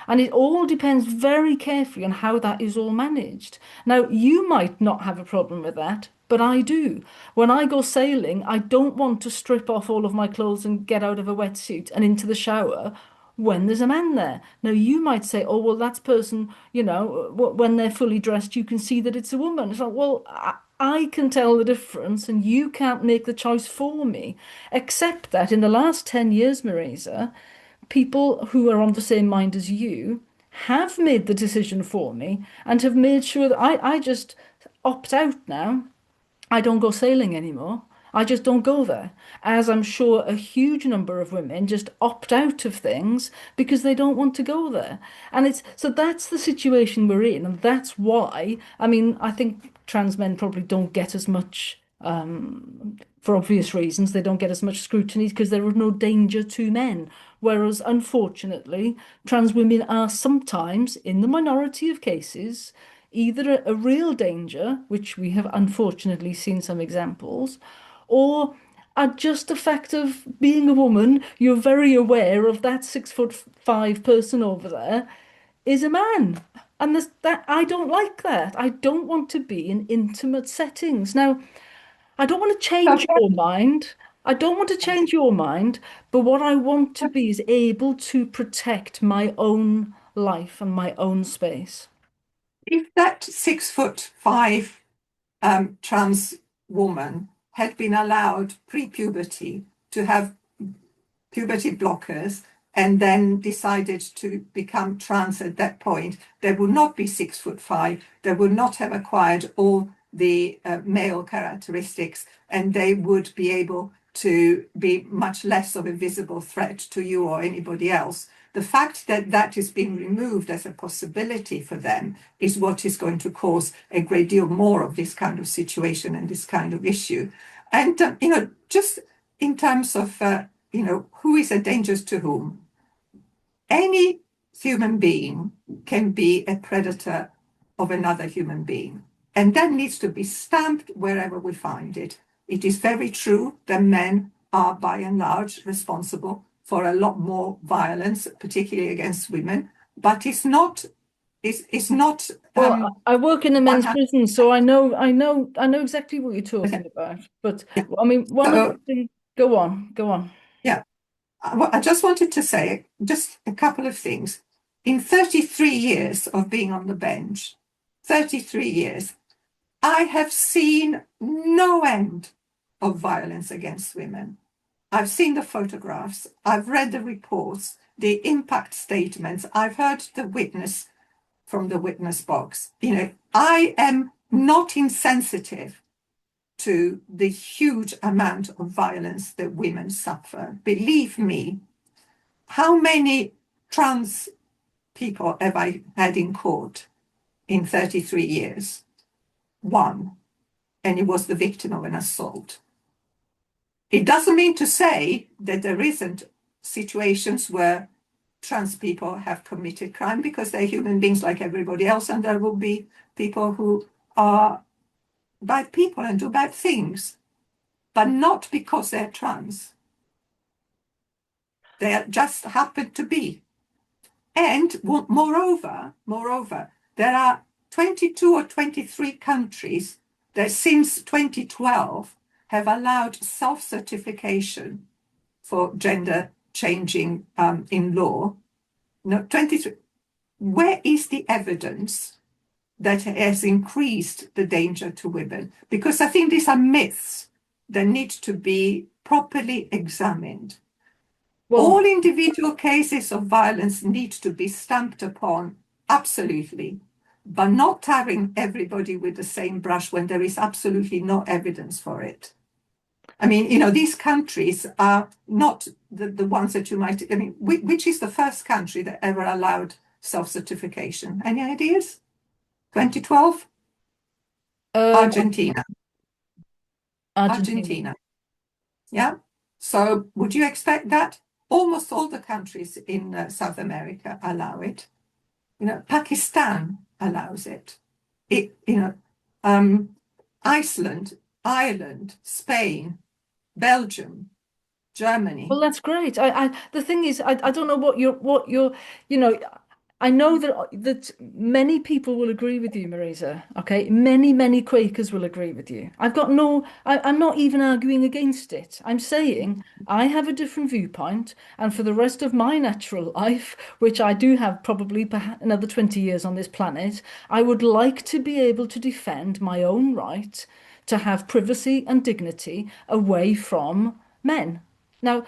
And it all depends very carefully on how that is all managed. Now, you might not have a problem with that, but I do. When I go sailing, I don't want to strip off all of my clothes and get out of a wetsuit and into the shower when there's a man there. Now, you might say, oh, well, that's person, when they're fully dressed, you can see that it's a woman. It's like, well, I can tell the difference and you can't make the choice for me. Except that in the last 10 years, Marisa, people who are on the same mind as you have made the decision for me and have made sure that I just opt out now. I don't go sailing anymore. I just don't go there. As I'm sure a huge number of women just opt out of things because they don't want to go there. And it's so that's the situation we're in. And that's why, I mean, I think trans men probably don't get as much, for obvious reasons, they don't get as much scrutiny because there is no danger to men. Whereas, unfortunately, trans women are sometimes, in the minority of cases, either a real danger, which we have unfortunately seen some examples, or are just a fact of being a woman, you're very aware of that 6'5" person over there is a man. And that I don't like that. I don't want to be in intimate settings. Now, I don't want to change Okay. your mind. I don't want to change your mind, but what I want to be is able to protect my own life and my own space. If that 6'5" trans woman had been allowed pre-puberty to have puberty blockers and then decided to become trans at that point, they would not be 6'5". They would not have acquired all the male characteristics, and they would be able to be much less of a visible threat to you or anybody else. The fact that that is being removed as a possibility for them is what is going to cause a great deal more of this kind of situation and this kind of issue. And, just in terms of, who is a danger to whom? Any human being can be a predator of another human being. And that needs to be stamped wherever we find it. It is very true that men are, by and large, responsible for a lot more violence, particularly against women. But it's not Well, I work in a men's 100%. prison, so I know exactly what you're talking about. But Yeah. I mean, one of the So, things, go on, go on. yeah, I just wanted to say just a couple of things. In 33 years of being on the bench, 33 years, I have seen no end of violence against women. I've seen the photographs, I've read the reports, the impact statements, I've heard the witness from the witness box. I am not insensitive to the huge amount of violence that women suffer. Believe me, how many trans people have I had in court in 33 years? One, and he was the victim of an assault. It doesn't mean to say that there isn't situations where trans people have committed crime, because they're human beings like everybody else, and there will be people who are bad people and do bad things, but not because they're trans. They just happen to be. And moreover, there are 22 or 23 countries that since 2012 have allowed self-certification for gender changing in law. No, 23. Where is the evidence that has increased the danger to women? Because I think these are myths that need to be properly examined. Well, All individual cases of violence need to be stamped upon, absolutely, but not tarring everybody with the same brush when there is absolutely no evidence for it. I mean, these countries are not the ones that you might, I mean, which is the first country that ever allowed self-certification? Any ideas? 2012? uh, Argentina. Argentina. Argentina. Yeah. So would you expect that? Almost all the countries in South America allow it. Pakistan allows it. It, Iceland, Ireland, Spain, Belgium, Well, Germany. that's great. The thing is, I don't know you know, I know that many people will agree with you, Marisa. Okay, many Quakers will agree with you. I'm not even arguing against it. I'm saying I have a different viewpoint, and for the rest of my natural life, which I do have probably perhaps another 20 years on this planet, I would like to be able to defend my own right to have privacy and dignity away from men. Now,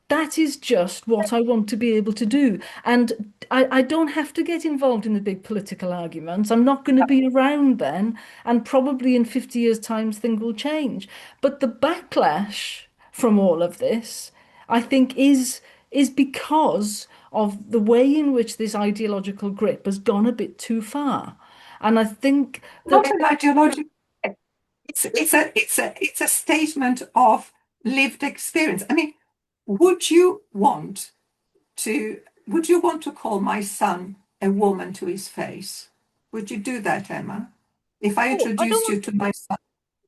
that is just what I want to be able to do. And I don't have to get involved in the big political arguments. I'm not going to be around then. And probably in 50 years' time, things will change. But the backlash from all of this, I think, is because of the way in which this ideological grip has gone a bit too far. And I think that, Not an ideology. It's a statement of lived experience. I mean, would you want would you want to call my son a woman to his face? Would you do that, Emma? If I oh, I don't introduced you want, to my son,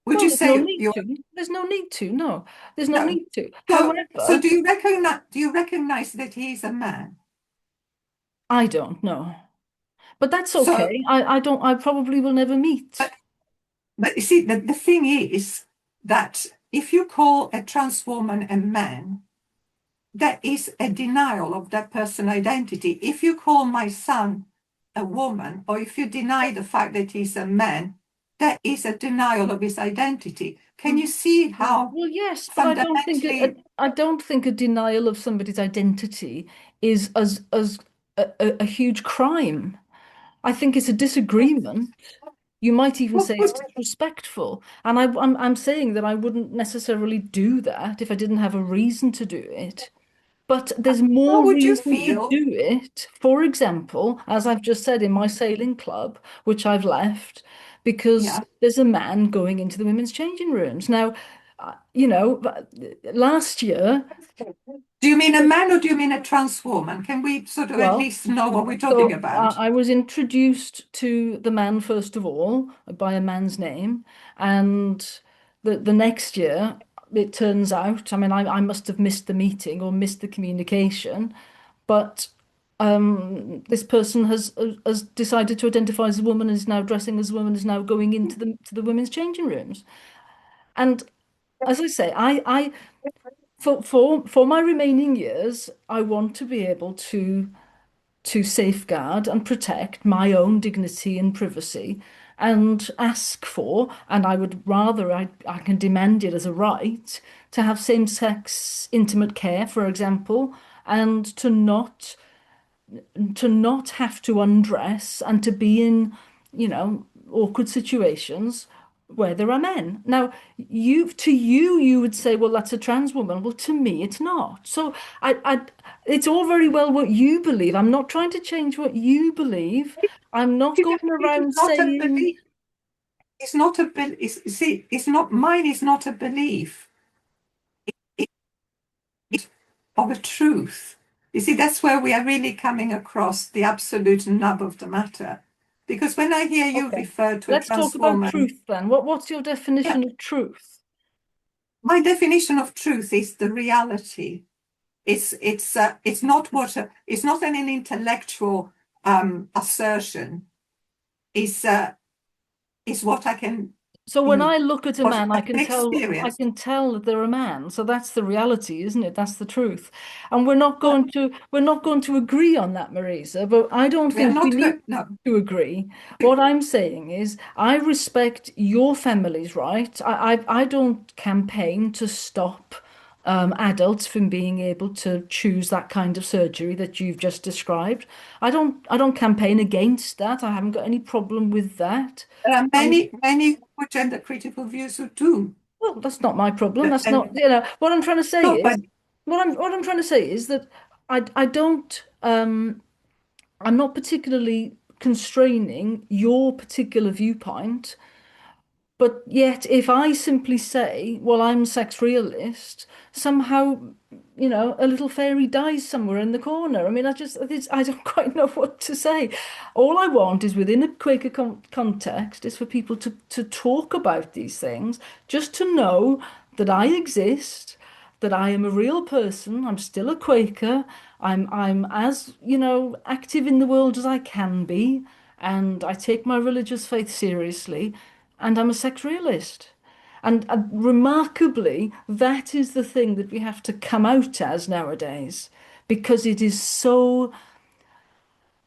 would no, you there's no say need you're to. There's no need to. No, there's no no? need to. So However, do you recognize that he is a man? I don't know. But that's So, okay. I don't, I probably will never meet. but but you see, the thing is that if you call a trans woman a man, that is a denial of that person identity. If you call my son a woman, or if you deny the fact that he's a man, that is a denial of his identity. Can you see how Well, yes, but fundamentally I don't think a denial of somebody's identity is as a huge crime. I think it's a disagreement. You might even what say it's would disrespectful. And I'm saying that I wouldn't necessarily do that if I didn't have a reason to do it. But there's how more would you reason to feel? do it. For example, as I've just said in my sailing club, which I've left, because Yeah. there's a man going into the women's changing rooms. Now, last year, Do you mean a man or do you mean a trans woman? Can we sort of at well, least know what we're talking so about? I was introduced to the man first of all by a man's name, and the next year it turns out, I mean, I must have missed the meeting or missed the communication, but this person has decided to identify as a woman, is now dressing as a woman, is now going into the women's changing rooms, and as I say, I for my remaining years, I want to be able to safeguard and protect my own dignity and privacy and ask for, and I would rather, I can demand it as a right, to have same-sex intimate care, for example, and to not have to undress and to be in, awkward situations where there are men. Now, you would say, well, that's a trans woman. Well, to me, it's not. So it's all very well what you believe. I'm not trying to change what you believe. I'm not going It is around not a saying, belief. It's not a see, it's not mine is not a belief. It's of a truth. You see, that's where we are really coming across the absolute nub of the matter. Because when I hear you okay, refer to a let's talk trans about woman, truth then. What's your yeah, definition of truth? my definition of truth is the reality. It's not it's not an intellectual assertion. It's what I can So when in I look at a what man, I can I experience. can tell that they're a man. So that's the reality, isn't it? That's the truth. And we're not going to agree on that, Marisa, but I don't We are think we not need good. No, to agree. What I'm saying is I respect your family's right. I don't campaign to stop adults from being able to choose that kind of surgery that you've just described. I don't campaign against that. I haven't got any problem with that. there are many with gender critical views who do. Well, that's not my problem. That's not, And what I'm trying to say no, but is, what I'm trying to say is that I don't, I'm not particularly constraining your particular viewpoint. But yet, if I simply say, well, I'm a sex realist, somehow, a little fairy dies somewhere in the corner. I mean, I don't quite know what to say. All I want is within a Quaker context is for people to talk about these things, just to know that I exist, that I am a real person. I'm still a Quaker. I'm as, active in the world as I can be, and I take my religious faith seriously and I'm a sex realist. And remarkably, that is the thing that we have to come out as nowadays, because it is so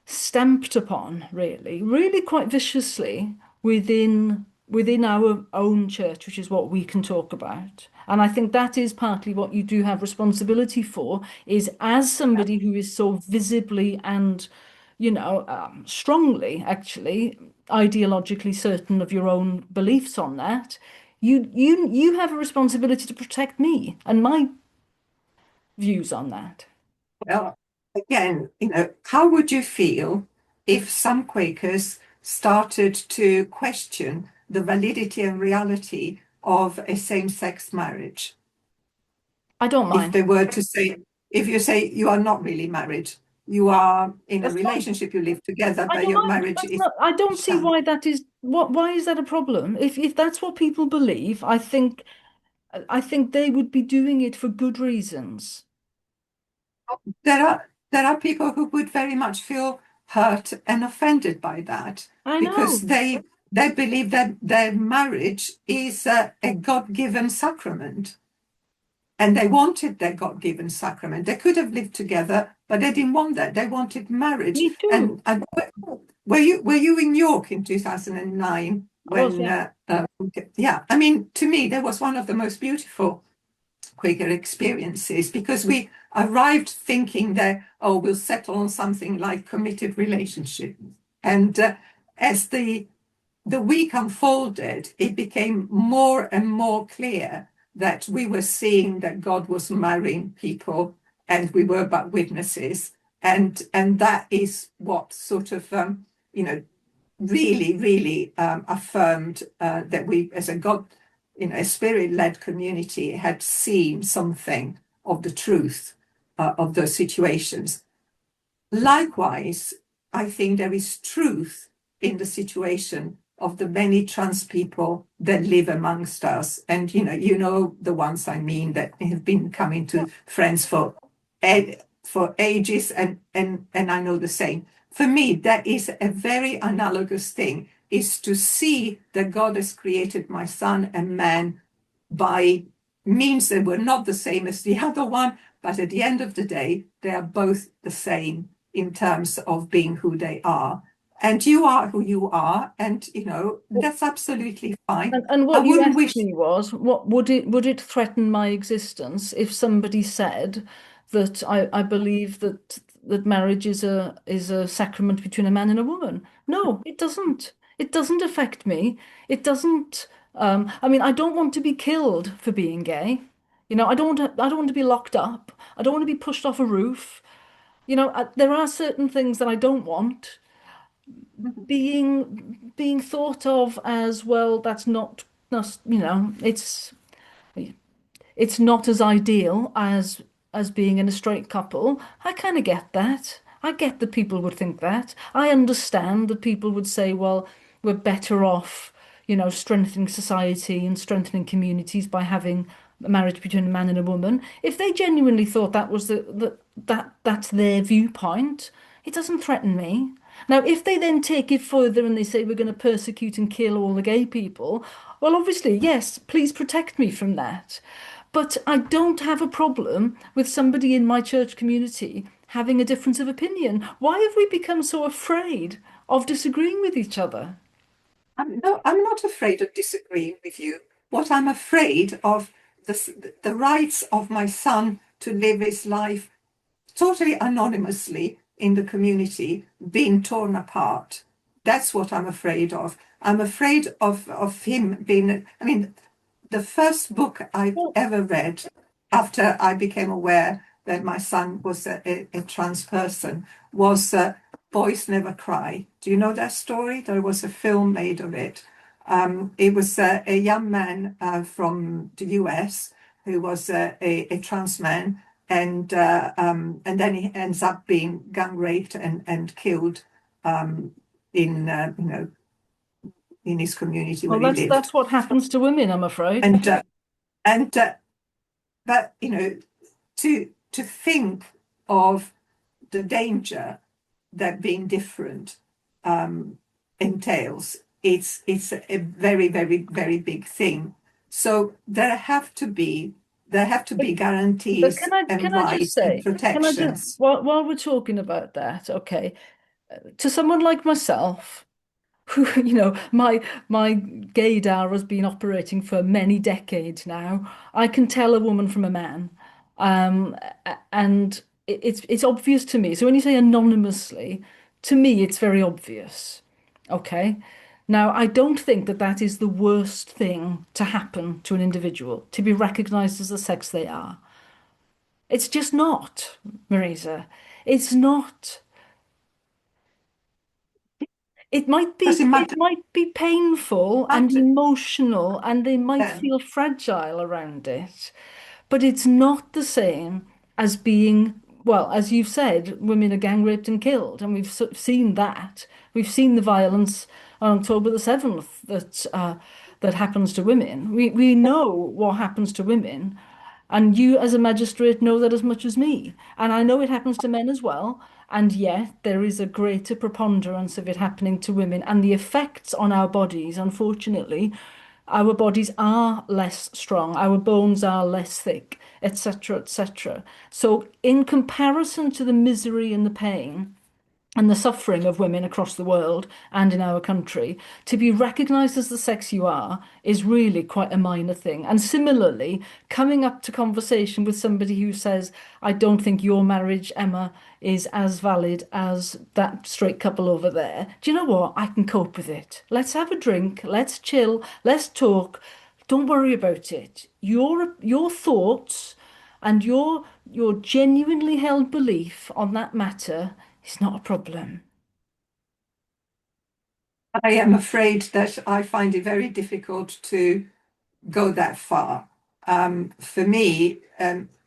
stamped upon, really, really quite viciously within. within our own church, which is what we can talk about. And I think that is partly what you do have responsibility for, is as somebody who is so visibly and, strongly, actually, ideologically certain of your own beliefs on that, you have a responsibility to protect me and my views on that. Well, again, how would you feel if some Quakers started to question the validity and reality of a same-sex marriage? I don't If mind. they were to say, if you say you are not really married, you are in a That's fine. relationship, you live together, I but don't your mind. marriage That's is not, I don't see sham. why that is why is that a problem? If that's what people believe, I think they would be doing it for good reasons. There are people who would very much feel hurt and offended by that I because know. they believe that their marriage is a God-given sacrament. And they wanted their God-given sacrament. They could have lived together, but they didn't want that. They wanted marriage. Me too. And were you in York in 2009 I was, when yeah. yeah, I mean, to me that was one of the most beautiful Quaker experiences because we arrived thinking that, oh, we'll settle on something like committed relationship. And as the week unfolded, it became more and more clear that we were seeing that God was marrying people and we were but witnesses. And that is what sort of, really, really affirmed that we, as a God, a spirit-led community, had seen something of the truth of those situations. Likewise, I think there is truth in the situation of the many trans people that live amongst us. And the ones I mean that have been coming to Friends for ages, and I know the same. For me, that is a very analogous thing, is to see that God has created my son and man by means that were not the same as the other one, but at the end of the day, they are both the same in terms of being who they are. And you are who you are, and that's absolutely fine. And I what you wouldn't asked wish. me was, what would it threaten my existence if somebody said that I believe that marriage is a sacrament between a man and a woman? No, it doesn't. It doesn't affect me. It doesn't. I mean, I don't want to be killed for being gay. I don't want to be locked up. I don't want to be pushed off a roof. There are certain things that I don't want being thought of as, well, that's not, it's not as ideal as being in a straight couple. I kind of get that. I get that people would think that. I understand that people would say, well, we're better off, strengthening society and strengthening communities by having a marriage between a man and a woman. If they genuinely thought that was that's their viewpoint, it doesn't threaten me. Now, if they then take it further and they say we're going to persecute and kill all the gay people, well, obviously, yes, please protect me from that. But I don't have a problem with somebody in my church community having a difference of opinion. Why have we become so afraid of disagreeing with each other? No, I'm not afraid of disagreeing with you. What I'm afraid of, the rights of my son to live his life totally anonymously in the community being torn apart. That's what I'm afraid of. I'm afraid of him being, I mean, the first book I've Well, ever read after I became aware that my son was a trans person was Boys Never Cry. Do you know that story? There was a film made of it. It was a young man from the US who was a trans man, and then he ends up being gang raped and killed in in his community well, where he that's lived. what happens to women, I'm afraid. And and but to think of the danger that being different entails, it's a very, very, very big thing. So there have to be But guarantees can and I just rights and say, can I just protections. while we're talking about that, okay, to someone like myself, my gaydar has been operating for many decades now. I can tell a woman from a man, and it's obvious to me. So when you say anonymously, to me it's very obvious. Okay. Now, I don't think that that is the worst thing to happen to an individual, to be recognized as the sex they are. It's just not, Marisa. It's not. Doesn't It matter might be painful and after emotional, and they might then. feel fragile around it, but it's not the same as being, well, as you've said, women are gang raped and killed, and seen that. We've seen the violence on October the 7th that happens to women. We know what happens to women, and you, as a magistrate, know that as much as me. And I know it happens to men as well. And yet, there is a greater preponderance of it happening to women. And the effects on our bodies, unfortunately, our bodies are less strong, our bones are less thick, etc., etc. So, in comparison to the misery and the pain, and the suffering of women across the world and in our country, to be recognized as the sex you are is really quite a minor thing. And similarly, coming up to conversation with somebody who says, I don't think your marriage, Emma, is as valid as that straight couple over there. Do you know what? I can cope with it. Let's have a drink, let's chill, let's talk. Don't worry about it. Your thoughts and your genuinely held belief on that matter is not a problem. I am afraid that I find it very difficult to go that far. For me,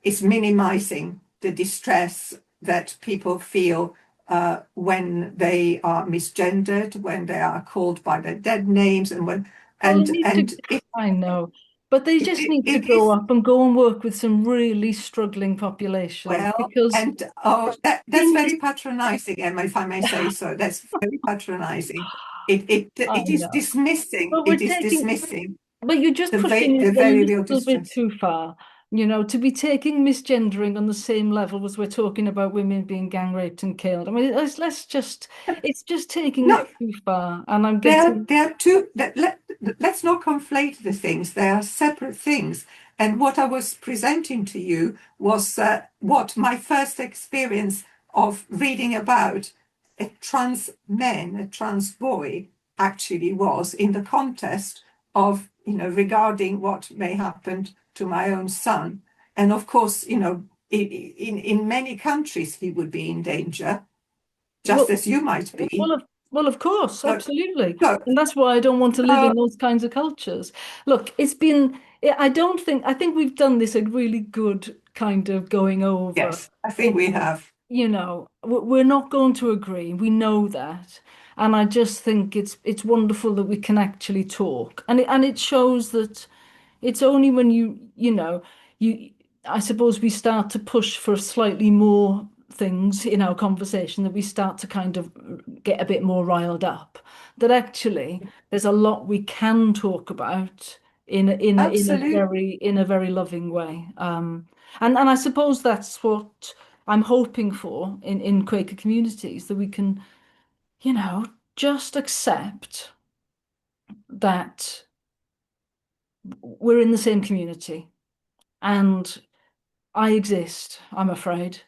it's minimizing the distress that people feel when they are misgendered, when they are called by their dead names, and when Well, they need to, and I know, but they just need to it grow is up and go and work with some really struggling populations well, because and oh, that's things, very patronizing, Emma, if I may say so. That's very patronizing. I It is know, dismissing. but It is dismissing you're just pushing it the a very real little bit distress. too far. To be taking misgendering on the same level as we're talking about women being gang raped and killed. I mean, it's just taking it No, too far. And I'm getting, there are two. Let's not conflate the things. They are separate things. And what I was presenting to you was what my first experience of reading about a trans man, a trans boy, actually was in the context of, regarding what may happen to my own son. And of course, in many countries he would be in danger, just well, as you might be. of course, So, absolutely. so, And that's why I don't want to live so in those kinds of cultures. Look, I think we've done this a really good kind of going over. yes, I think we have. We're not going to agree. We know that. And I just think it's wonderful that we can actually talk. And it shows that it's only when you I suppose we start to push for slightly more things in our conversation that we start to kind of get a bit more riled up. That actually there's a lot we can talk about Absolutely. in a very loving way. And I suppose that's what I'm hoping for in Quaker communities, that we can, you know, just accept that we're in the same community and I exist, I'm afraid.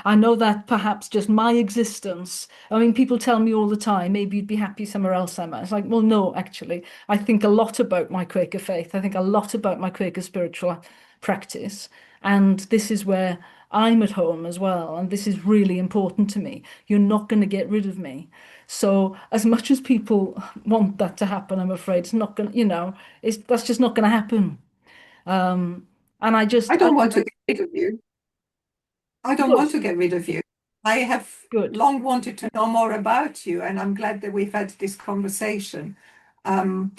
I know that perhaps just my existence. I mean, people tell me all the time, maybe you'd be happy somewhere else, Emma. It's like, well, no, actually, I think a lot about my Quaker faith. I think a lot about my Quaker spiritual practice. And this is where I'm at home as well. And this is really important to me. You're not going to get rid of me. So, as much as people want that to happen, I'm afraid it's not going to, that's just not going to happen. Um, and I don't want to get rid of you. I don't good, want to get rid of you. I have good. long wanted to know more about you, and I'm glad that we've had this conversation. Um,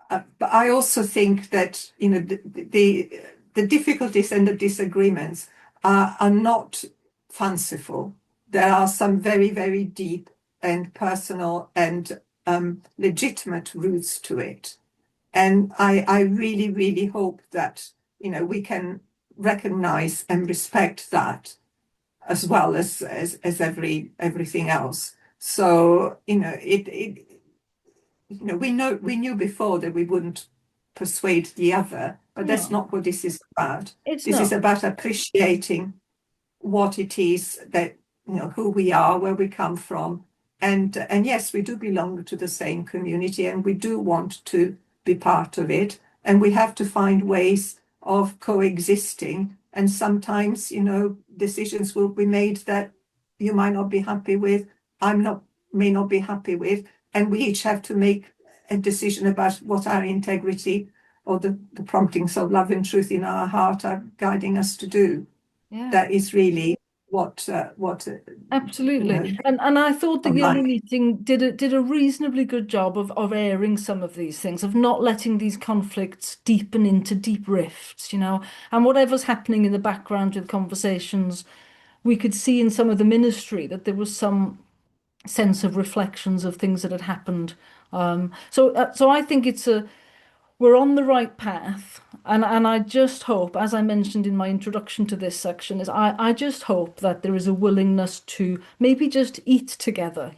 but I also think that the difficulties and the disagreements are not fanciful. There are some very, very deep and personal and legitimate roots to it. And I really, really hope that, we can recognize and respect that as well as everything else. So, we knew before that we wouldn't persuade the other, but that's No, not what this is about. it's This is not. about appreciating what it is that, who we are, where we come from, and yes, we do belong to the same community, and we do want to be part of it, and we have to find ways of coexisting. And sometimes, decisions will be made that you might not be happy with, I'm not may not be happy with, and we each have to make a decision about what our integrity or the promptings of love and truth in our heart are guiding us to do. Yeah. That is really what Absolutely. And I thought the of yearly life. meeting did a reasonably good job of airing some of these things, of not letting these conflicts deepen into deep rifts, And whatever's happening in the background with conversations, we could see in some of the ministry that there was some sense of reflections of things that had happened. So I think we're on the right path. And I just hope, as I mentioned in my introduction to this section, is I just hope that there is a willingness to maybe just eat together,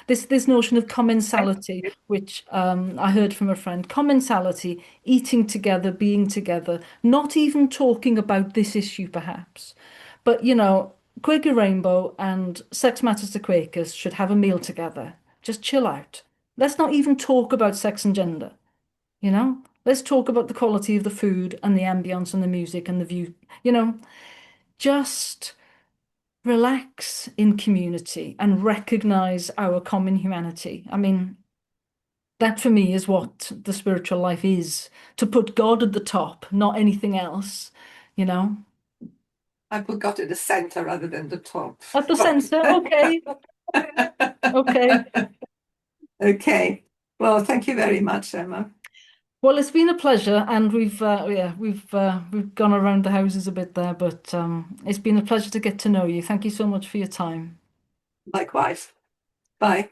This notion of commensality, which I heard from a friend, commensality, eating together, being together, not even talking about this issue perhaps. But Quaker Rainbow and Sex Matters to Quakers should have a meal together. Just chill out. Let's not even talk about sex and gender. Let's talk about the quality of the food and the ambience and the music and the view. You know, just relax in community and recognize our common humanity. I mean, that for me is what the spiritual life is, to put God at the top, not anything else, you know. I put God at the center rather than the top. At the But center, okay, okay. okay. Well, thank you very much, Emma. Well, it's been a pleasure, and we've gone around the houses a bit there, but it's been a pleasure to get to know you. Thank you so much for your time. Likewise. Bye.